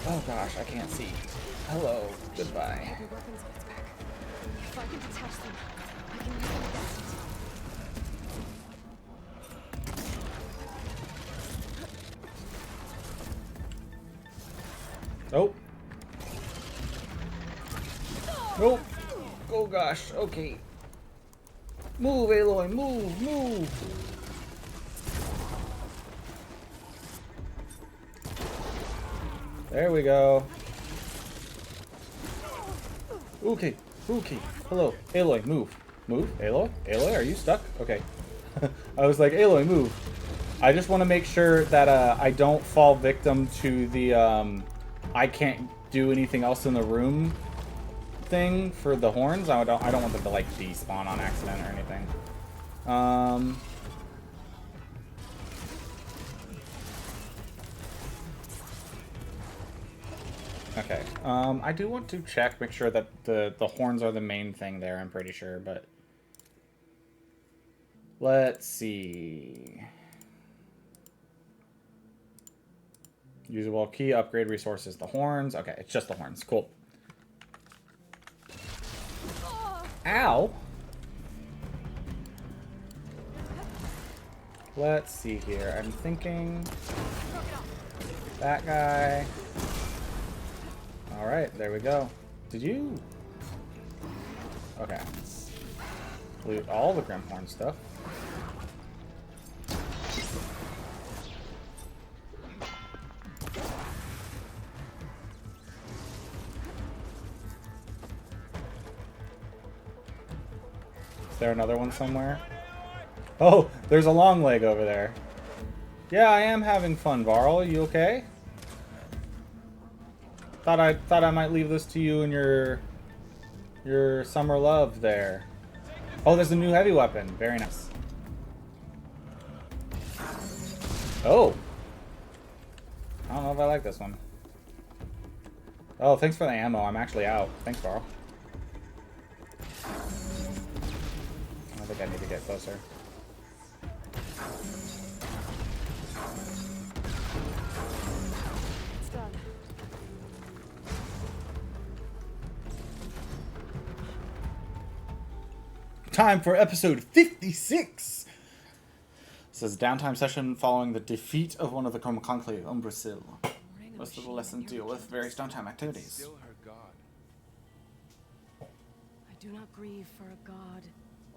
Oh gosh, I can't see. Hello, goodbye. Heavy weapons on its back. If I can detach them, I can use them best. Oh. Nope. Oh gosh, okay. Move, Aloy, move, move. There we go. Okay. Okay. Hello. Aloy, move. Move. Aloy? Aloy, are you stuck? Okay. I was like, Aloy, move. I just want to make sure that I don't fall victim to the I can't do anything else in the room thing for the horns. I don't want them to like despawn on accident or anything. Okay. I do want to check, make sure that the horns are the main thing there, I'm pretty sure, but let's see. Usable key, upgrade resources, the horns. Okay, it's just the horns. Cool. Ow! Let's see here. I'm thinking that guy. Alright, there we go. Did you? Okay. Loot all the Grimhorn stuff. Is there another one somewhere? Oh, there's a long leg over there. Yeah, I am having fun, Varl. You okay? Thought I might leave this to you and your summer love there. Oh, there's a new heavy weapon. Very nice. Oh. I don't know if I like this one. Oh, thanks for the ammo. I'm actually out. Thanks, Varl. I think I need to get closer. It's done. Time for episode 56! This is a downtime session following the defeat of one of the Chroma Conclave, Umbrasil. Most of the lessons deal with various downtime activities. Still her god. I do not grieve for a god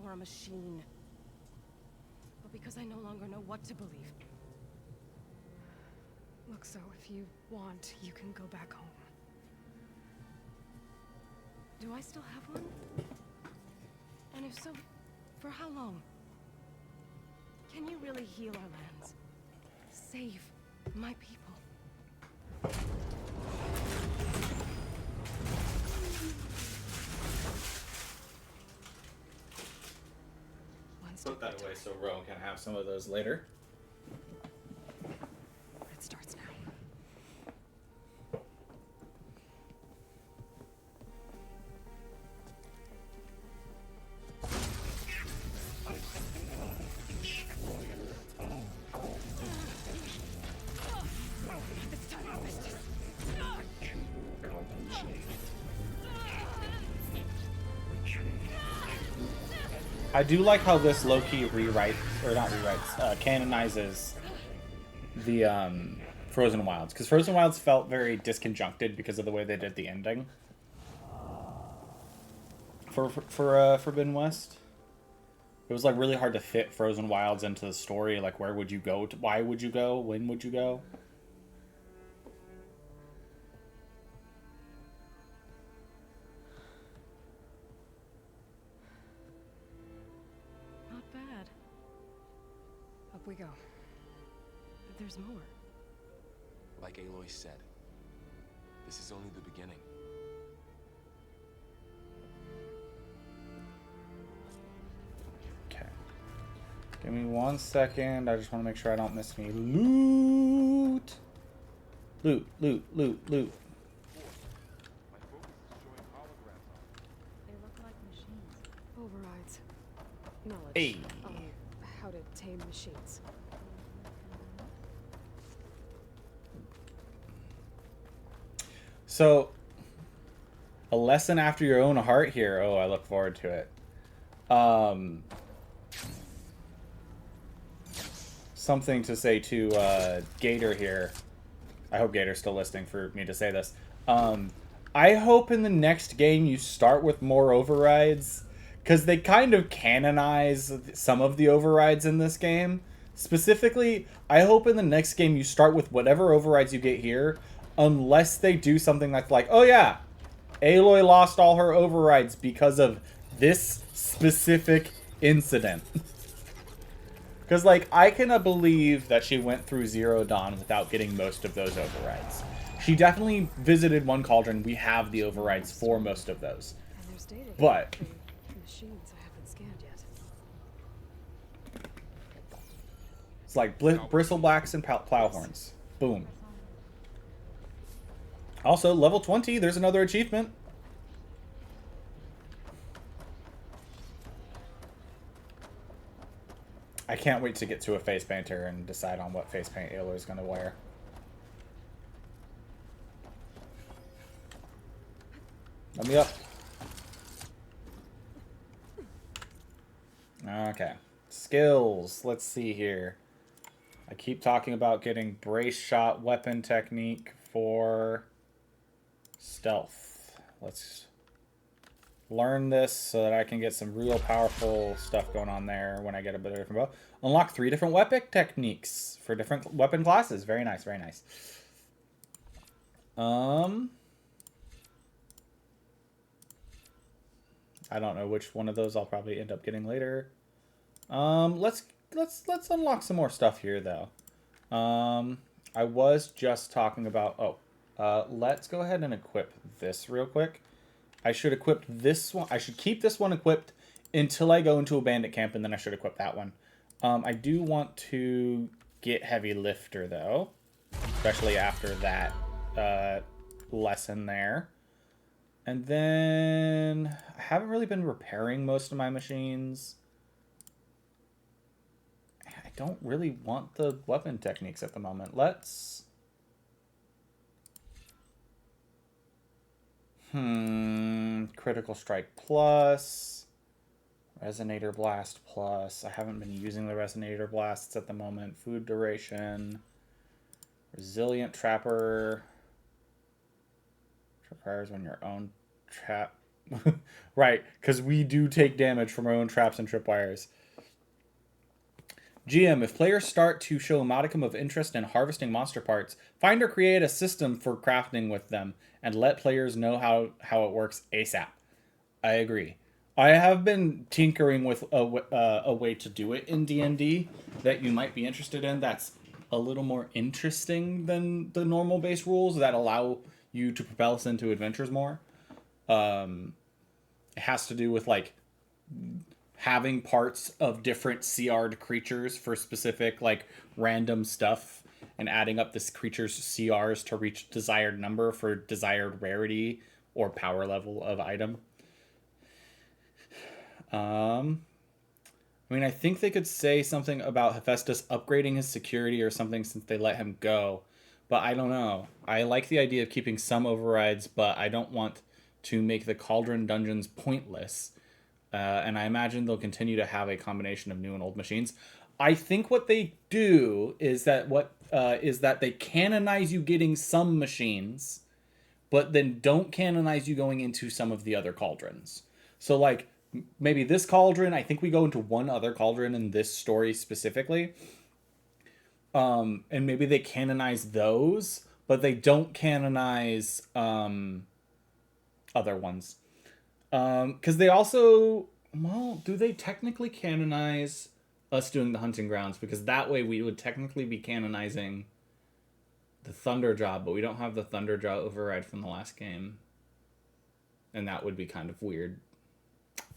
or a machine, but because I no longer know what to believe. Look, so if you want, you can go back home. Do I still have one? And if so, for how long? Can you really heal our lands? Save my people? Put that away so Rowan can have some of those later. It starts now. I do like how this low-key rewrites, or not rewrites, canonizes the Frozen Wilds. Because Frozen Wilds felt very disconjuncted because of the way they did the ending. For Forbidden West. It was like really hard to fit Frozen Wilds into the story. Like, where would you go? Why would you go? When would you go? Not bad. Up we go. But there's more. Like Aloy said, this is only the beginning. Okay. Give me 1 second. I just want to make sure I don't miss any loot. Loot, loot, loot, loot. They look like machines. Overrides. Knowledge. Hey. On how to tame machines. So, a lesson after your own heart here. Oh, I look forward to it. Something to say to Gator here. I hope Gator's still listening for me to say this. I hope in the next game you start with more overrides, because they kind of canonize some of the overrides in this game. Specifically, I hope in the next game you start with whatever overrides you get here, unless they do something that's like, oh yeah, Aloy lost all her overrides because of this specific incident. Because, like, I cannot believe that she went through Zero Dawn without getting most of those overrides. She definitely visited one cauldron. We have the overrides for most of those. But Machines I haven't scanned yet. it's like bristleblacks and plowhorns. Boom. Also, level 20, there's another achievement. I can't wait to get to a face painter and decide on what face paint Aloy is going to wear. Let me up. Okay. Skills. Let's see here. I keep talking about getting brace shot weapon technique for stealth. Let's learn this so that I can get some real powerful stuff going on there when I get a bit of different bow. Unlock 3 different weapon techniques for different weapon classes. Very nice, very nice. I don't know which one of those I'll probably end up getting later. Let's unlock some more stuff here though. I was just talking about let's go ahead and equip this real quick. I should equip this one. I should keep this one equipped until I go into a bandit camp, and then I should equip that one. I do want to get heavy lifter though, especially after that lesson there. And then I haven't really been repairing most of my machines. I don't really want the weapon techniques at the moment. Let's... Critical Strike Plus. Resonator Blast Plus. I haven't been using the Resonator Blasts at the moment. Food Duration. Resilient Trapper. Requires when your own trap... Right, because we do take damage from our own traps and tripwires. GM, if players start to show a modicum of interest in harvesting monster parts, find or create a system for crafting with them, and let players know how it works ASAP. I agree. I have been tinkering with a way to do it in D&D that you might be interested in that's a little more interesting than the normal base rules that allow you to propel us into adventures more. It has to do with, like, having parts of different CR'd creatures for specific, like, random stuff, and adding up this creature's CRs to reach desired number for desired rarity or power level of item. I mean, I think they could say something about Hephaestus upgrading his security or something since they let him go, but I don't know. I like the idea of keeping some overrides, but I don't want to make the Cauldron dungeons pointless. And I imagine they'll continue to have a combination of new and old machines. I think what they do is that they canonize you getting some machines, but then don't canonize you going into some of the other cauldrons. So, like, maybe this cauldron, I think we go into one other cauldron in this story specifically. And maybe they canonize those, but they don't canonize other ones. Because they also, well, do they technically canonize us doing the hunting grounds? Because that way we would technically be canonizing the Thunderjaw, but we don't have the Thunderjaw override from the last game. And that would be kind of weird.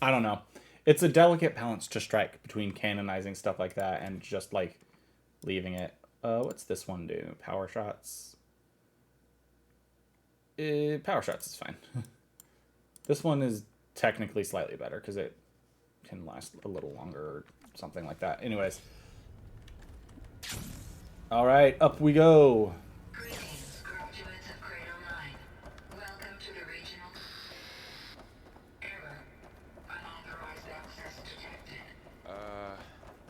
I don't know. It's a delicate balance to strike between canonizing stuff like that and just, like, leaving it. What's this one do? Power shots? Power shots is fine. This one is technically slightly better because it can last a little longer or something like that. Anyways. All right, up we go. Greetings, graduates of Cradle 9. Welcome to the regional... Error. Unauthorized access detected.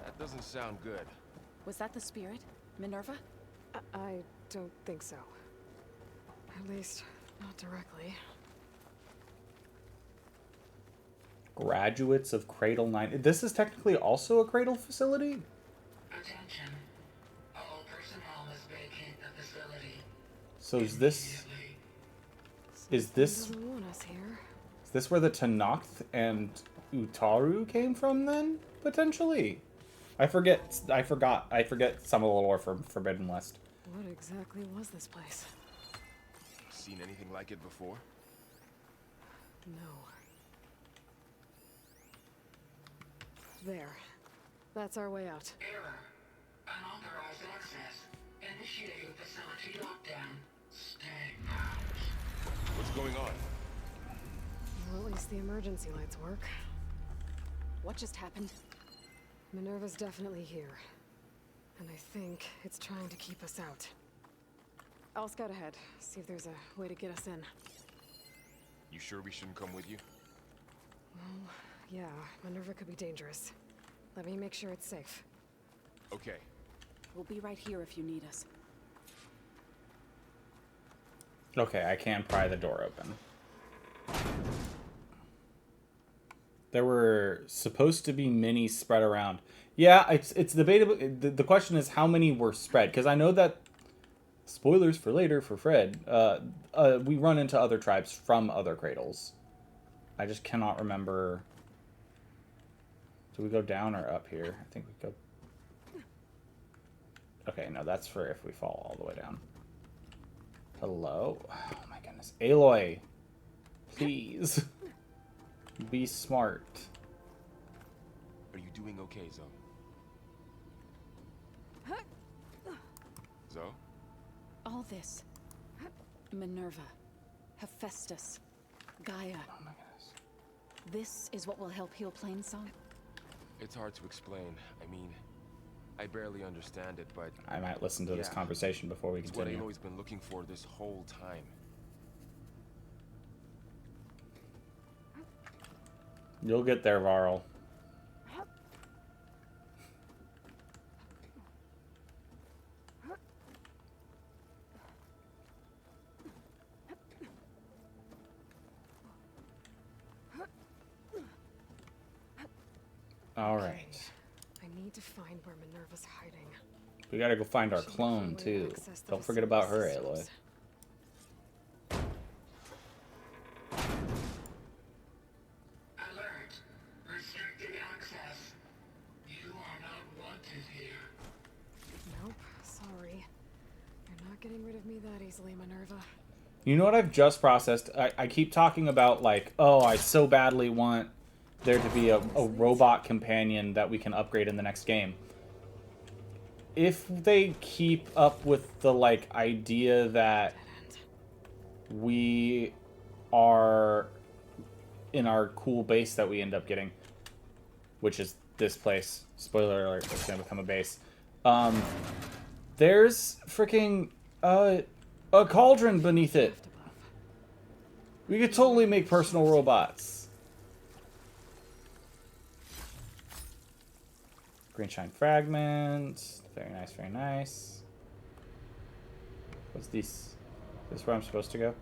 That doesn't sound good. Was that the spirit? Minerva? I don't think so. At least, not directly. Graduates of Cradle 9. This is technically also a Cradle facility? Attention. All personnel must vacate the facility. So is this... So Is this Doesn't want us here. is this where the Tennakth and Utaru came from then? Potentially. I forget some of the lore from Forbidden West. What exactly was this place? Seen anything like it before? No. There. That's our way out. Error. Unauthorized access. Initiating facility lockdown. Stay out. What's going on? Well, at least the emergency lights work. What just happened? Minerva's definitely here. And I think it's trying to keep us out. I'll scout ahead, see if there's a way to get us in. You sure we shouldn't come with you? Well, yeah, Minerva could be dangerous. Let me make sure it's safe. Okay. We'll be right here if you need us. Okay, I can pry the door open. There were supposed to be many spread around. Yeah, it's debatable. The question is how many were spread, because I know that, spoilers for later for Fred, we run into other tribes from other cradles. I just cannot remember. Do we go down or up here? I think we go... Okay, no, that's for if we fall all the way down. Hello? Oh my goodness. Aloy! Please. Be smart. Are you doing okay, Zoe? Zoe? All this. Minerva. Hephaestus. Gaia. Oh my goodness. This is what will help heal Plainsong? It's hard to explain. I mean, I barely understand it, but... I might listen to this conversation before we continue. It's what Aloy's been looking for this whole time. You'll get there, Varl. All right. I need to find where Minerva's hiding. We gotta go find our clone, too. Don't forget about her, Aloy. Alert. Restricted access. You are not wanted here. Nope, sorry. You're not getting rid of me that easily, Minerva. You know what I've just processed? I keep talking about, like, oh, I so badly want there to be a robot companion that we can upgrade in the next game. If they keep up with the, like, idea that we are in our cool base that we end up getting, which is this place, spoiler alert, it's gonna become a base. There's freaking a cauldron beneath it. We could totally make personal robots. Green shine fragment. Very nice, very nice. What's this? Is this where I'm supposed to go?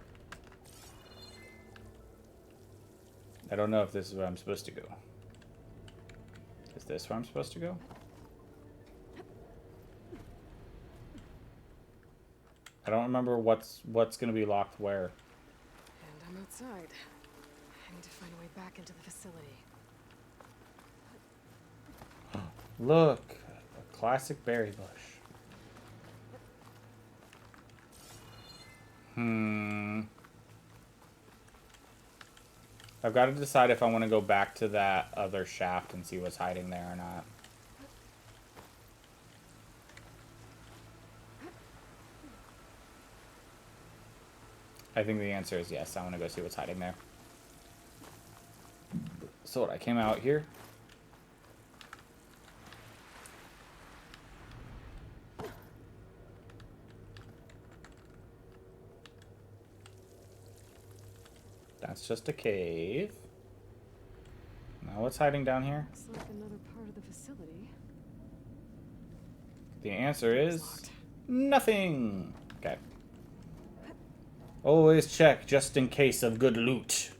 I don't know if this is where I'm supposed to go. Is this where I'm supposed to go? I don't remember what's gonna be locked where. And I'm outside. I need to find a way back into the facility. Look, a classic berry bush. I've got to decide if I want to go back to that other shaft and see what's hiding there or not. I think the answer is yes. I want to go see what's hiding there. So what, I came out here. That's just a cave. Now what's hiding down here? Looks like another part of the facility. The answer is nothing. Okay. Always check just in case of good loot.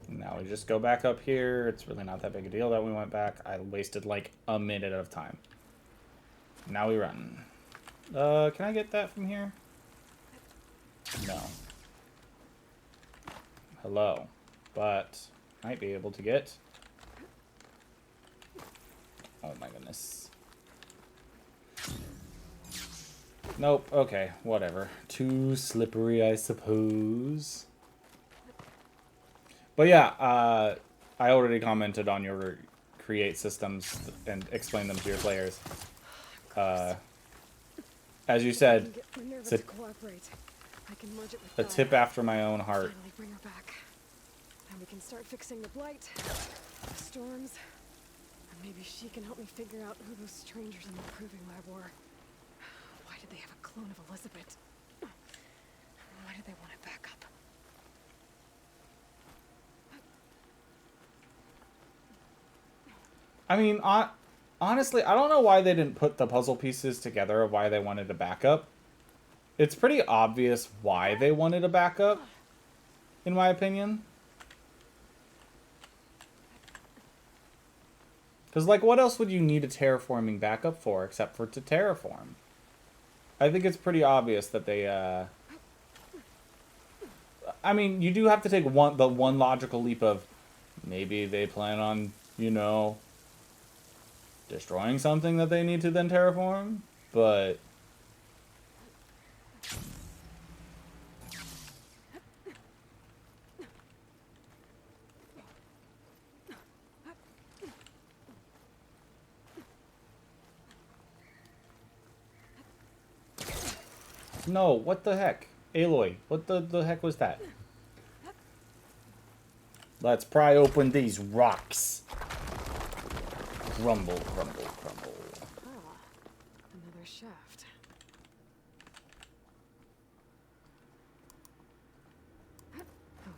Now we just go back up here. It's really not that big a deal that we went back. I wasted like a minute of time. Now we run. Can I get that from here? No. Hello. But might be able to get. Oh my goodness. Nope. Okay. Whatever. Too slippery, I suppose. But yeah, I already commented on your create systems and explain them to your players. As you said, it's a tip after my own heart. Finally bring her back. And we can start fixing the blight, the storms, and maybe she can help me figure out who those strangers in the proving lab were. Why did they have a clone of Elizabeth? Why did they want it back up? I mean, honestly, I don't know why they didn't put the puzzle pieces together of why they wanted a backup. It's pretty obvious why they wanted a backup, in my opinion. Because, like, what else would you need a terraforming backup for except for to terraform? I think it's pretty obvious that they, I mean, you do have to take the one logical leap of maybe they plan on, you know, destroying something that they need to then terraform, but no, what the heck? Aloy, what the heck was that? Let's pry open these rocks. Crumble, crumble, crumble. Ah, another shaft.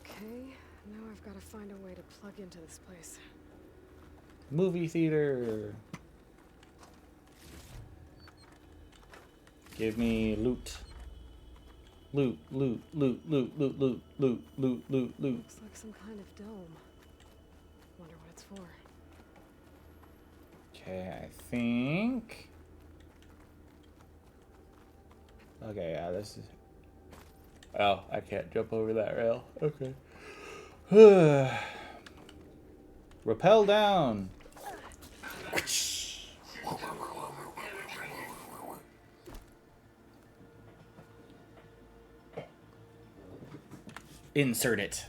Okay, now I've got to find a way to plug into this place. Movie theater. Give me loot. Loot, loot, loot, loot, loot, loot, loot, loot, loot, loot. Looks like some kind of dome. Wonder what it's for. Okay, I think. Okay, yeah, this is. Oh, I can't jump over that rail. Okay. Rappel down. Insert it.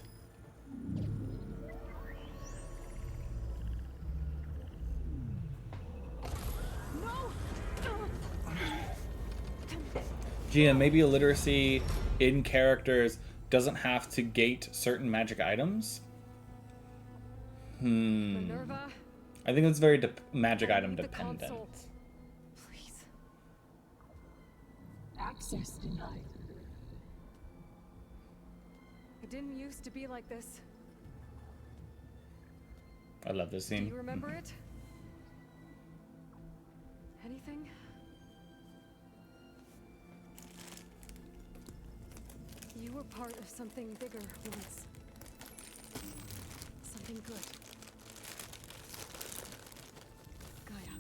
GM, maybe illiteracy in characters doesn't have to gate certain magic items? Minerva, I think it's very magic item dependent. Please. Access denied. It didn't used to be like this. I love this scene. Do you remember it? Anything? You were part of something bigger once. Something good. Gaia.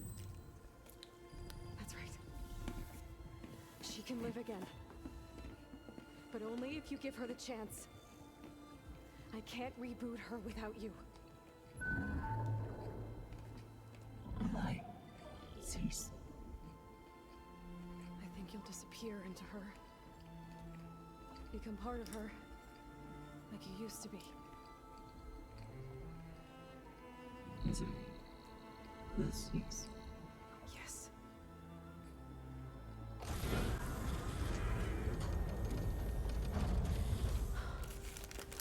That's right. She can live again. But only if you give her the chance. I can't reboot her without you. Light cease. I think you'll disappear into her. Become part of her, like you used to be. Misery will cease. Yes.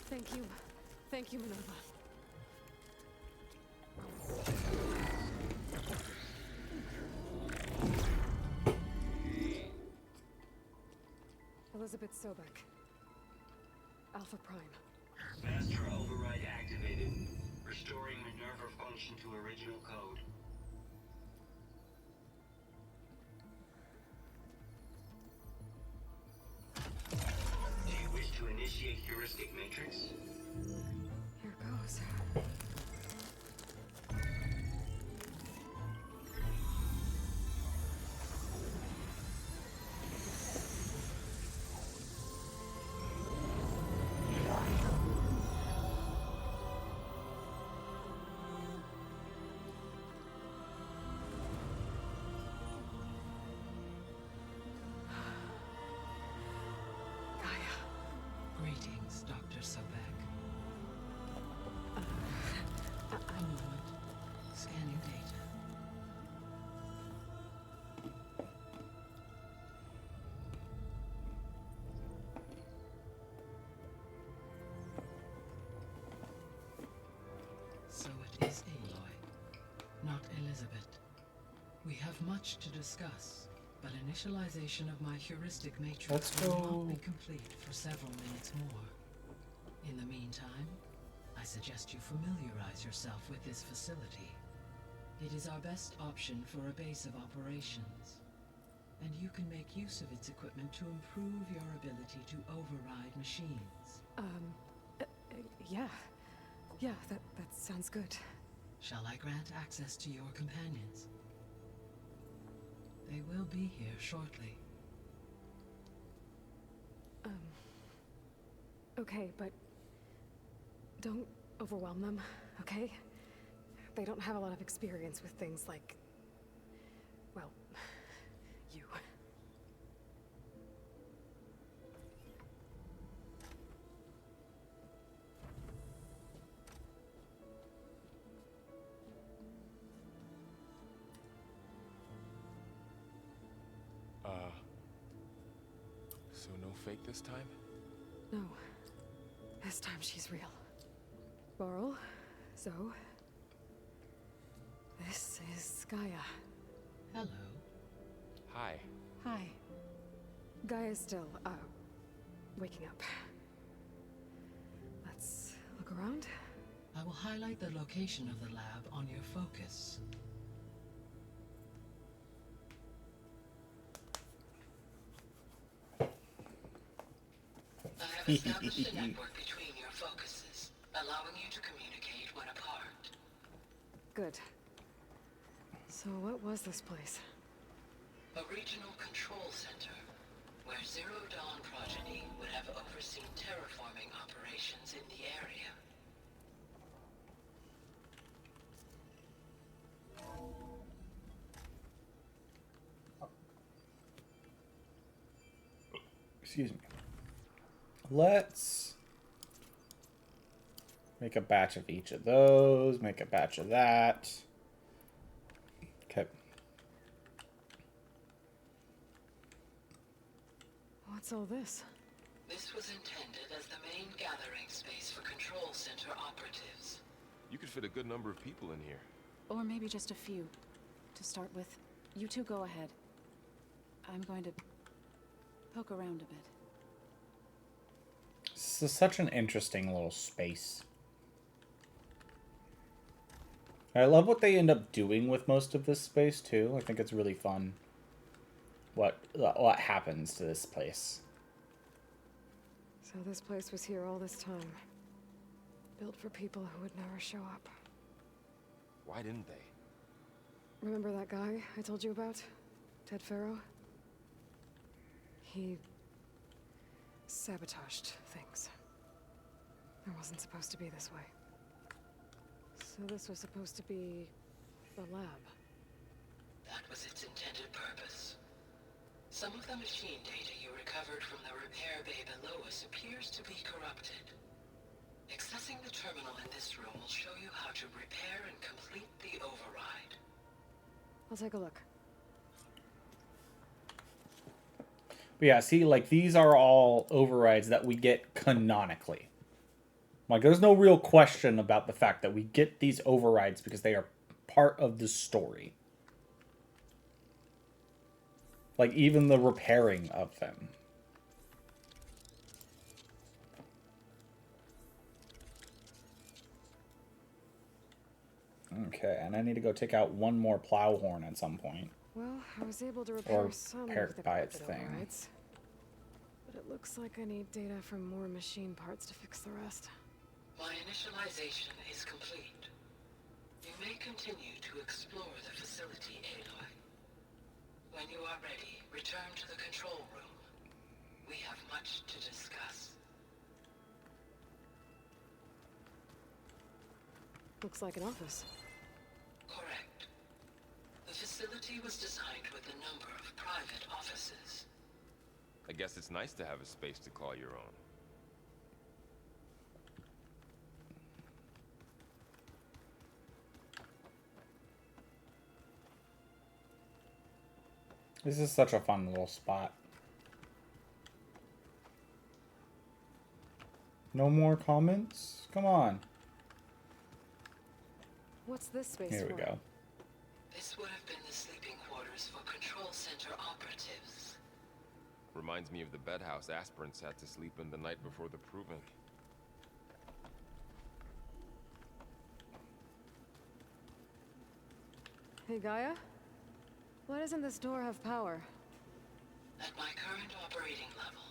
Thank you. Thank you, Minerva. Elizabeth Sobek. Alpha Prime. Master override activated. Restoring Minerva function to original code. Do you wish to initiate heuristic matrix? Here goes. Dr. Sobek. A moment. Scanning data. So it is Aloy, not Elizabeth. We have much to discuss, but initialization of my heuristic matrix will not be complete for several minutes more. In the meantime, I suggest you familiarize yourself with this facility. It is our best option for a base of operations, and you can make use of its equipment to improve your ability to override machines. Yeah. Yeah, that sounds good. Shall I grant access to your companions? They will be here shortly. Okay, but don't overwhelm them, okay? They don't have a lot of experience with things like, well, you. So no fake this time? No. This time she's real. Laurel, Zoe. This is Gaia. Hello. Hi. Hi. Gaia's still, waking up. Let's look around. I will highlight the location of the lab on your focus. I have established a network between your focuses, allowing you to communicate when apart. Good. So what was this place? A regional control center, where Zero Dawn progeny would have overseen terraforming operations in the area. Excuse me. Let's make a batch of each of those, make a batch of that. Okay. What's all this? This was intended as the main gathering space for control center operatives. You could fit a good number of people in here. Or maybe just a few. To start with, you two go ahead. I'm going to poke around a bit. This is such an interesting little space. I love what they end up doing with most of this space too. I think it's really fun. What happens to this place? So this place was here all this time. Built for people who would never show up. Why didn't they? Remember that guy I told you about? Ted Farrow? He sabotaged things. It wasn't supposed to be this way. So this was supposed to be the lab. That was its intended purpose. Some of the machine data you recovered from the repair bay below us appears to be corrupted. Accessing the terminal in this room will show you how to repair and complete the override. I'll take a look. But yeah, see, like, these are all overrides that we get canonically. Like, there's no real question about the fact that we get these overrides because they are part of the story. Like, even the repairing of them. Okay, and I need to go take out one more plow horn at some point. Well, I was able to repair some of the by its carpet thing. overrides. But it looks like I need data from more machine parts to fix the rest. My initialization is complete. You may continue to explore the facility, Aloy. When you are ready, return to the control room. We have much to discuss. Looks like an office. Correct. The facility was designed with a number of private offices. I guess it's nice to have a space to call your own. This is such a fun little spot. No more comments? Come on. What's this space Here for? we go. This would have been the sleeping quarters for Control Center operatives. Reminds me of the bedhouse aspirants had to sleep in the night before the proving. Hey, Gaia? Why doesn't this door have power? At my current operating level,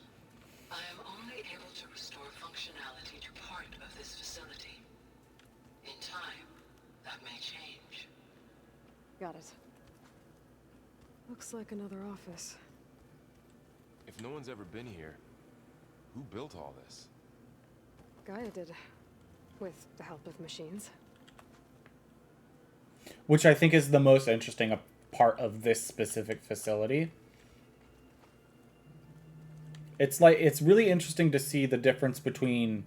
I am only able to restore functionality to part of this facility. In time, that may change. Got it. Looks like another office. If no one's ever been here, who built all this? Gaia did. With the help of machines. Which I think is the most interesting part of this specific facility. It's really interesting to see the difference between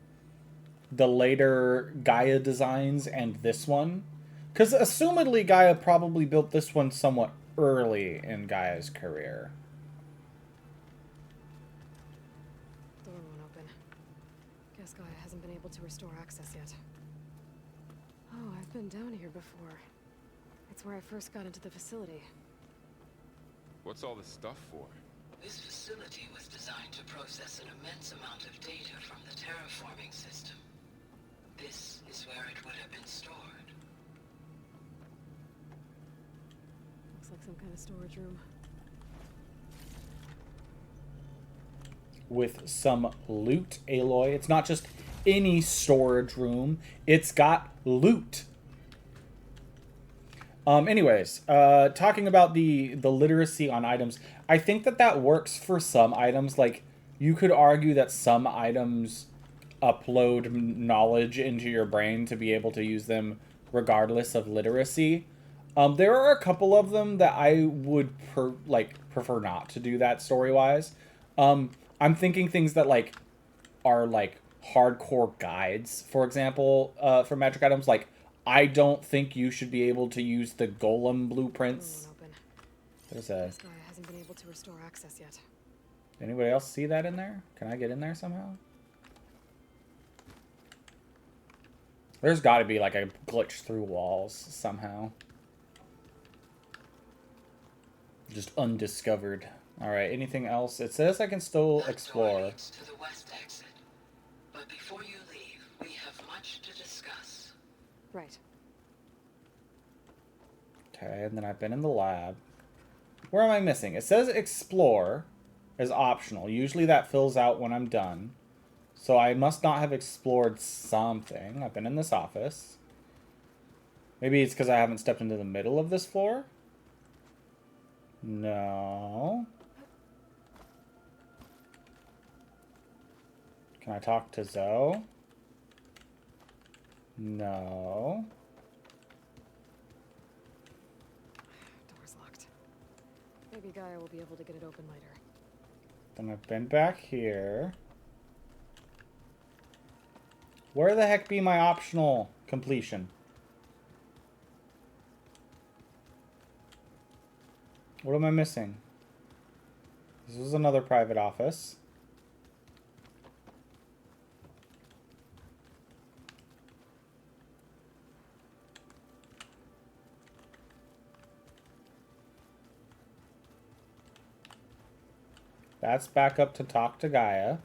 the later Gaia designs and this one. Because assumedly Gaia probably built this one somewhat early in Gaia's career. Door won't open. Guess Gaia hasn't been able to restore access yet. Oh, I've been down here before. It's where I first got into the facility. What's all this stuff for? This facility was designed to process an immense amount of data from the terraforming system. This is where it would have been stored. Looks like some kind of storage room. With some loot, Aloy. It's not just any storage room. It's got loot. Anyways, talking about the literacy on items, I think that works for some items. Like, you could argue that some items upload knowledge into your brain to be able to use them regardless of literacy. There are a couple of them that I would prefer not to do that story-wise. I'm thinking things that are hardcore guides, for example, for magic items. Like, I don't think you should be able to use the golem blueprints. There's a... This guy hasn't been able to restore access yet. Anybody else see that in there? Can I get in there somehow? There's got to be like a glitch through walls somehow. Just undiscovered. All right, anything else? It says I can still explore. Leads to the west exit. But before you leave, we have much to discuss. Right. Okay, and then I've been in the lab. Where am I missing? It says explore is optional. Usually that fills out when I'm done. So I must not have explored something. I've been in this office. Maybe it's because I haven't stepped into the middle of this floor? No. Can I talk to Zoe? No. Door's locked. Maybe Gaia will be able to get it open later. Then I've been back here. Where the heck be my optional completion? What am I missing? This was another private office. That's back up to talk to Gaia.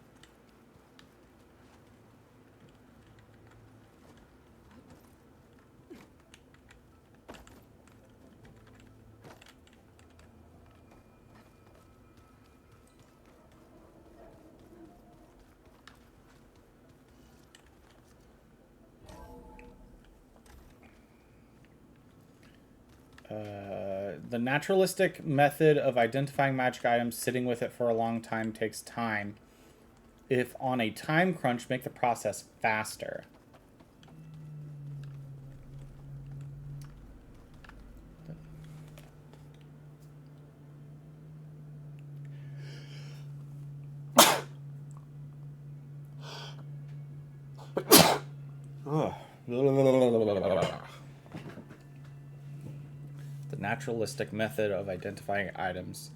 The naturalistic method of identifying magic items sitting with it for a long time takes time. If on a time crunch, make the process faster. The naturalistic method of identifying items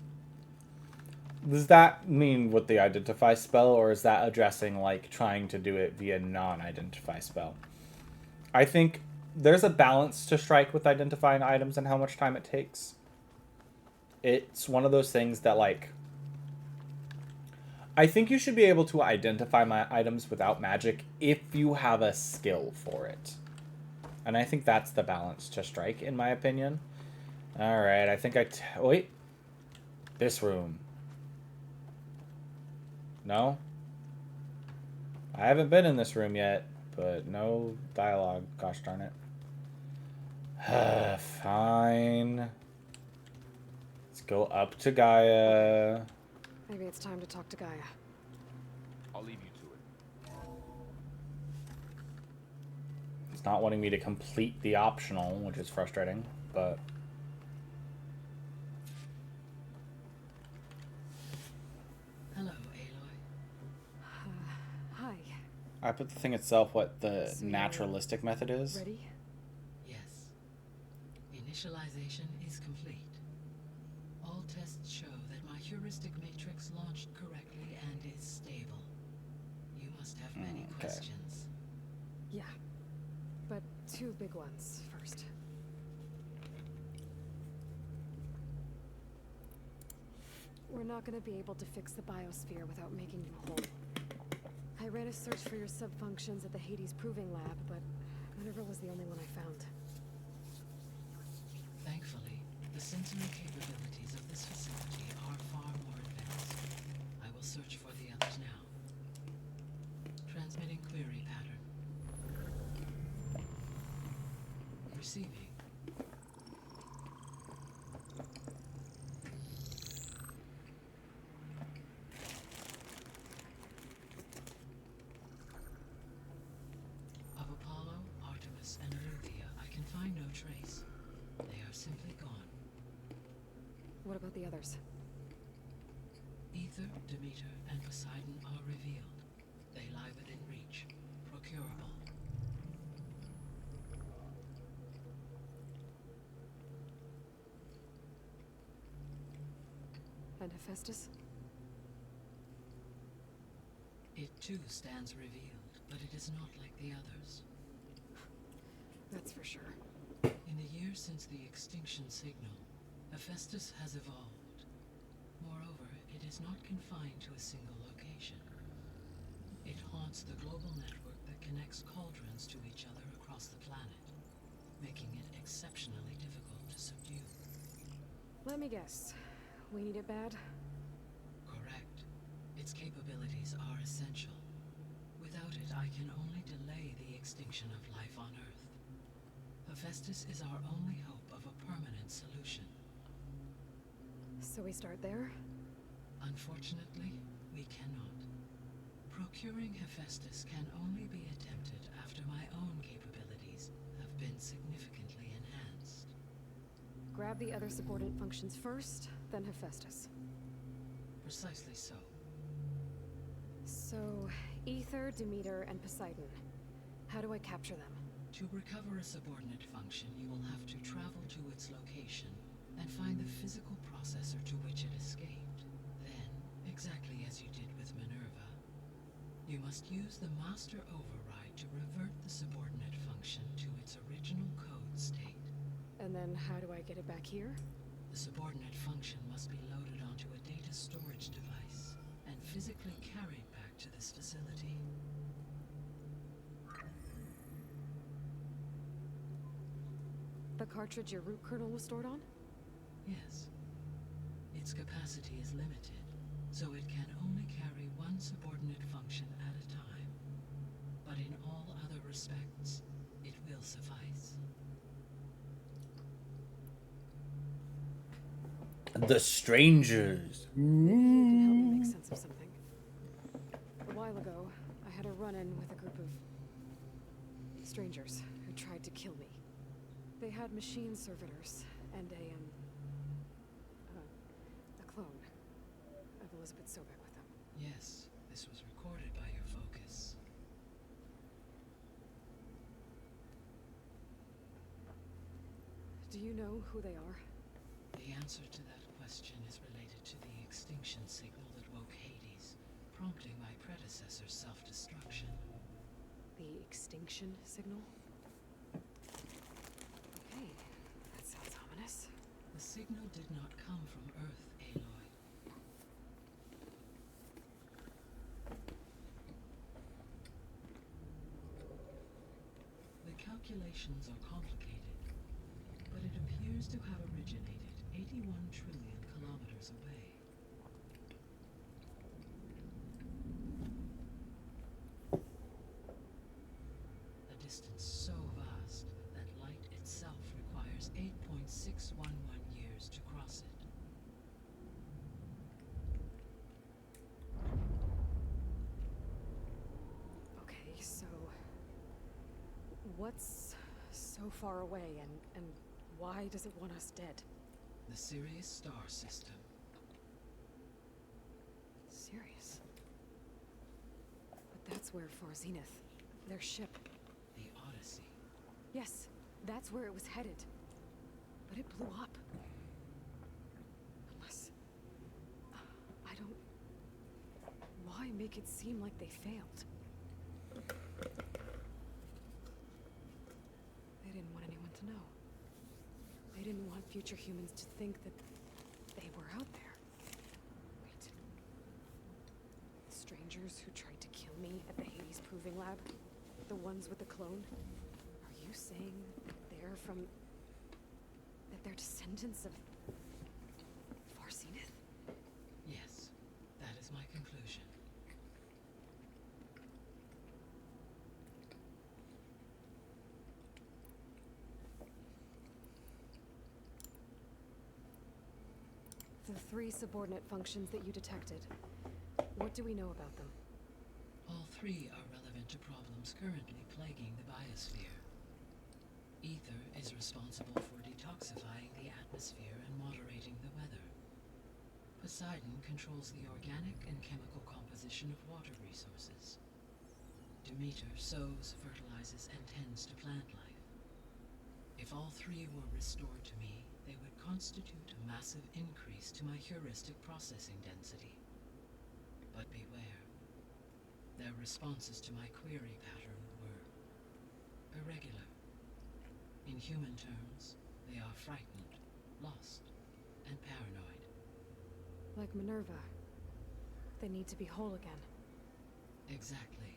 Does that mean with the identify spell, or is that addressing, like, trying to do it via non-identify spell? I think there's a balance to strike with identifying items and how much time it takes. It's one of those things that, like, I think you should be able to identify my items without magic if you have a skill for it. And I think that's the balance to strike, in my opinion. Alright, I think wait. This room. No? I haven't been in this room yet, but no dialogue. Gosh darn it. Fine. Let's go up to Gaia. Maybe it's time to talk to Gaia. I'll leave you to it. It's not wanting me to complete the optional, which is frustrating, but... Hello, Aloy. Hi. I put the thing itself what the naturalistic method is. Ready? Yes. Initialization is complete. All tests show that my heuristic matrix launched correctly and is stable. You must have many questions. Yeah. But two big ones first. We're not going to be able to fix the biosphere without making you whole. I ran a search for your subfunctions at the Hades Proving Lab, but Minerva was the only one I found. Thankfully, the sensory capabilities of this facility are far more advanced. I will search for the others now. Transmitting query pattern. Receiving. Of Apollo, Artemis, and Olympia, I can find no trace. They are simply gone. What about the others? Ether, Demeter, and Poseidon are revealed. They lie within reach. Procurable. And Hephaestus? It too stands revealed, but it is not like the others. That's for sure. In the years since the extinction signal, Hephaestus has evolved. Moreover, it is not confined to a single location. It haunts the global network that connects cauldrons to each other across the planet, making it exceptionally difficult to subdue. Let me guess. We need it bad? Correct. Its capabilities are essential. Without it, I can only delay the extinction of life on Earth. Hephaestus is our only hope of a permanent solution. So we start there? Unfortunately, we cannot. Procuring Hephaestus can only be attempted after my own capabilities have been significantly enhanced. Grab the other subordinate functions first, then Hephaestus. Precisely so. So, Ether, Demeter, and Poseidon. How do I capture them? To recover a subordinate function, you will have to travel to its location and find the physical processor to which it escaped. Then, exactly as you did with Minerva, you must use the master override to revert the subordinate function to its original code state. And then how do I get it back here? The subordinate function must be loaded onto a data storage device and physically carried back to this facility. The cartridge your root kernel was stored on? Yes. Its capacity is limited, so it can only carry one subordinate function at a time. But in all other respects, it will suffice. The strangers. Maybe you can help me make sense of something. A while ago, I had a run-in with a group of strangers who tried to kill me. They had machine servitors and a clone of Elizabeth Sobek with them. Yes, this was recorded by your focus. Do you know who they are? The answer to that question is related to the extinction signal that woke Hades, prompting my predecessor's self-destruction. The extinction signal? Okay, that sounds ominous. The signal did not come from Earth, Aloy. The calculations are complicated, but it appears to have originated 81 trillion kilometers away. A distance so vast that light itself requires 8.611 years to cross it. Okay, so what's so far away and why does it want us dead? The Sirius star system. Sirius? But that's where Far Zenith, their ship. The Odyssey. Yes, that's where it was headed. But it blew up. Unless... I don't... Why make it seem like they failed? They didn't want anyone to know. They didn't want future humans to think that they were out there. Wait. The strangers who tried to kill me at the Hades Proving Lab? The ones with the clone? Are you saying they're from... that they're descendants of... Far Zenith? Yes, that is my conclusion. The 3 subordinate functions that you detected. What do we know about them? All 3 are relevant to problems currently plaguing the biosphere. Ether is responsible for detoxifying the atmosphere and moderating the weather. Poseidon controls the organic and chemical composition of water resources. Demeter sows, fertilizes, and tends to plant life. If all 3 were restored to me, they would constitute a massive increase to my heuristic processing density. But beware. Their responses to my query pattern were irregular. In human terms, they are frightened, lost, and paranoid. Like Minerva. They need to be whole again. Exactly.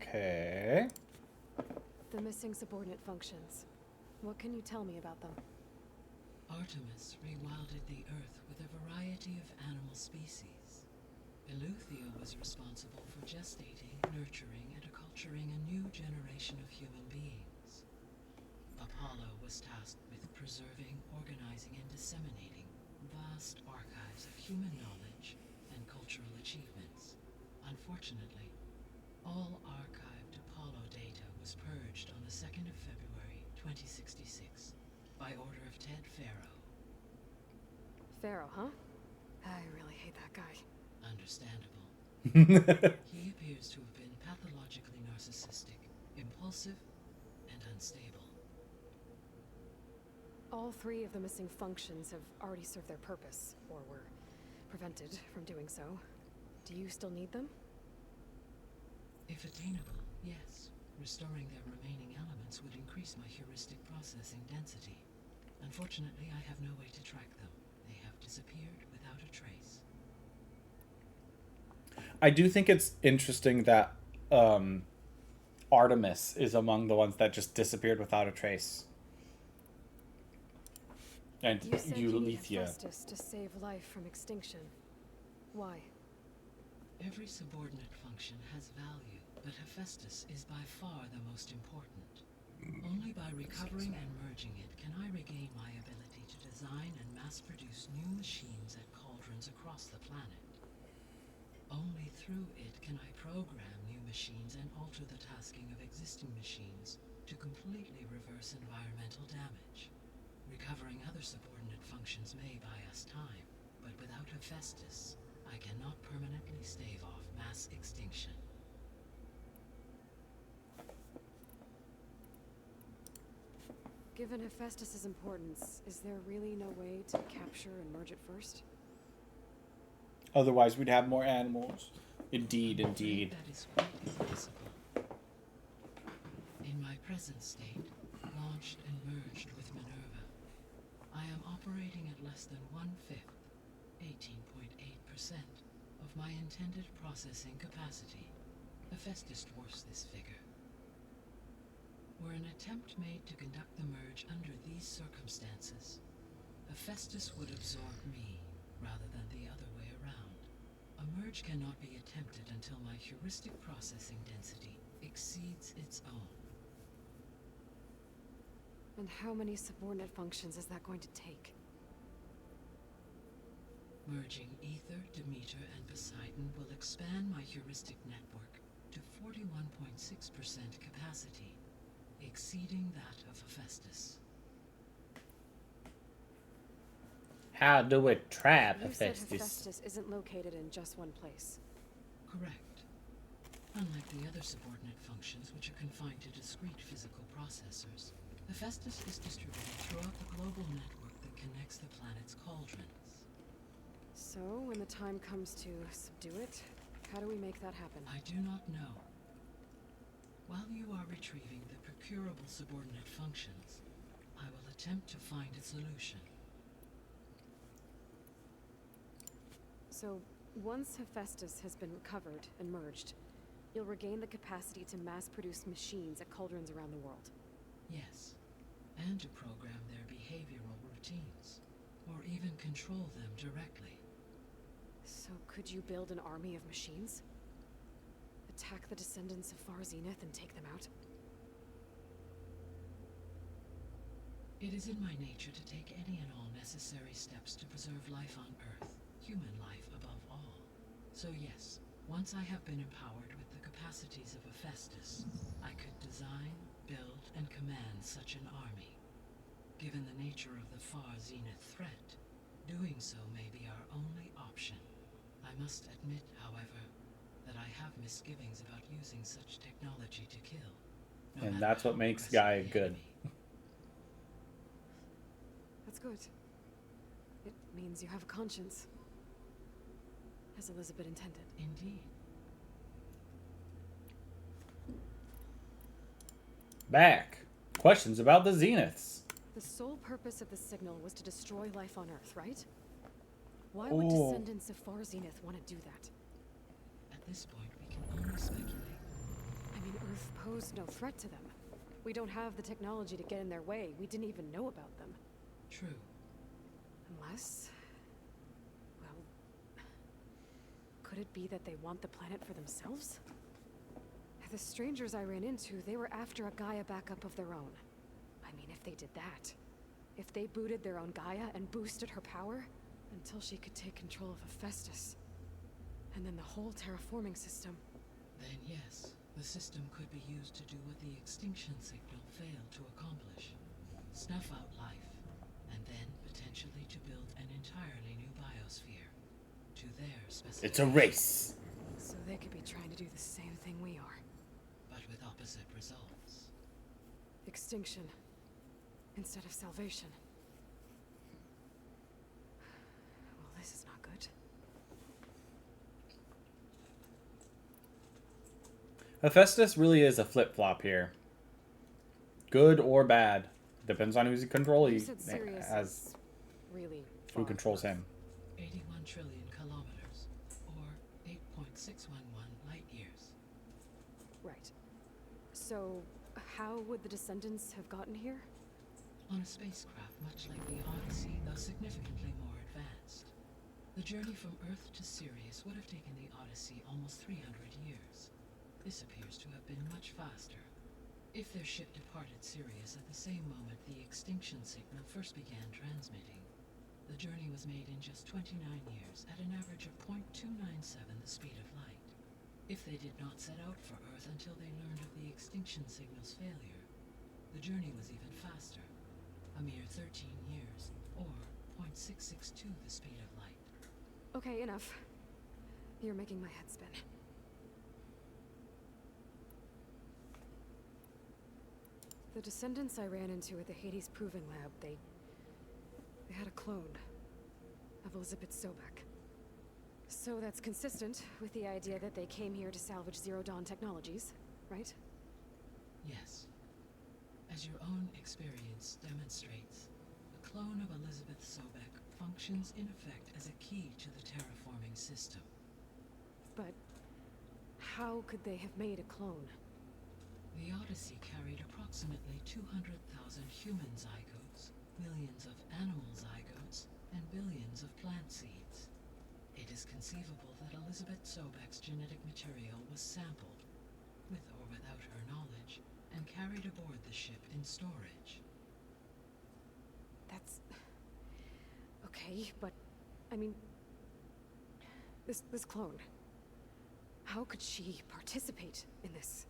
Okay. The missing subordinate functions. What can you tell me about them? Artemis rewilded the Earth with a variety of animal species. Eleuthia was responsible for gestating, nurturing, and acculturating a new generation of human beings. Apollo was tasked with preserving, organizing, and disseminating vast archives of human knowledge and cultural achievements. Unfortunately, all archived Apollo data was purged on the 2nd of February, 2066, by order of Ted Faro. Pharaoh, huh? I really hate that guy. Understandable. He appears to have been pathologically narcissistic, impulsive, and unstable. All 3 of the missing functions have already served their purpose, or were prevented from doing so. Do you still need them? If attainable, yes. Restoring their remaining elements would increase my heuristic processing density. Unfortunately, I have no way to track them. They have disappeared without a trace. I do think it's interesting that Artemis is among the ones that just disappeared without a trace. And You said you need Euleithia. Hephaestus to save life from extinction. Why? Every subordinate function has value, but Hephaestus is by far the most important. Only by recovering and merging it can I regain my ability to design and mass-produce new machines at cauldrons across the planet. Only through it can I program new machines and alter the tasking of existing machines to completely reverse environmental damage. Recovering other subordinate functions may buy us time, but without Hephaestus, I cannot permanently stave off mass extinction. Given Hephaestus' importance, is there really no way to capture and merge it first? Otherwise, we'd have more animals. Indeed, indeed. That is quite impossible. In my present state, launched and merged with Minerva, I am operating at less than 1/5, 18.8%, of my intended processing capacity. Hephaestus dwarfs this figure. Were an attempt made to conduct the merge under these circumstances, Hephaestus would absorb me, rather than the other way around. A merge cannot be attempted until my heuristic processing density exceeds its own. And how many subordinate functions is that going to take? Merging Ether, Demeter, and Poseidon will expand my heuristic network to 41.6% capacity, exceeding that of Hephaestus. How do we trap You said Hephaestus? Hephaestus isn't located in just one place. Correct. Unlike the other subordinate functions, which are confined to discrete physical processors, Hephaestus is distributed throughout the global network that connects the planet's cauldrons. So, when the time comes to subdue it, how do we make that happen? I do not know. While you are retrieving the procurable subordinate functions, I will attempt to find a solution. So, once Hephaestus has been recovered and merged, you'll regain the capacity to mass-produce machines at cauldrons around the world. Yes, and to program their behavioral routines, or even control them directly. So could you build an army of machines? Attack the descendants of Far Zenith and take them out? It is in my nature to take any and all necessary steps to preserve life on Earth, human life above all. So yes, once I have been empowered with the capacities of Hephaestus, I could design, build, and command such an army. Given the nature of the Far Zenith threat, doing so may be our only option. I must admit, however, that I have misgivings about using such technology to kill. And that's what makes Gaia good. That's good. It means you have a conscience. As Elizabeth intended. Indeed. Back. Questions about the Zeniths. The sole purpose of the signal was to destroy life on Earth, right? Why would descendants of Far Zenith want to do that? At this point, we can only speculate. I mean, Earth posed no threat to them. We don't have the technology to get in their way. We didn't even know about them. True. Unless... well... could it be that they want the planet for themselves? The strangers I ran into, they were after a Gaia backup of their own. I mean, if they did that... if they booted their own Gaia and boosted her power... until she could take control of Hephaestus. And then the whole terraforming system. Then yes, the system could be used to do what the extinction signal failed to accomplish. Snuff out life, and then potentially to build an entirely new biosphere. To their specific... It's a race. So they could be trying to do the same thing we are. But with opposite results. Extinction. Instead of salvation. Well, this is not good. Hephaestus really is a flip-flop here. Good or bad. Depends on who's in control. He has really who controls him. 81 trillion kilometers, or 8.611 light years. Right. So, how would the descendants have gotten here? On a spacecraft much like the Odyssey, though significantly more advanced. The journey from Earth to Sirius would have taken the Odyssey almost 300 years. This appears to have been much faster. If their ship departed Sirius at the same moment the extinction signal first began transmitting, the journey was made in just 29 years at an average of 0.297 the speed of light. If they did not set out for Earth until they learned of the extinction signal's failure, the journey was even faster, a mere 13 years, or 0.662 the speed of light. Okay, enough. You're making my head spin. The descendants I ran into at the Hades Proving Lab, they had a clone of Elizabeth Sobek. So that's consistent with the idea that they came here to salvage Zero Dawn technologies, right? Yes. As your own experience demonstrates, a clone of Elizabeth Sobek functions in effect as a key to the terraforming system. But how could they have made a clone? The Odyssey carried approximately 200,000 human zygotes, millions of animal zygotes, and billions of plant seeds. It is conceivable that Elizabeth Sobek's genetic material was sampled, with or without her knowledge, and carried aboard the ship in storage. That's... okay, but... I mean... This clone... how could she participate in this?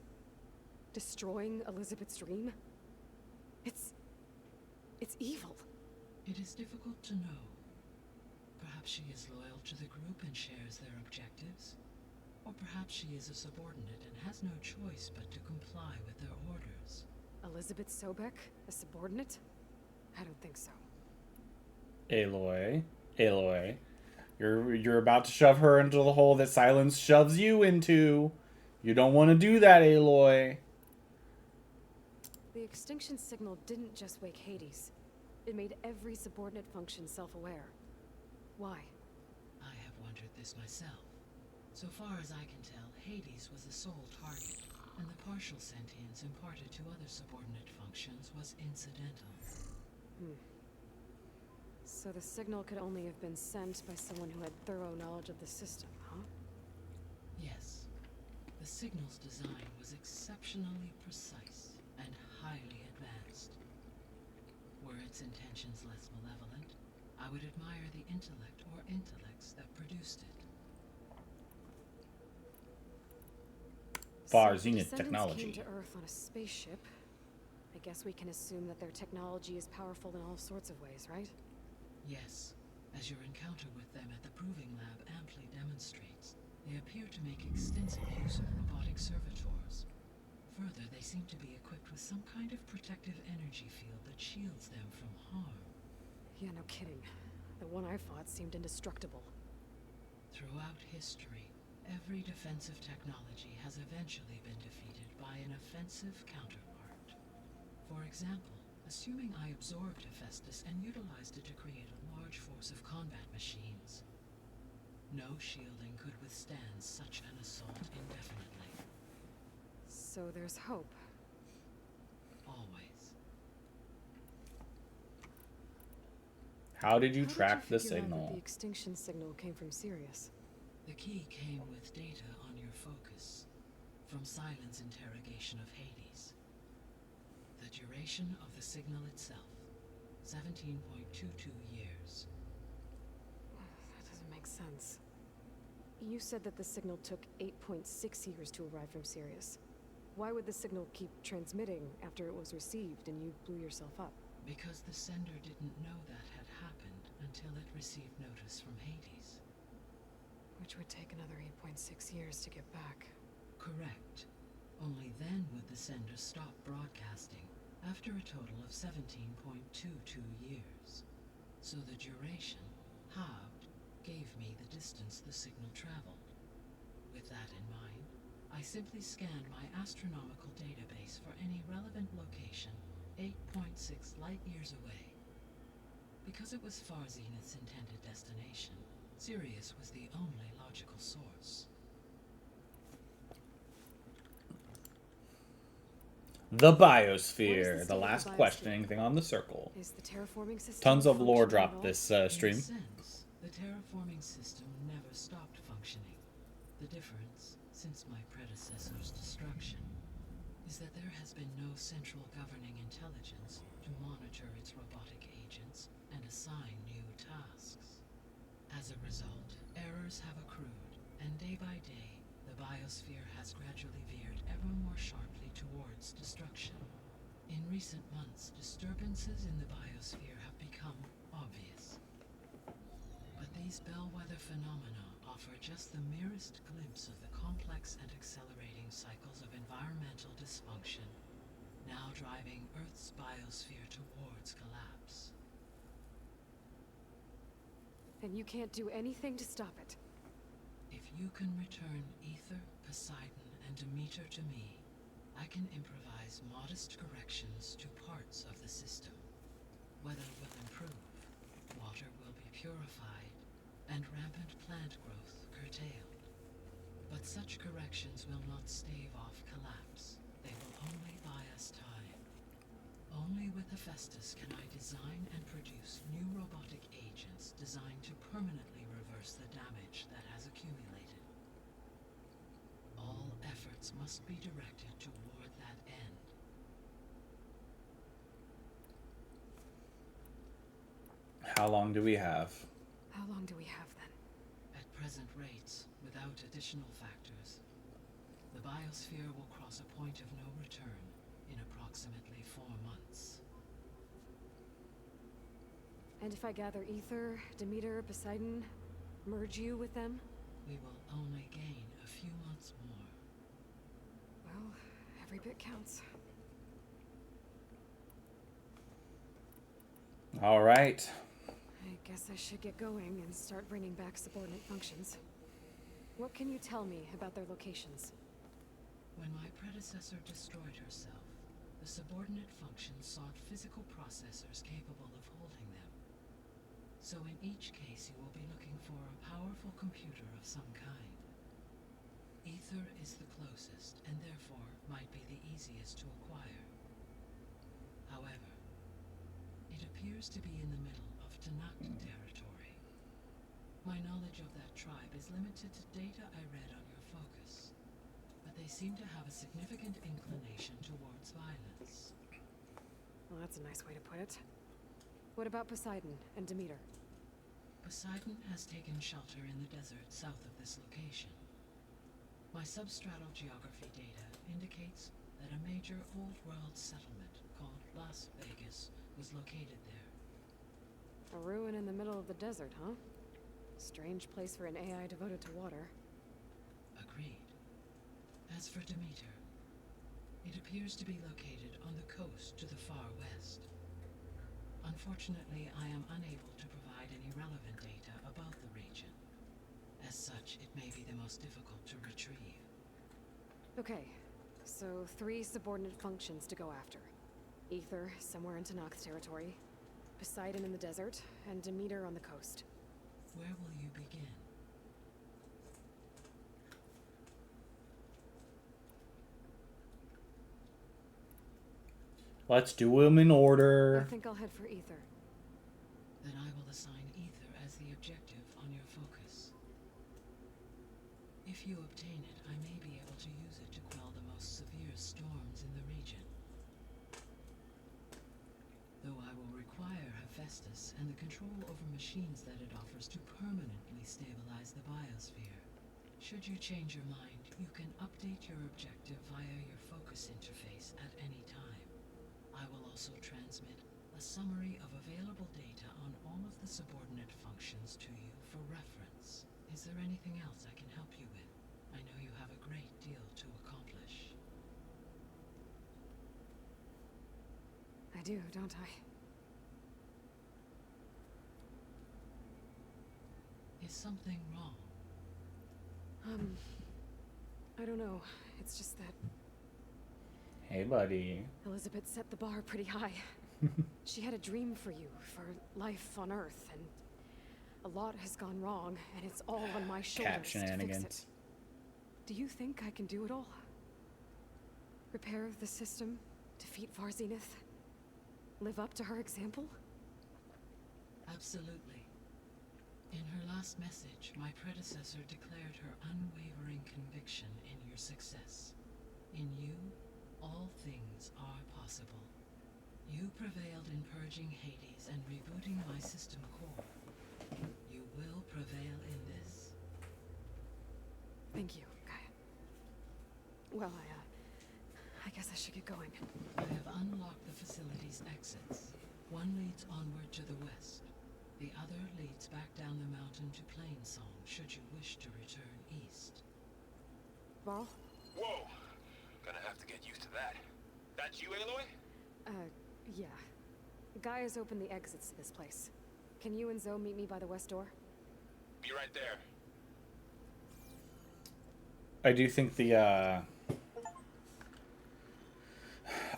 Destroying Elizabeth's dream? It's evil. It is difficult to know. Perhaps she is loyal to the group and shares their objectives. Or perhaps she is a subordinate and has no choice but to comply with their orders. Elizabeth Sobek? A subordinate? I don't think so. Aloy. You're about to shove her into the hole that silence shoves you into. You don't want to do that, Aloy. The extinction signal didn't just wake Hades. It made every subordinate function self-aware. Why? I have wondered this myself. So far as I can tell, Hades was the sole target, and the partial sentience imparted to other subordinate functions was incidental. So the signal could only have been sent by someone who had thorough knowledge of the system, huh? Yes. The signal's design was exceptionally precise and highly advanced. Were its intentions less malevolent, I would admire the intellect or intellects that produced it. Far So zenith descendants technology. came to Earth on a spaceship. I guess we can assume that their technology is powerful in all sorts of ways, right? Yes. As your encounter with them at the Proving Lab amply demonstrates, they appear to make extensive use of robotic servitors. Further, they seem to be equipped with some kind of protective energy field that shields them from harm. Yeah, no kidding. The one I fought seemed indestructible. Throughout history, every defensive technology has eventually been defeated by an offensive counterpart. For example, assuming I absorbed Hephaestus and utilized it to create a large force of combat machines. No shielding could withstand such an assault indefinitely. So there's hope. Always. How did you How track did the you figure out that signal? the extinction signal came from Sirius? The key came with data on your focus, from Silent's interrogation of Hades. The duration of the signal itself, 17.22 years. That doesn't make sense. You said that the signal took 8.6 years to arrive from Sirius. Why would the signal keep transmitting after it was received and you blew yourself up? Because the sender didn't know that had happened until it received notice from Hades. Which would take another 8.6 years to get back. Correct. Only then would the sender stop broadcasting, after a total of 17.22 years. So the duration, halved, gave me the distance the signal traveled. With that in mind, I simply scanned my astronomical database for any relevant location 8.6 light-years away. Because it was Far Zenith's intended destination, Sirius was the only logical source. The biosphere. state The of the last biosphere? question. Anything on the circle? Is the terraforming system Tons of lore functional at dropped all? this In stream. a sense, the terraforming system never stopped functioning. The difference, since my predecessor's destruction, is that there has been no central governing intelligence to monitor its robotic agents and assign new tasks. As a result, errors have accrued, and day by day, the biosphere has gradually veered ever more sharply towards destruction. In recent months, disturbances in the biosphere have become obvious. But these bellwether phenomena offer just the merest glimpse of the complex and accelerating cycles of environmental dysfunction, now driving biosphere towards collapse. And you can't do anything to stop it. If you can return Ether, Poseidon, and Demeter to me, I can improvise modest corrections to parts of the system. Weather will improve, water will be purified, and rampant plant growth curtailed. But such corrections will not stave off collapse. They will only buy us time. Only with Hephaestus can I design and produce new robotic agents designed to permanently reverse the damage that has accumulated. All efforts must be directed toward that end. How long do we have? How long do we have then? At present rates, without additional factors, the biosphere will cross a point of no return in approximately 4 months. And if I gather Ether, Demeter, Poseidon, merge you with them? We will only gain a few months more. Well, every bit counts. All right. I guess I should get going and start bringing back subordinate functions. What can you tell me about their locations? When my predecessor destroyed herself, the subordinate functions sought physical processors capable of holding them. So in each case you will be looking for a powerful computer of some kind. Ether is the closest, and therefore might be the easiest to acquire. However, it appears to be in the middle of Tennakth Territory. My knowledge of that tribe is limited to data I read on your focus, but they seem to have a significant inclination towards violence. Well, that's a nice way to put it. What about Poseidon and Demeter? Poseidon has taken shelter in the desert south of this location. My substratal geography data indicates that a major old-world settlement called Las Vegas was located there. A ruin in the middle of the desert, huh? Strange place for an AI devoted to water. Agreed. As for Demeter, it appears to be located on the coast to the far west. Unfortunately, I am unable to provide any relevant data about the region. As such, it may be the most difficult to retrieve. Okay, so 3 subordinate functions to go after. Ether, somewhere in Tennakth Territory, Poseidon in the desert, and Demeter on the coast. Where will you begin? Let's do them in order. I think I'll head for Ether. Then I will assign Ether as the objective on your focus. If you obtain it, I may be able to use it to quell the most severe storms in the region. Though I will require Hephaestus and the control over machines that it offers to permanently stabilize the biosphere. Should you change your mind, you can update your objective via your focus interface at any time. I will also transmit a summary of available data on all of the subordinate functions to you for reference. Is there anything else I can help you with? I know you have a great deal to accomplish. I do, don't I? Is something wrong? I don't know. It's just that Hey, buddy. Elizabeth set the bar pretty high. She had a dream for you, for life on Earth, and a lot has gone wrong, and it's all on my shoulders Cat to shenanigans. fix it. Do you think I can do it all? Repair the system, defeat Varzinith, live up to her example? Absolutely. In her last message, my predecessor declared her unwavering conviction in your success. In you, all things are possible. You prevailed in purging Hades and rebooting my system core. You will prevail in this. Thank you, Gaia. Well, I guess I should get going. I have unlocked the facility's exits. One leads onward to the west. The other leads back down the mountain to Plainsong, should you wish to return east. Varl? Whoa! Gonna have to get used to that. That's you, Aloy? Yeah. The guy has opened the exits to this place. Can you and Zoe meet me by the west door? Be right there. I do think the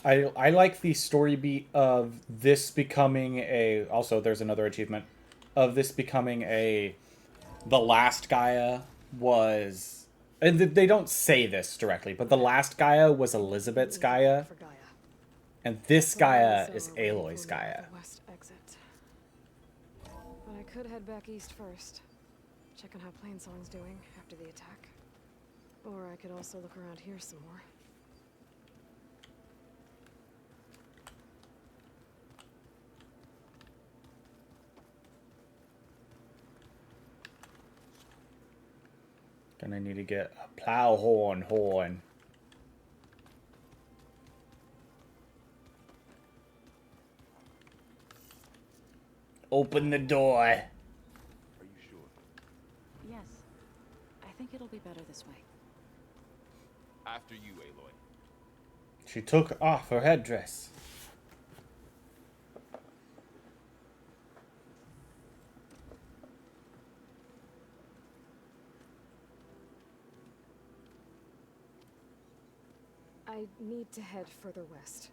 I like the story beat of this becoming a, also there's another achievement of this becoming a, the last Gaia was, and they don't say this directly, but the last Gaia was Elizabeth's Gaia, and this Gaia is Aloy's Gaia. West exit. But I could head back east first. Check on how Plainsong's doing after the attack. Or I could also look around here some more. Gonna need to get a plow horn. Open the door. Are you sure? Yes. I think it'll be better this way. After you, Aloy. She took off her headdress. I need to head further west.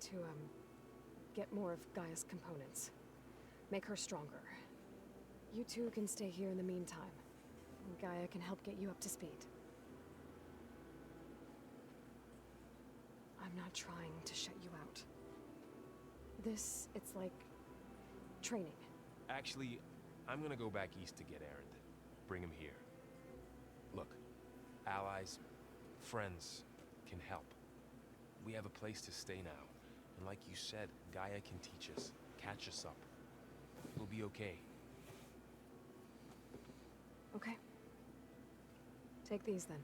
To, get more of Gaia's components. Make her stronger. You two can stay here in the meantime. And Gaia can help get you up to speed. I'm not trying to shut you out. It's like training. Actually, I'm gonna go back east to get Erend. Bring him here. Look, allies, friends can help. We have a place to stay now. And like you said, Gaia can teach us, catch us up. We'll be okay. Okay. Take these then.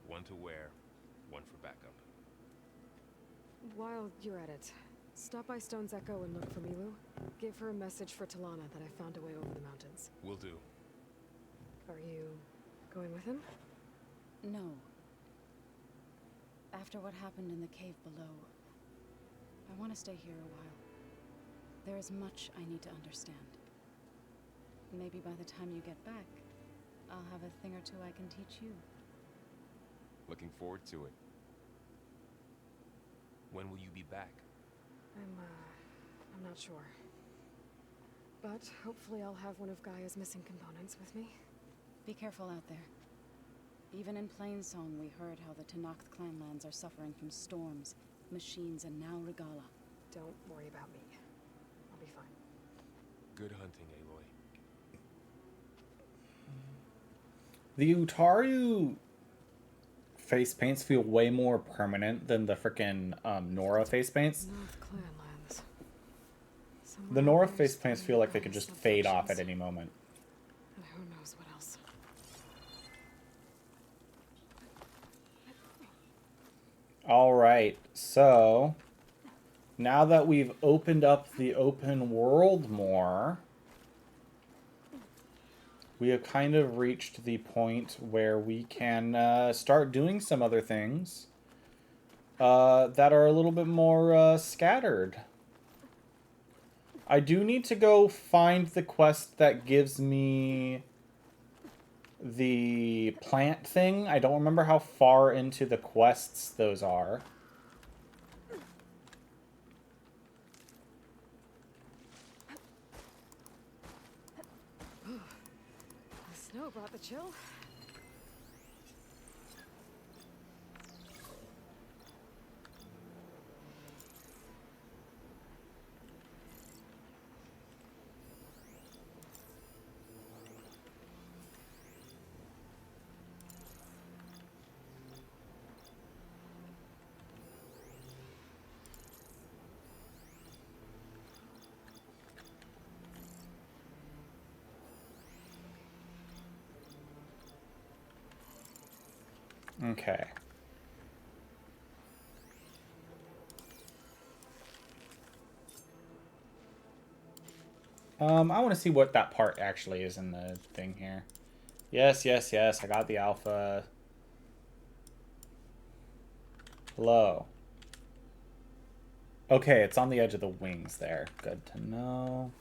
One to wear, one for backup. While you're at it, stop by Stone's Echo and look for Milu. Give her a message for Talana that I found a way over the mountains. Will do. Are you going with him? No. After what happened in the cave below, I want to stay here a while. There is much I need to understand. Maybe by the time you get back, I'll have a thing or two I can teach you. Looking forward to it. When will you be back? I'm not sure. But hopefully I'll have one of Gaia's missing components with me. Be careful out there. Even in Plainsong, we heard how the Tennakth clanlands are suffering from storms, machines, and now Regala. Don't worry about me. I'll be fine. Good hunting, Aloy. The Utaru face paints feel way more permanent than the frickin' Nora face paints. North Clanlands. The Nora face paints feel like they could just fade off at any moment. And who knows what else. Alright, so now that we've opened up the open world more, we have kind of reached the point where we can start doing some other things that are a little bit more scattered. I do need to go find the quest that gives me the plant thing. I don't remember how far into the quests those are. The snow brought the chill. Okay. I want to see what that part actually is in the thing here. Yes, yes, yes. I got the alpha. Hello. Okay, it's on the edge of the wings there. Good to know.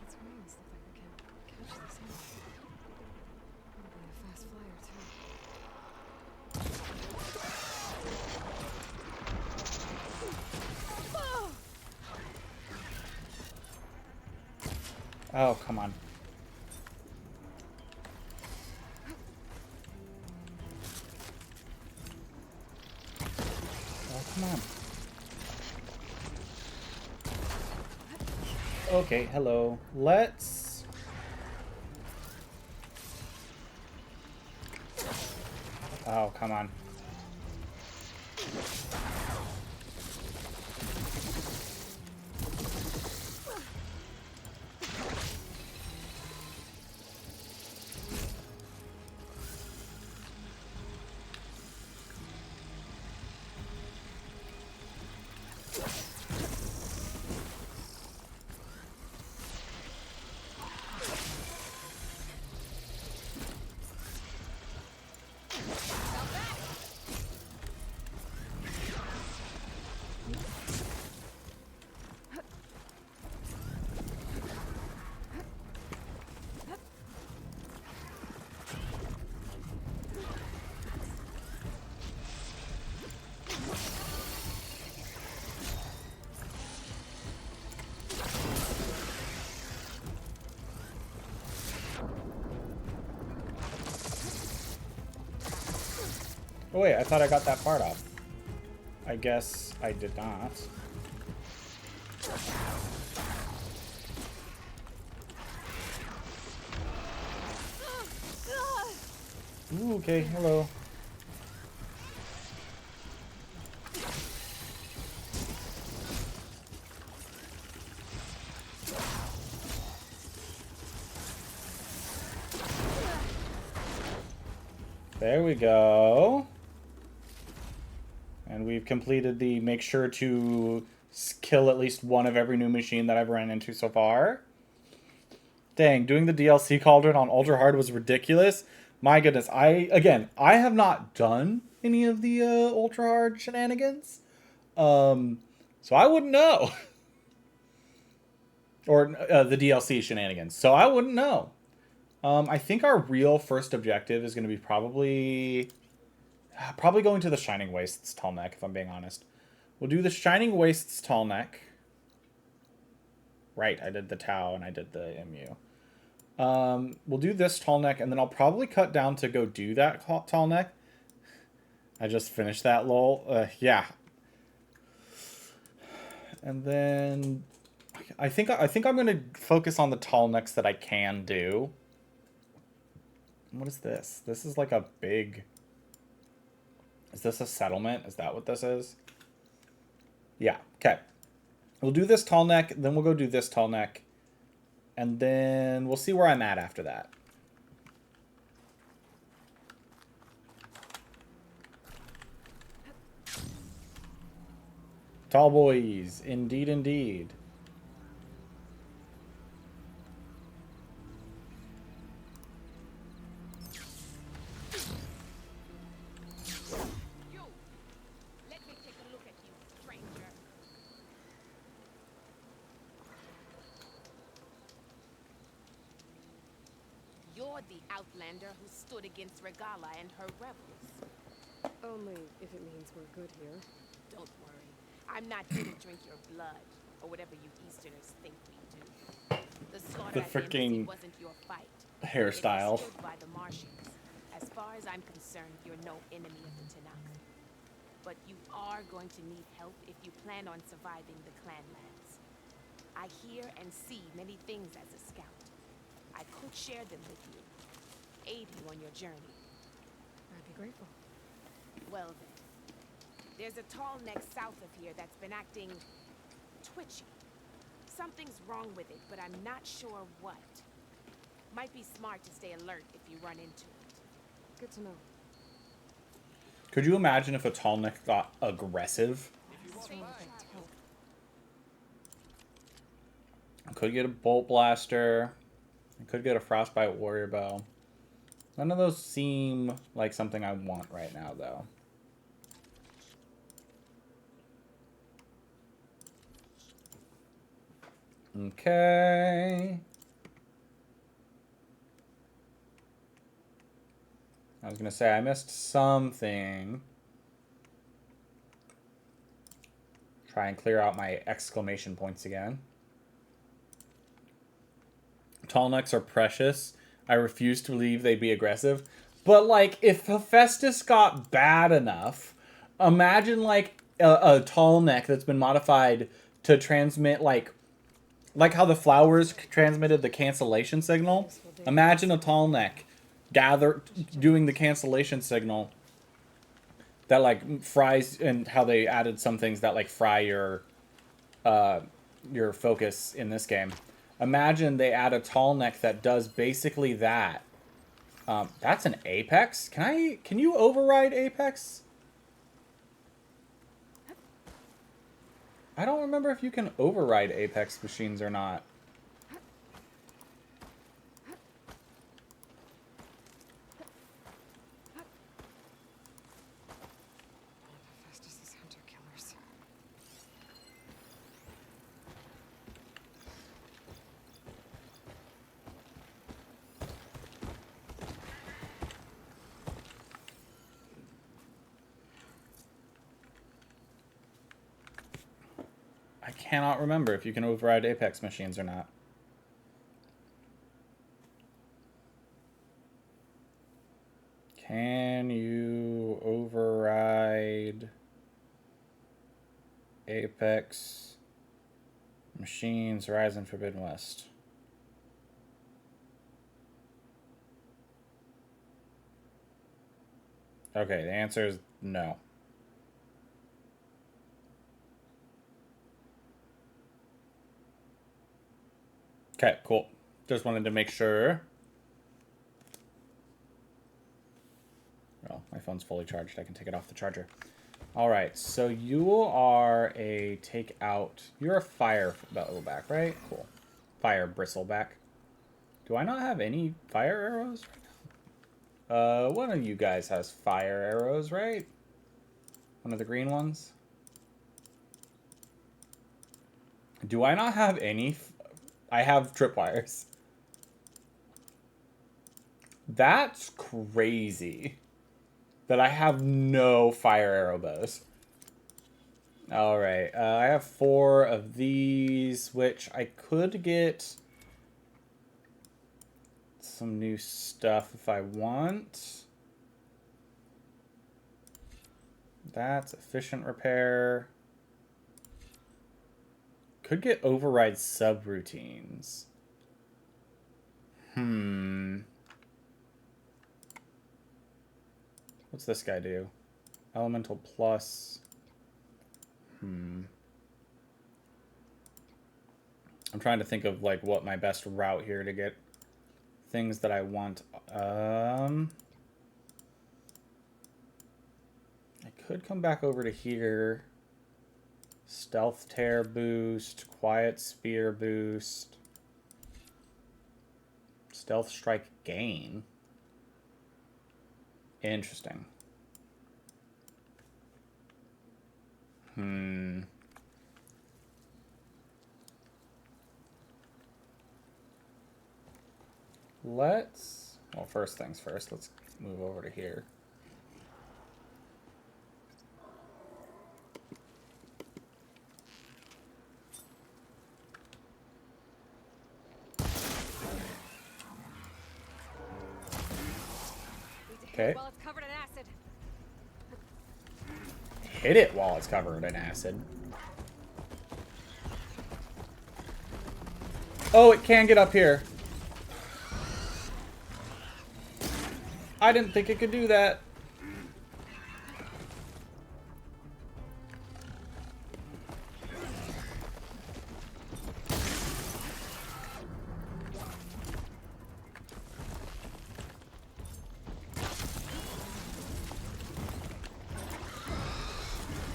Its wings look like we can catch this anyway. Probably a fast flyer, too. Oh, come on. Oh, come on. Okay, hello. Let's... Oh, come on. Oh wait, I thought I got that part off. I guess I did not. Ooh, okay, hello. There we go. And we've completed the make sure to kill at least one of every new machine that I've ran into so far. Dang, doing the DLC cauldron on ultra hard was ridiculous. My goodness, I have not done any of the ultra hard shenanigans. So I wouldn't know. Or the DLC shenanigans. So I wouldn't know. I think our real first objective is going to be probably going to the Shining Wastes Tallneck, if I'm being honest. We'll do the Shining Wastes Tallneck. Right, I did the Tau and I did the MU. We'll do this Tallneck, and then I'll probably cut down to go do that Tallneck. I just finished that, lol. Yeah. And then I think I'm going to focus on the Tallnecks that I can do. What is this? This is like a big... Is this a settlement? Is that what this is? Yeah, okay. We'll do this Tallneck, then we'll go do this Tallneck, and then we'll see where I'm at after that. Tall boys, indeed, indeed. The outlander who stood against Regala and her rebels. Only if it means we're good here. Don't worry. I'm not here to drink your blood, or whatever you Easterners think we do. The slaughter at the embassy wasn't your fight. Hairstyle. It was by the Martians. As far as I'm concerned, you're no enemy of the Tennakth. But you are going to need help if you plan on surviving the clanlands. I hear and see many things as a scout. I could share them with you. Aid you on your journey. I'd be grateful. Well then, there's a Tallneck south of here that's been acting twitchy. Something's wrong with it, but I'm not sure what. Might be smart to stay alert if you run into it. Good to know. Could you imagine if a Tallneck got aggressive? I could get a bolt blaster. I could get a frostbite warrior bow. None of those seem like something I want right now, though. Okay. I was going to say, I missed something. Try and clear out my exclamation points again. Tall necks are precious. I refuse to believe they'd be aggressive. But, like, if Hephaestus got bad enough, imagine, like, a tall neck that's been modified to transmit, like how the flowers transmitted the cancellation signal. Imagine a tall neck doing the cancellation signal that, like, fries, and how they added some things that, like, fry your focus in this game. Imagine they add a tall neck that does basically that. That's an Apex? Can you override Apex? I don't remember if you can override Apex machines or not. I cannot remember if you can override Apex machines or not. Can you override Apex machines, Horizon Forbidden West? Okay, the answer is no. Okay, cool. Just wanted to make sure. Oh, my phone's fully charged. I can take it off the charger. All right, so you are a take out. You're a fire back, right? Cool. Fire bristleback. Do I not have any fire arrows right now? One of you guys has fire arrows, right? One of the green ones. Do I not have any? I have tripwires. That's crazy. That I have no fire arrow bows. Alright, I have 4 of these, which I could get some new stuff if I want. That's efficient repair. Could get override subroutines. What's this guy do? Elemental plus. I'm trying to think of, like, what my best route here to get things that I want. I could come back over to here. Stealth tear boost, quiet spear boost, stealth strike gain. Interesting. Well, first things first, let's move over to here. Okay. While it's covered in acid. Hit it while it's covered in acid. Oh, it can get up here. I didn't think it could do that.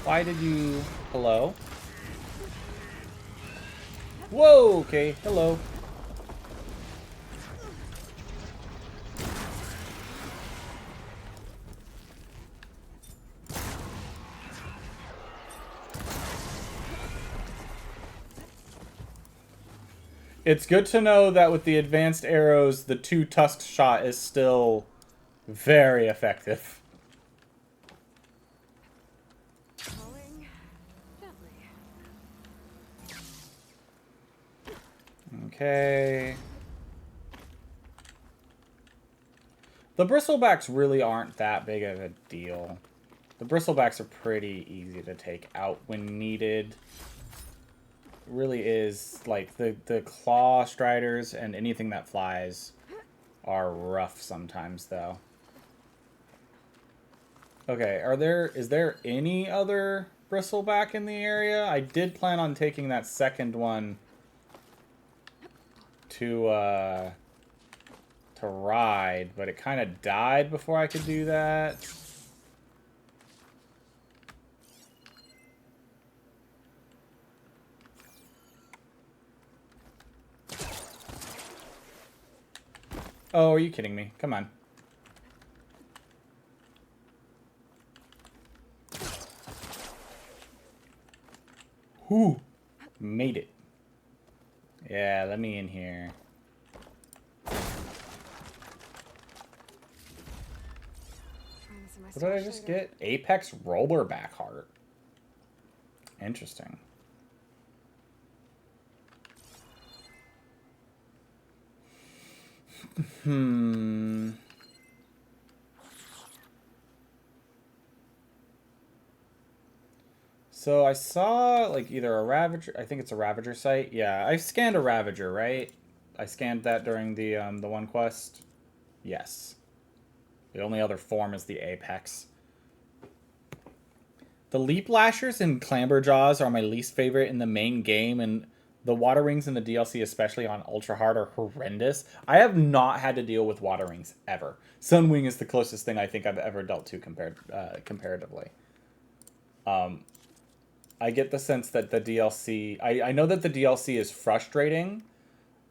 Why did you... Hello? Whoa, okay, hello. It's good to know that with the advanced arrows, the 2 tusk shot is still very effective. Okay. The bristlebacks really aren't that big of a deal. The bristlebacks are pretty easy to take out when needed. It really is, like, the claw striders and anything that flies are rough sometimes, though. Okay, is there any other bristleback in the area? I did plan on taking that second one to ride, but it kind of died before I could do that. Oh, are you kidding me? Come on. Whew. Made it. Yeah, let me in here. What did I just get? Apex Rollerback Heart. Interesting. So I saw like either a Ravager, I think it's a Ravager site. Yeah, I scanned a Ravager, right? I scanned that during the one quest. Yes. The only other form is the Apex. The Leap Lashers and Clamberjaws are my least favorite in the main game, and the Water Rings in the DLC, especially on Ultra Hard, are horrendous. I have not had to deal with Water Rings ever. Sunwing is the closest thing I think I've ever dealt to comparatively. I get the sense that the DLC... I know that the DLC is frustrating.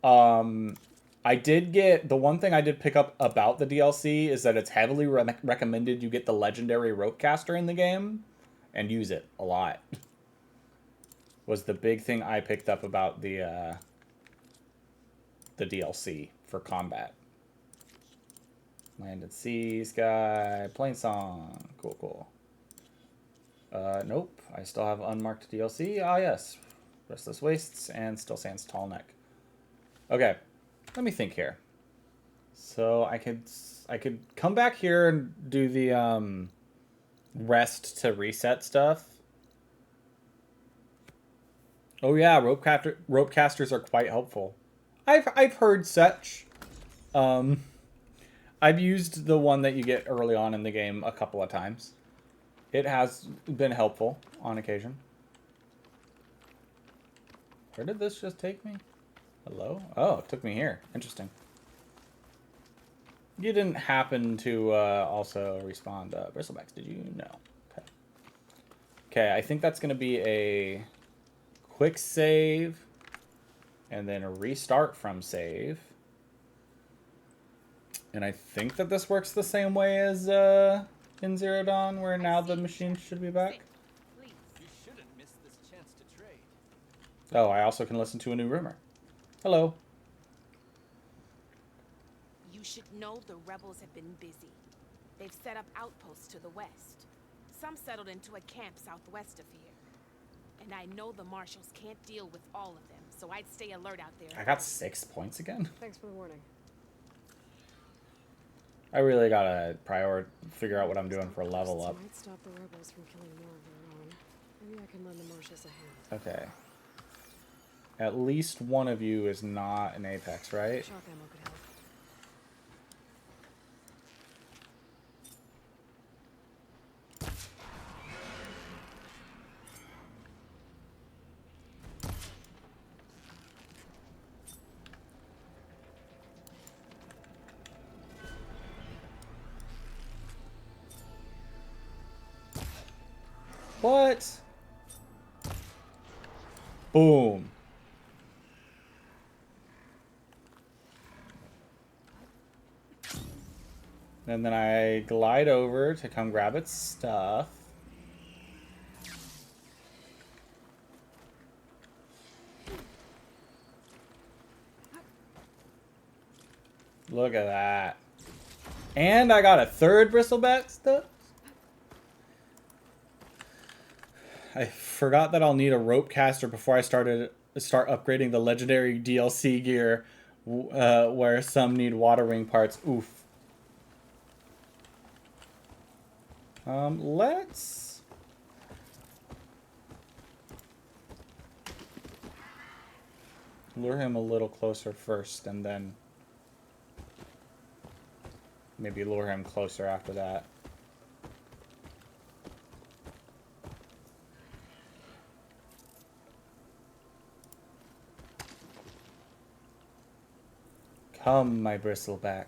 I did get... The one thing I did pick up about the DLC is that it's heavily recommended you get the legendary Ropecaster in the game and use it a lot. Was the big thing I picked up about the DLC for combat. Land at Sea, Sky, Plain Song. Cool, cool. Nope. I still have unmarked DLC. Ah, yes. Restless Wastes and Still Sands Tall Neck. Okay. Let me think here. So I could come back here and do the rest to reset stuff. Oh yeah, ropecasters are quite helpful. I've heard such. I've used the one that you get early on in the game a couple of times. It has been helpful on occasion. Where did this just take me? Hello? Oh, it took me here. Interesting. You didn't happen to also respawn bristlebacks, did you? No. Okay. Okay, I think that's going to be a quick save and then a restart from save. And I think that this works the same way as in Zero Dawn, where now the machine should be back. You shouldn't miss this chance to trade. Oh, I also can listen to a new rumor. Hello. You should know the rebels have been busy. They've set up outposts to the west. Some settled into a camp southwest of here. And I know the marshals can't deal with all of them, so I'd stay alert out there. I got 6 points again? Thanks for the warning. I really gotta figure out what I'm doing for level up. Might stop the rebels from killing more of their own. Maybe I can lend the marshals a hand. Okay. At least one of you is not an Apex, right? Shock ammo could help. What? Boom. And then I glide over to come grab its stuff. Look at that. And I got a third bristleback stuff. I forgot that I'll need a rope caster before I start upgrading the legendary DLC gear, where some need water wing parts. Oof. Let's lure him a little closer first, and then maybe lure him closer after that. Come, my bristleback.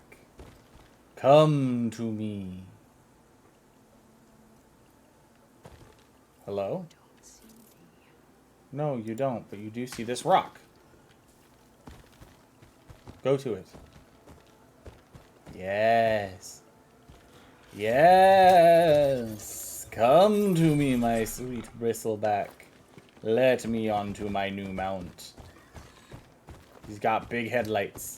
Come to me. Hello? No, you don't, but you do see this rock. Go to it. Yes. Yes. Come to me, my sweet bristleback. Let me onto my new mount. He's got big headlights.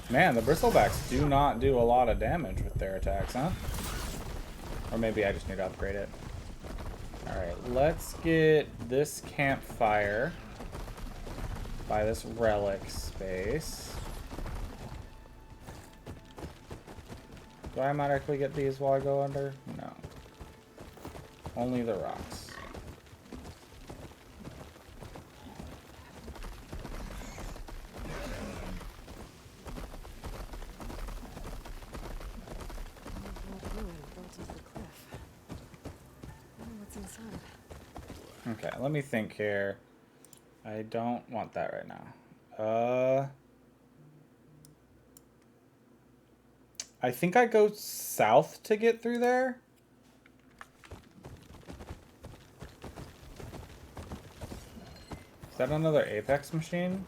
Man, the bristlebacks do not do a lot of damage with their attacks, huh? Or maybe I just need to upgrade it. Alright, let's get this campfire by this relic space. Do I automatically get these while I go under? No. Only the rocks. Okay, let me think here. I don't want that right now. I think I go south to get through there. Is that another Apex machine?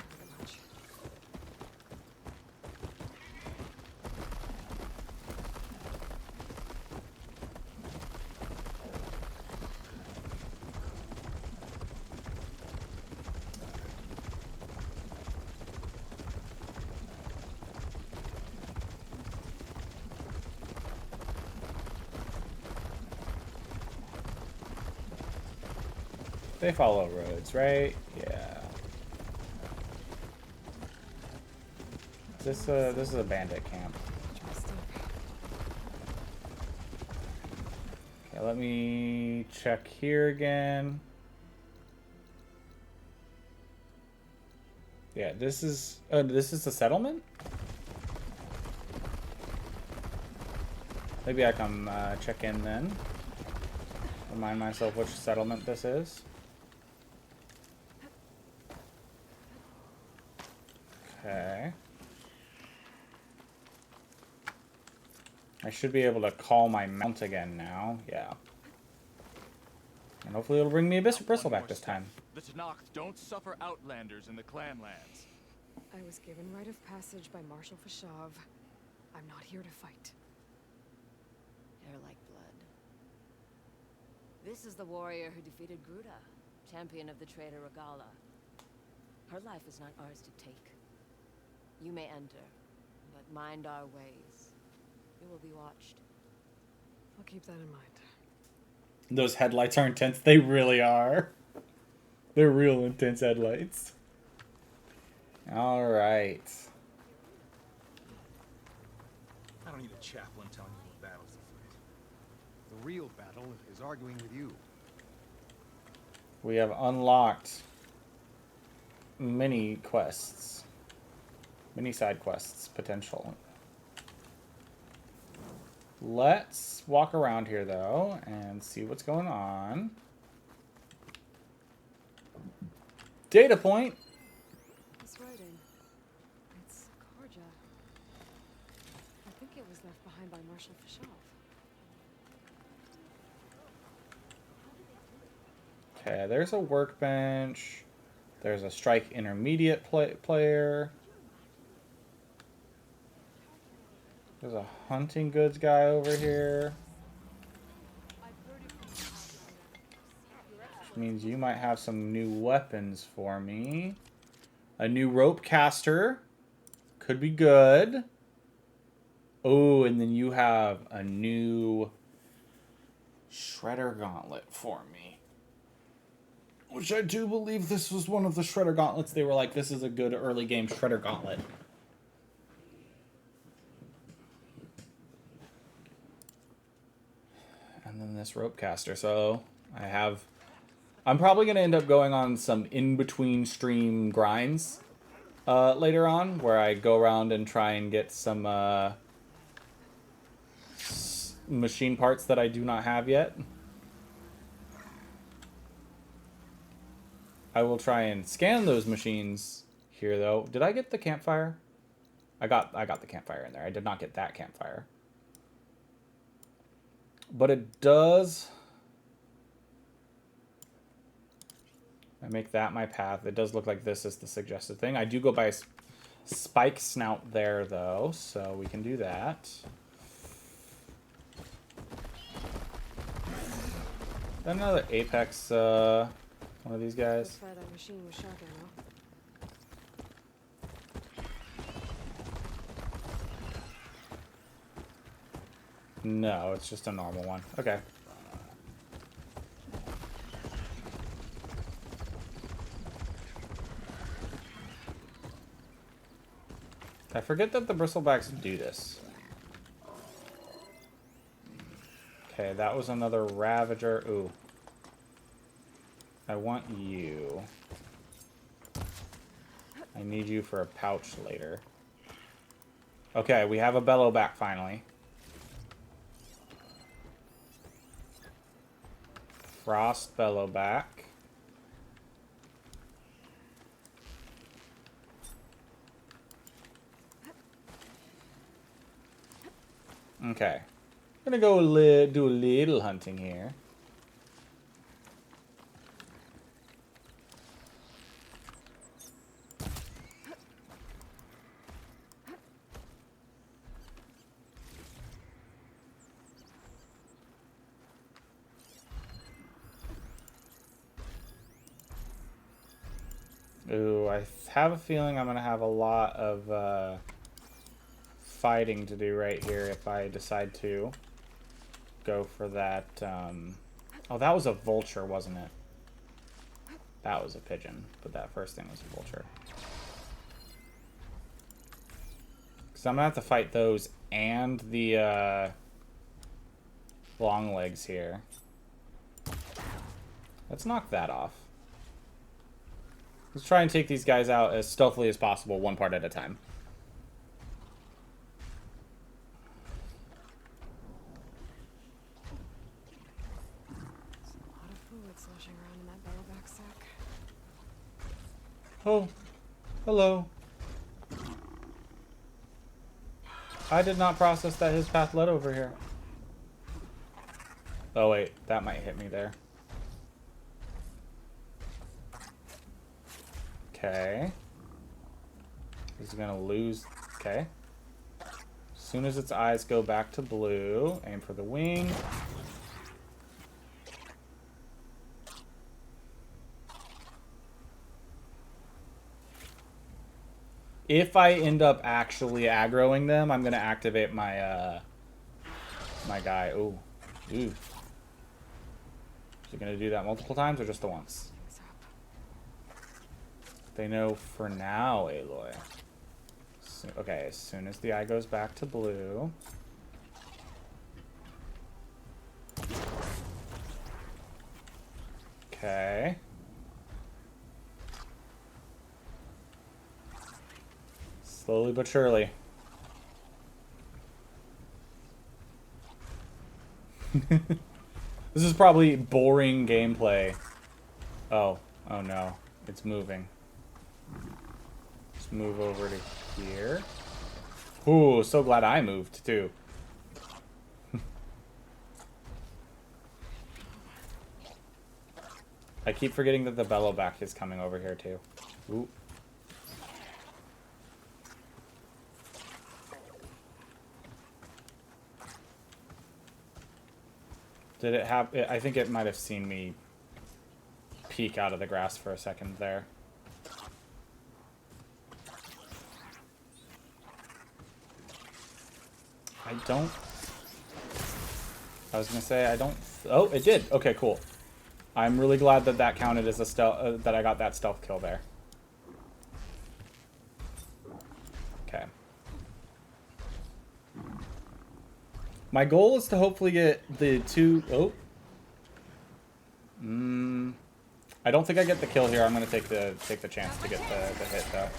They follow roads, right? Yeah. This is a bandit camp. Okay, let me check here again. Yeah, this is the settlement? Maybe I can check in then. Remind myself which settlement this is. Okay. I should be able to call my mount again now. Yeah. And hopefully it'll bring me a bristleback this time. The Tennakth don't suffer outlanders in the clanlands. I was given right of passage by Marshal Fashav. I'm not here to fight. Hair like blood. This is the warrior who defeated Gruda, champion of the traitor Regala. Her life is not ours to take. You may enter, but mind our ways. You will be watched. I'll keep that in mind. Those headlights are intense. They really are. They're real intense headlights. All right. I don't need a chaplain telling me what battles to fight. The real battle is arguing with you. We have unlocked mini quests. Mini side quests potential. Let's walk around here though and see what's going on. Data point. This writing. It's Karja. I think it was left behind by Marshal Fishoff. Okay, there's a workbench. There's a strike intermediate player. There's a hunting goods guy over here. Which means you might have some new weapons for me. A new rope caster. Could be good. Oh, and then you have a new shredder gauntlet for me. Which I do believe this was one of the shredder gauntlets. They were like, this is a good early game shredder gauntlet. And then this rope caster. So I'm probably going to end up going on some in-between stream grinds later on, where I go around and try and get some machine parts that I do not have yet. I will try and scan those machines here, though. Did I get the campfire? I got the campfire in there. I did not get that campfire. But it does... I make that my path. It does look like this is the suggested thing. I do go by spike snout there, though, so we can do that. Another Apex, one of these guys. Let's fire that machine with shock ammo. No, it's just a normal one. Okay. I forget that the bristlebacks do this. Okay, that was another Ravager. Ooh. I want you. I need you for a pouch later. Okay, we have a bellowback finally. Frost bellowback. Okay. I'm gonna go do a little hunting here. Ooh, I have a feeling I'm gonna have a lot of fighting to do right here if I decide to go for that. Oh, that was a vulture, wasn't it? That was a pigeon, but that first thing was a vulture. Because I'm gonna have to fight those and the long legs here. Let's knock that off. Let's try and take these guys out as stealthily as possible, one part at a time. There's a lot of fluid sloshing around in that bellowback sack. Oh, hello. I did not process that his path led over here. Oh wait, that might hit me there. Okay. He's gonna lose. Okay. As soon as its eyes go back to blue, aim for the wing. If I end up actually aggroing them, I'm gonna activate my my guy. Ooh. Ooh. Is he gonna do that multiple times or just the once? They know for now, Aloy. So, okay, as soon as the eye goes back to blue. Okay. Slowly but surely. This is probably boring gameplay. Oh no. It's moving. Let's move over to here. Ooh, so glad I moved too. I keep forgetting that the Bellowback is coming over here too. Ooh. Did it have... I think it might have seen me peek out of the grass for a second there. I don't... I was gonna say, I don't... Oh, it did! Okay, cool. I'm really glad that that counted as a stealth... that I got that stealth kill there. Okay. My goal is to hopefully get the two... Oh. I don't think I get the kill here. I'm gonna take the chance to get the hit though.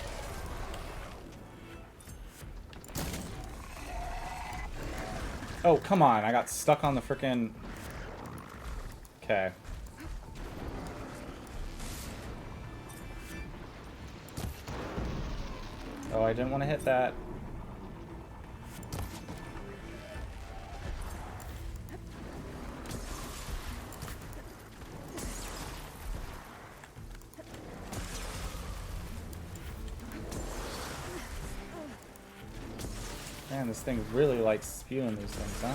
Oh, come on. I got stuck on the frickin'... Okay. Oh, I didn't want to hit that. Man, this thing really likes spewing these things, huh?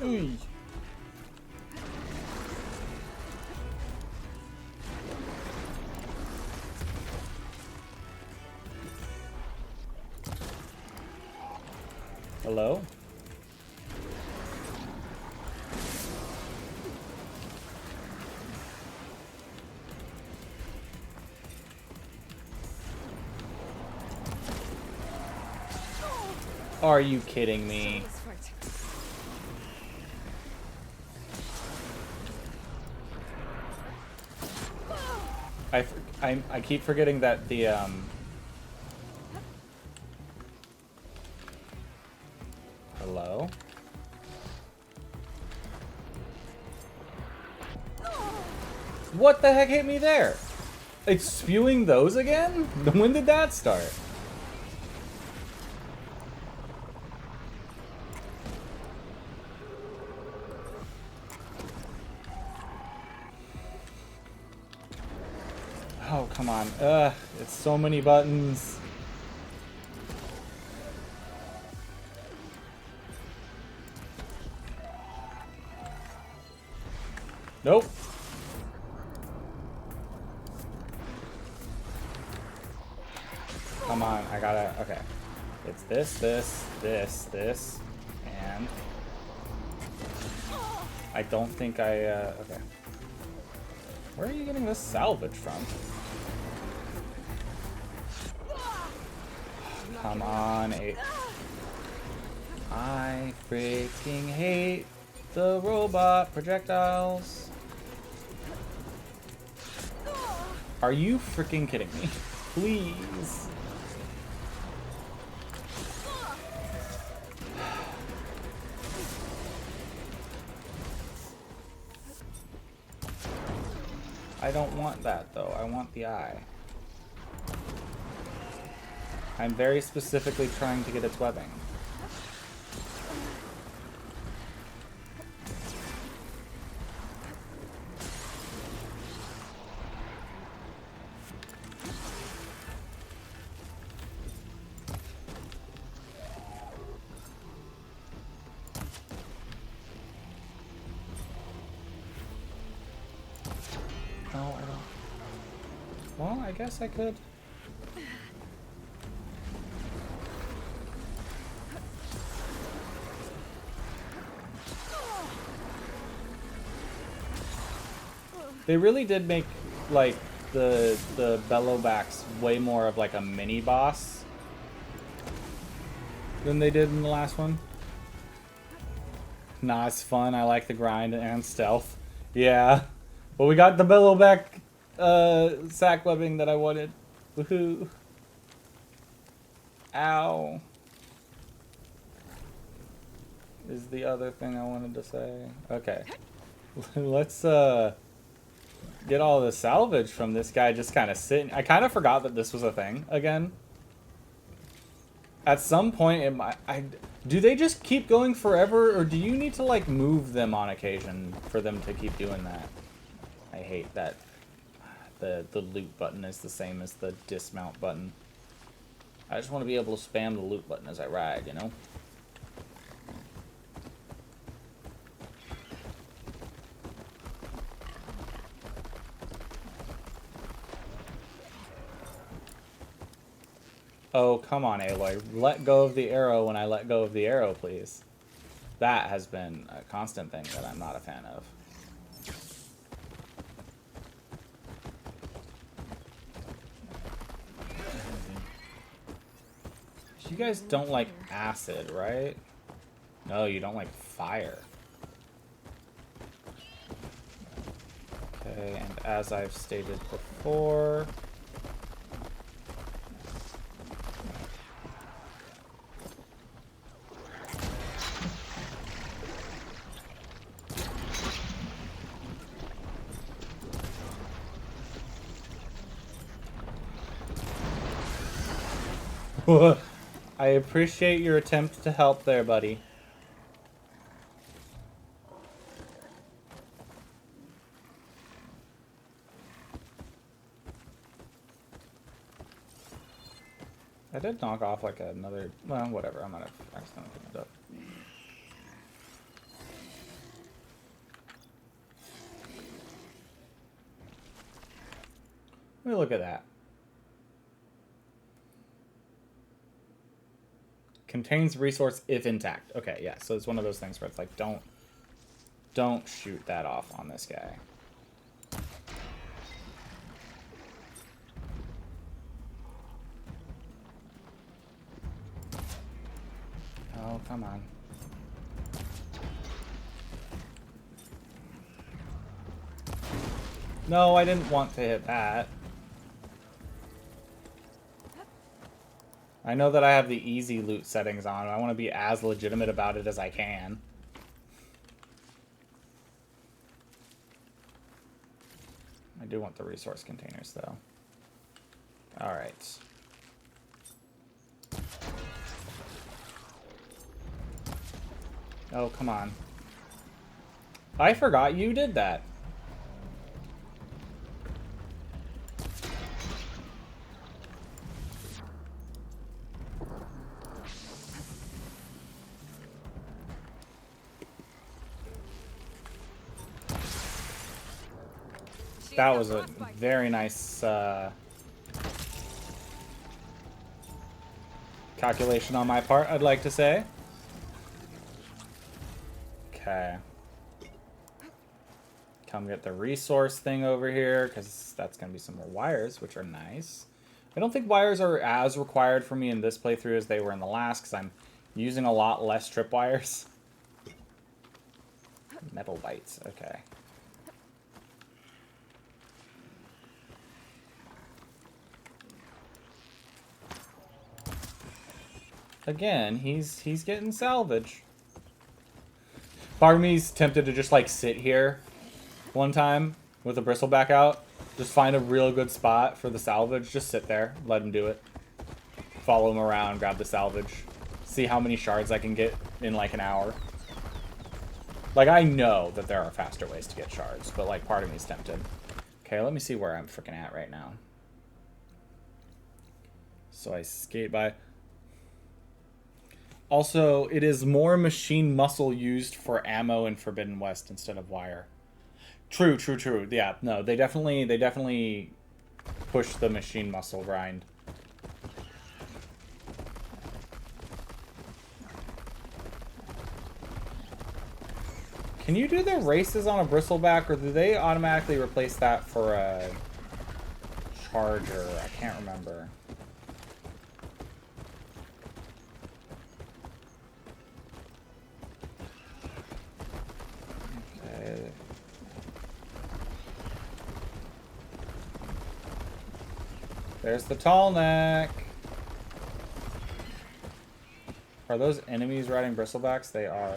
Ooh. Hello? Are you kidding me? I keep forgetting that the Hello? What the heck hit me there? It's spewing those again? When did that start? Oh, come on. Ugh, it's so many buttons. Nope. Come on, I gotta... Okay. It's this, and... I don't think I, okay. Where are you getting this salvage from? Come on, I freaking hate the robot projectiles. Are you freaking kidding me? Please. I don't want that though. I want the eye. I'm very specifically trying to get its webbing. No, I don't. Well, I guess I could. They really did make, like, the bellowbacks way more of like a mini boss than they did in the last one. Nah, it's fun. I like the grind and stealth. Yeah. But we got the bellowback sack webbing that I wanted. Woohoo. Ow. Is the other thing I wanted to say. Okay. Let's get all the salvage from this guy just kind of sitting. I kind of forgot that this was a thing again. At some point, it might, do they just keep going forever, or do you need to like move them on occasion for them to keep doing that? I hate that the loot button is the same as the dismount button. I just want to be able to spam the loot button as I ride, you know? Oh, come on, Aloy. Let go of the arrow when I let go of the arrow, please. That has been a constant thing that I'm not a fan of. You guys don't like acid, right? No, you don't like fire. Okay, and as I've stated before... I appreciate your attempt to help there, buddy. I did knock off like another... Well, whatever. I might have accidentally picked it up. Let me look at that. Contains resource if intact. Okay, yeah. So it's one of those things where it's like, don't shoot that off on this guy. Oh, come on. No, I didn't want to hit that. I know that I have the easy loot settings on. I want to be as legitimate about it as I can. I do want the resource containers, though. Alright. Oh, come on. I forgot you did that. That was a very nice calculation on my part, I'd like to say. Okay. Come get the resource thing over here, because that's going to be some more wires, which are nice. I don't think wires are as required for me in this playthrough as they were in the last, because I'm using a lot less tripwires. Metal bites, okay. Again, he's getting salvage. Part of me's tempted to just like sit here one time with a bristleback out. Just find a real good spot for the salvage. Just sit there, let him do it. Follow him around, grab the salvage. See how many shards I can get in like an hour. Like, I know that there are faster ways to get shards, but like part of me's tempted. Okay, let me see where I'm freaking at right now. So I skate by. Also, it is more machine muscle used for ammo in Forbidden West instead of wire. True, true, true. Yeah, no, they definitely push the machine muscle grind. Can you do the races on a bristleback, or do they automatically replace that for charger? I can't remember. Okay. There's the tall neck. Are those enemies riding bristlebacks? They are.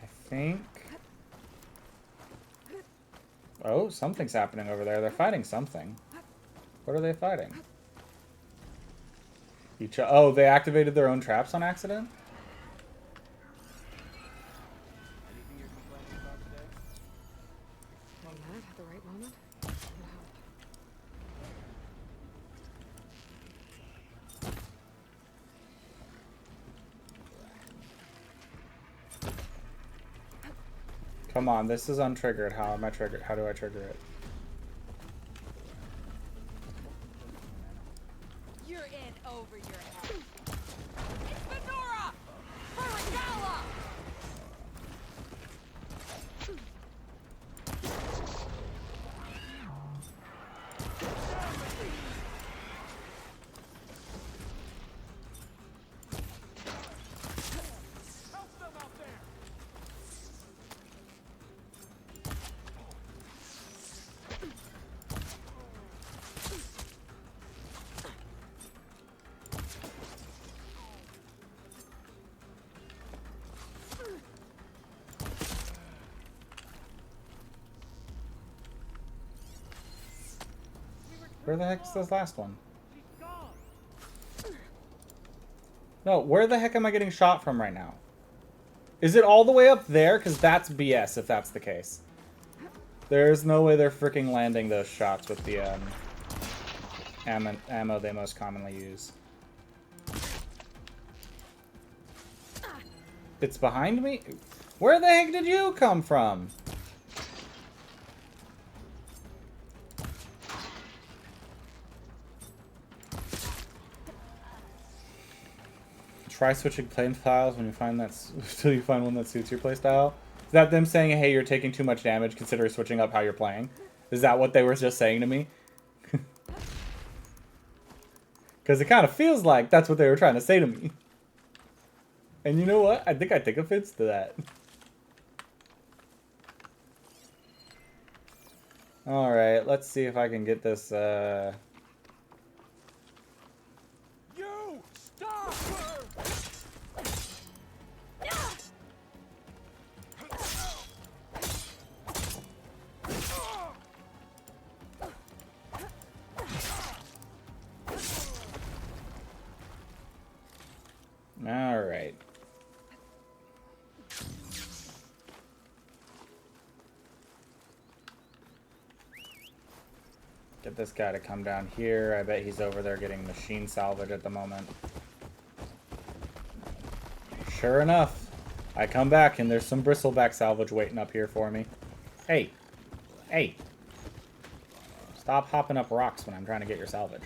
I think. Oh, something's happening over there. They're fighting something. What are they fighting? Oh, they activated their own traps on accident? One that at the right moment. Come on, this is untriggered. How am I triggered? How do I trigger it? You're in over your head. It's Fedora! Hurricala! Where the heck is this last one? No, where the heck am I getting shot from right now? Is it all the way up there? Because that's BS if that's the case. There's no way they're freaking landing those shots with the ammo they most commonly use. It's behind me? Where the heck did you come from? Try switching plane styles when you find that until you find one that suits your playstyle. Is that them saying, "Hey, you're taking too much damage. Consider switching up how you're playing"? Is that what they were just saying to me? Because it kind of feels like that's what they were trying to say to me. And you know what? I think I take offense to that. All right, let's see if I can get this. You stop her! All right. Get this guy to come down here. I bet he's over there getting machine salvage at the moment. Sure enough, I come back and there's some bristleback salvage waiting up here for me. Hey. Hey. Stop hopping up rocks when I'm trying to get your salvage.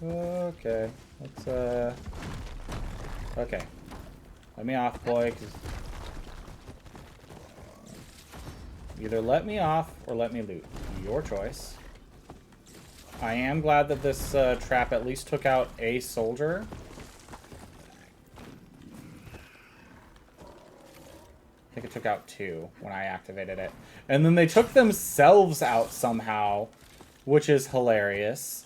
Okay. Let's, okay. Let me off, boy, 'cause either let me off or let me loot. Your choice. I am glad that this trap at least took out a soldier. I think it took out 2 when I activated it. And then they took themselves out somehow, which is hilarious.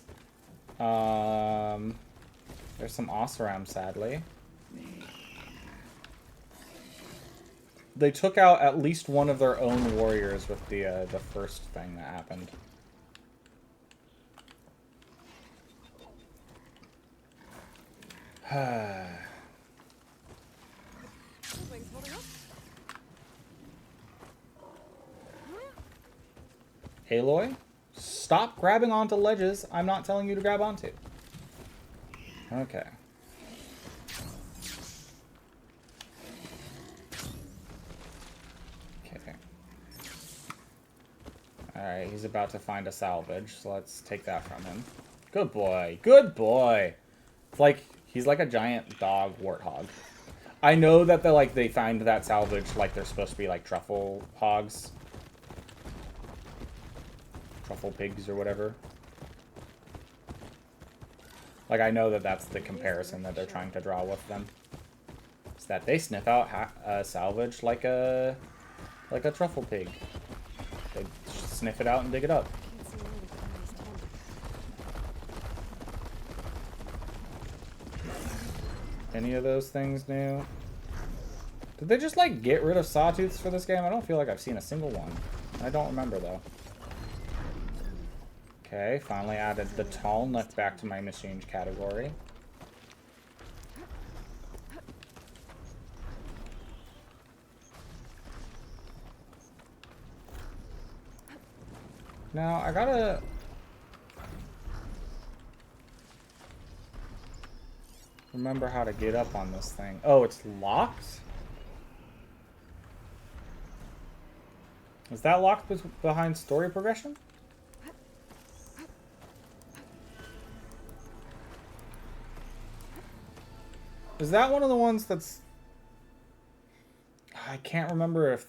There's some Oseram, sadly. They took out at least one of their own warriors with the first thing that happened. Aloy, stop grabbing onto ledges I'm not telling you to grab onto. Okay. Okay. Alright, he's about to find a salvage, so let's take that from him. Good boy. Good boy! It's like, he's like a giant dog warthog. I know that they find that salvage like they're supposed to be like truffle hogs. Truffle pigs or whatever. Like, I know that that's the comparison that they're trying to draw with them. Is that they sniff out salvage like a truffle pig. They sniff it out and dig it up. Any of those things new? Did they just, like, get rid of sawtooths for this game? I don't feel like I've seen a single one. I don't remember, though. Okay, finally added the tall neck back to my machines category. Now, I gotta... remember how to get up on this thing. Oh, it's locked? Is that locked behind story progression? Is that one of the ones that's... I can't remember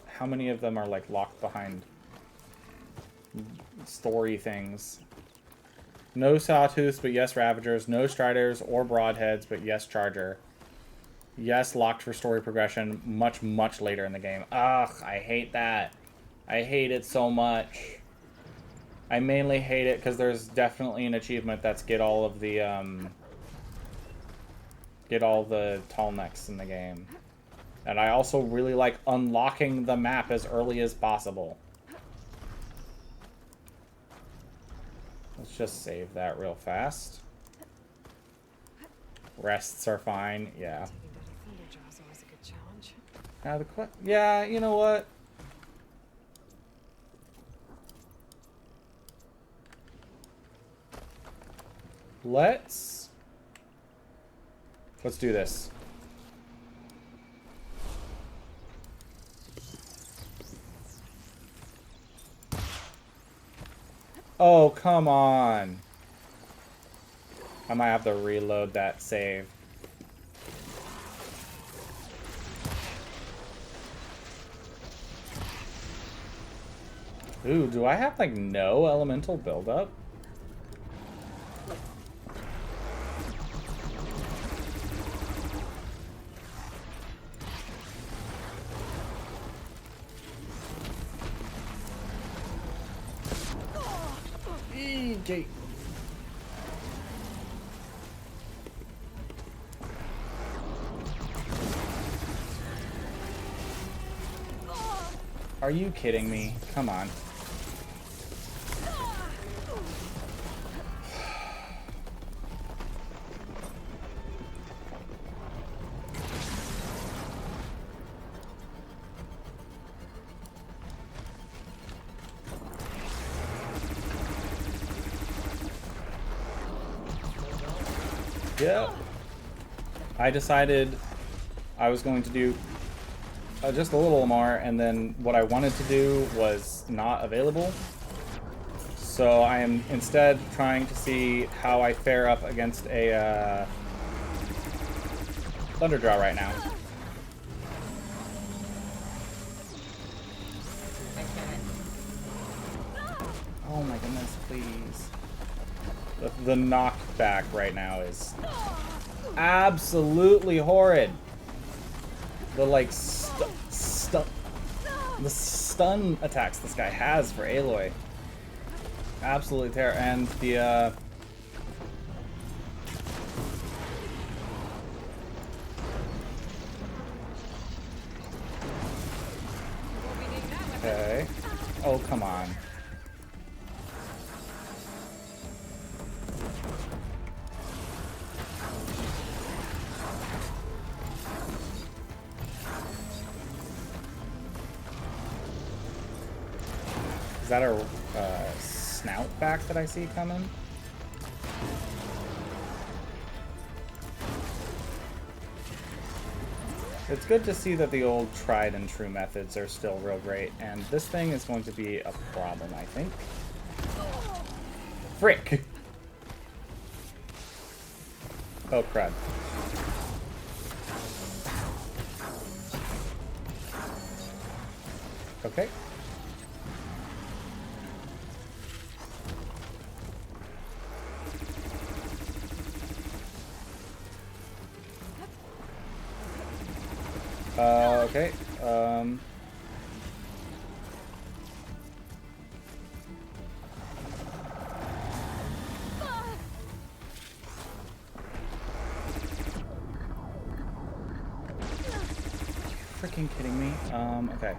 how many of them are like locked behind story things. No sawtooths, but yes ravagers. No striders or broadheads, but yes charger. Yes, locked for story progression much, much later in the game. Ugh, I hate that. I hate it so much. I mainly hate it because there's definitely an achievement that's get all the tall necks in the game. And I also really like unlocking the map as early as possible. Let's just save that real fast. Rests are fine, yeah. Yeah, you know what? Let's do this. Oh, come on. I might have to reload that save. Ooh, do I have, like, no elemental buildup? Okay. Are you kidding me? Come on. Yep. I decided I was going to do just a little more, and then what I wanted to do was not available. So I am instead trying to see how I fare up against a Thunderdraw right now. Oh my goodness, please. The knockback right now is absolutely horrid. The like the stun attacks this guy has for Aloy, absolutely terrible. And the okay. Oh, come on. Is that a snout back that I see coming? It's good to see that the old tried and true methods are still real great, and this thing is going to be a problem, I think. Frick! Oh, crud. Okay. Okay. Freaking kidding me? Okay.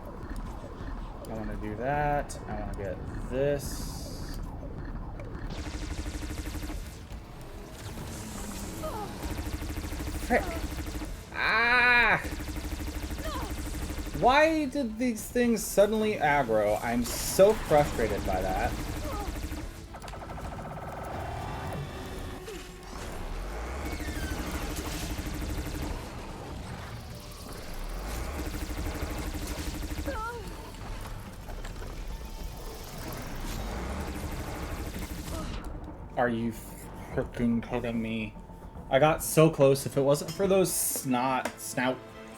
I want to do that. I want to get this. Frick! Ah! Why did these things suddenly aggro? I'm so frustrated by that. Are you freaking kidding me? I got so close. If it wasn't for those snout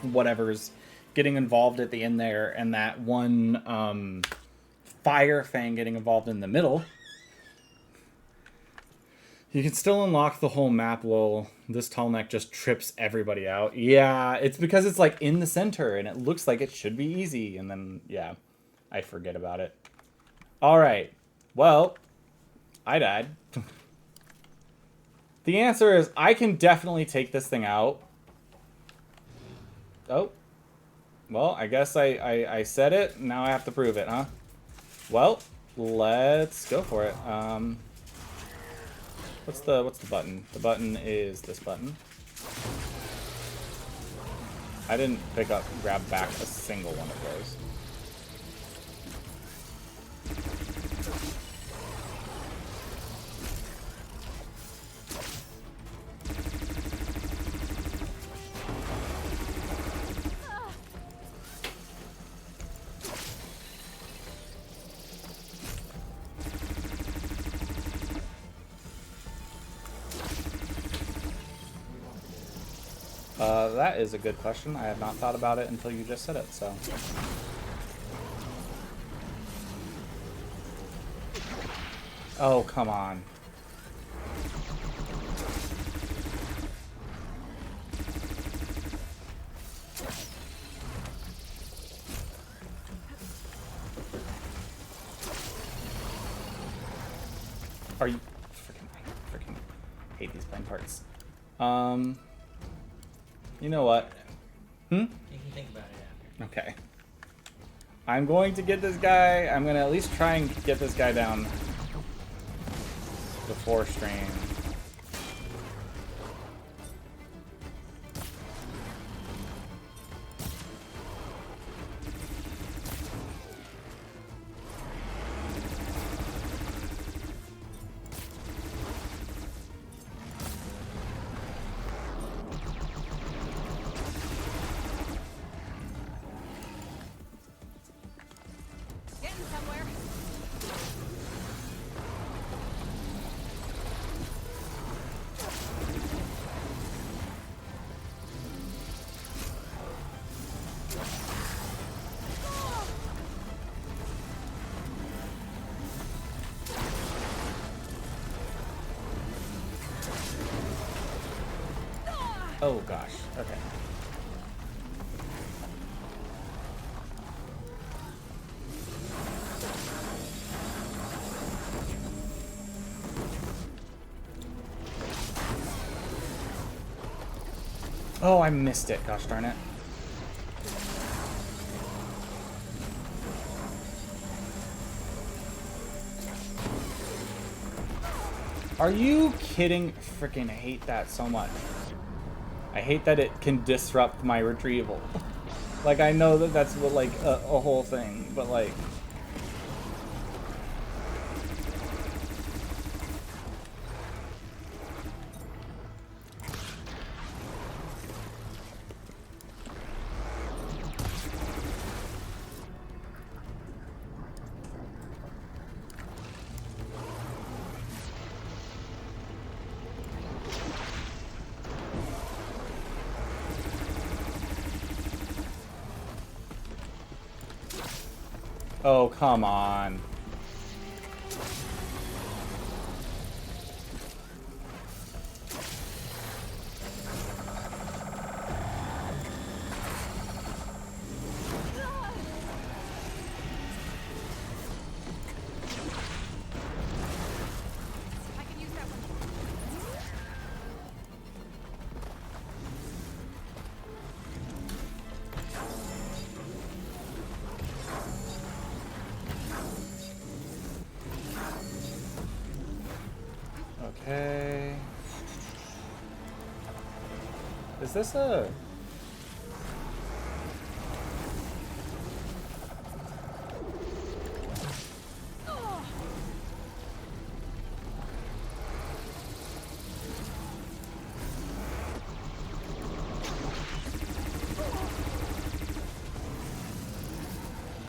whatevers getting involved at the end there, and that one fire fang getting involved in the middle, you can still unlock the whole map. Lol, this tall neck just trips everybody out. Yeah, it's because it's like in the center and it looks like it should be easy, and then yeah, I forget about it. All right, well, I died. The answer is I can definitely take this thing out. Oh. Well, I guess I said it. Now I have to prove it, huh? Well, let's go for it. What's the button? The button is this button. I didn't grab back a single one of those. That is a good question. I had not thought about it until you just said it, so. Oh, come on. Are you freaking hate these playing parts. You know what? You can think about it after. Okay. I'm going to get this guy. I'm going to at least try and get this guy down before strain. Oh gosh, okay. Oh, I missed it, gosh darn it. Are you kidding? Freaking hate that so much. I hate that it can disrupt my retrieval. Like, I know that that's what, like a whole thing, but like... Oh, come on. Okay. Is this a...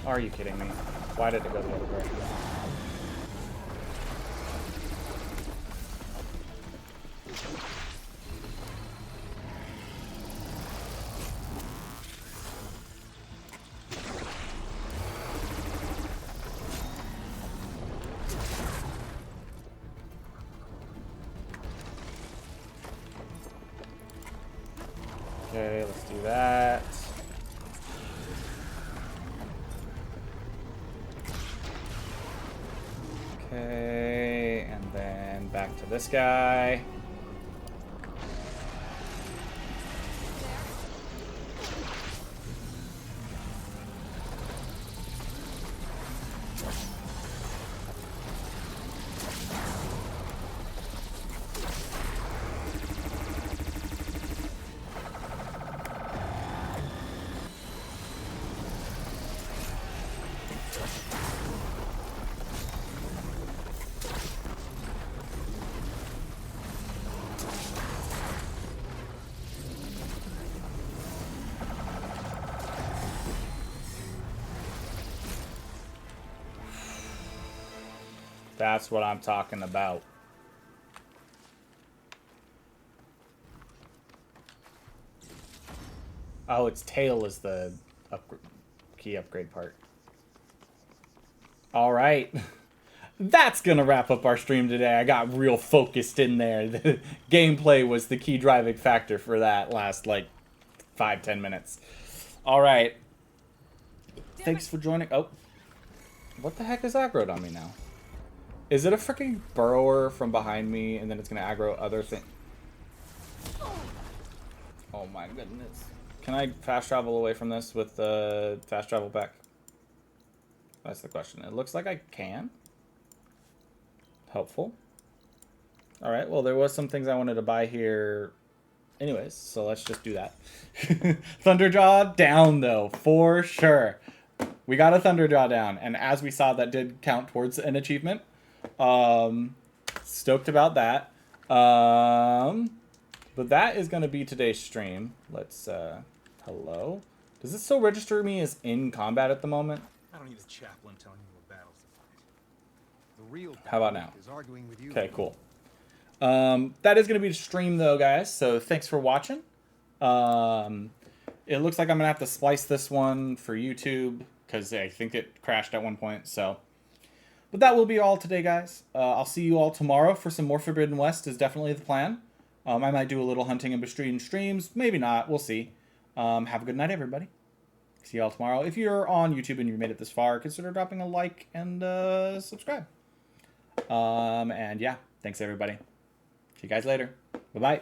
Are you kidding me? Why did it go the other direction? Okay, let's do that. Okay, and then back to this guy. That's what I'm talking about. Oh, its tail is the key upgrade part. All right. That's going to wrap up our stream today. I got real focused in there. The gameplay was the key driving factor for that last, like, 5-10 minutes. All right. Thanks for joining. Oh. What the heck is aggroed on me now? Is it a freaking burrower from behind me, and then it's going to aggro other things? Oh my goodness. Can I fast travel away from this with the fast travel back? That's the question. It looks like I can. Helpful. Alright, well there was some things I wanted to buy here anyways, so let's just do that. Thunderjaw down though, for sure. We got a Thunderjaw down, and as we saw, that did count towards an achievement. Stoked about that. But that is going to be today's stream. Let's, hello? Does this still register me as in combat at the moment? I don't need a chaplain telling you what battles to fight. The real How about now? is arguing with you. Okay, cool. That is going to be the stream though, guys, so thanks for watching. It looks like I'm going to have to splice this one for YouTube, because I think it crashed at one point, so... But that will be all today, guys. I'll see you all tomorrow for some more Forbidden West is definitely the plan. I might do a little hunting and bestriding streams. Maybe not. We'll see. Have a good night, everybody. See you all tomorrow. If you're on YouTube and you made it this far, consider dropping a like and subscribe. And yeah, thanks, everybody. See you guys later. Bye-bye.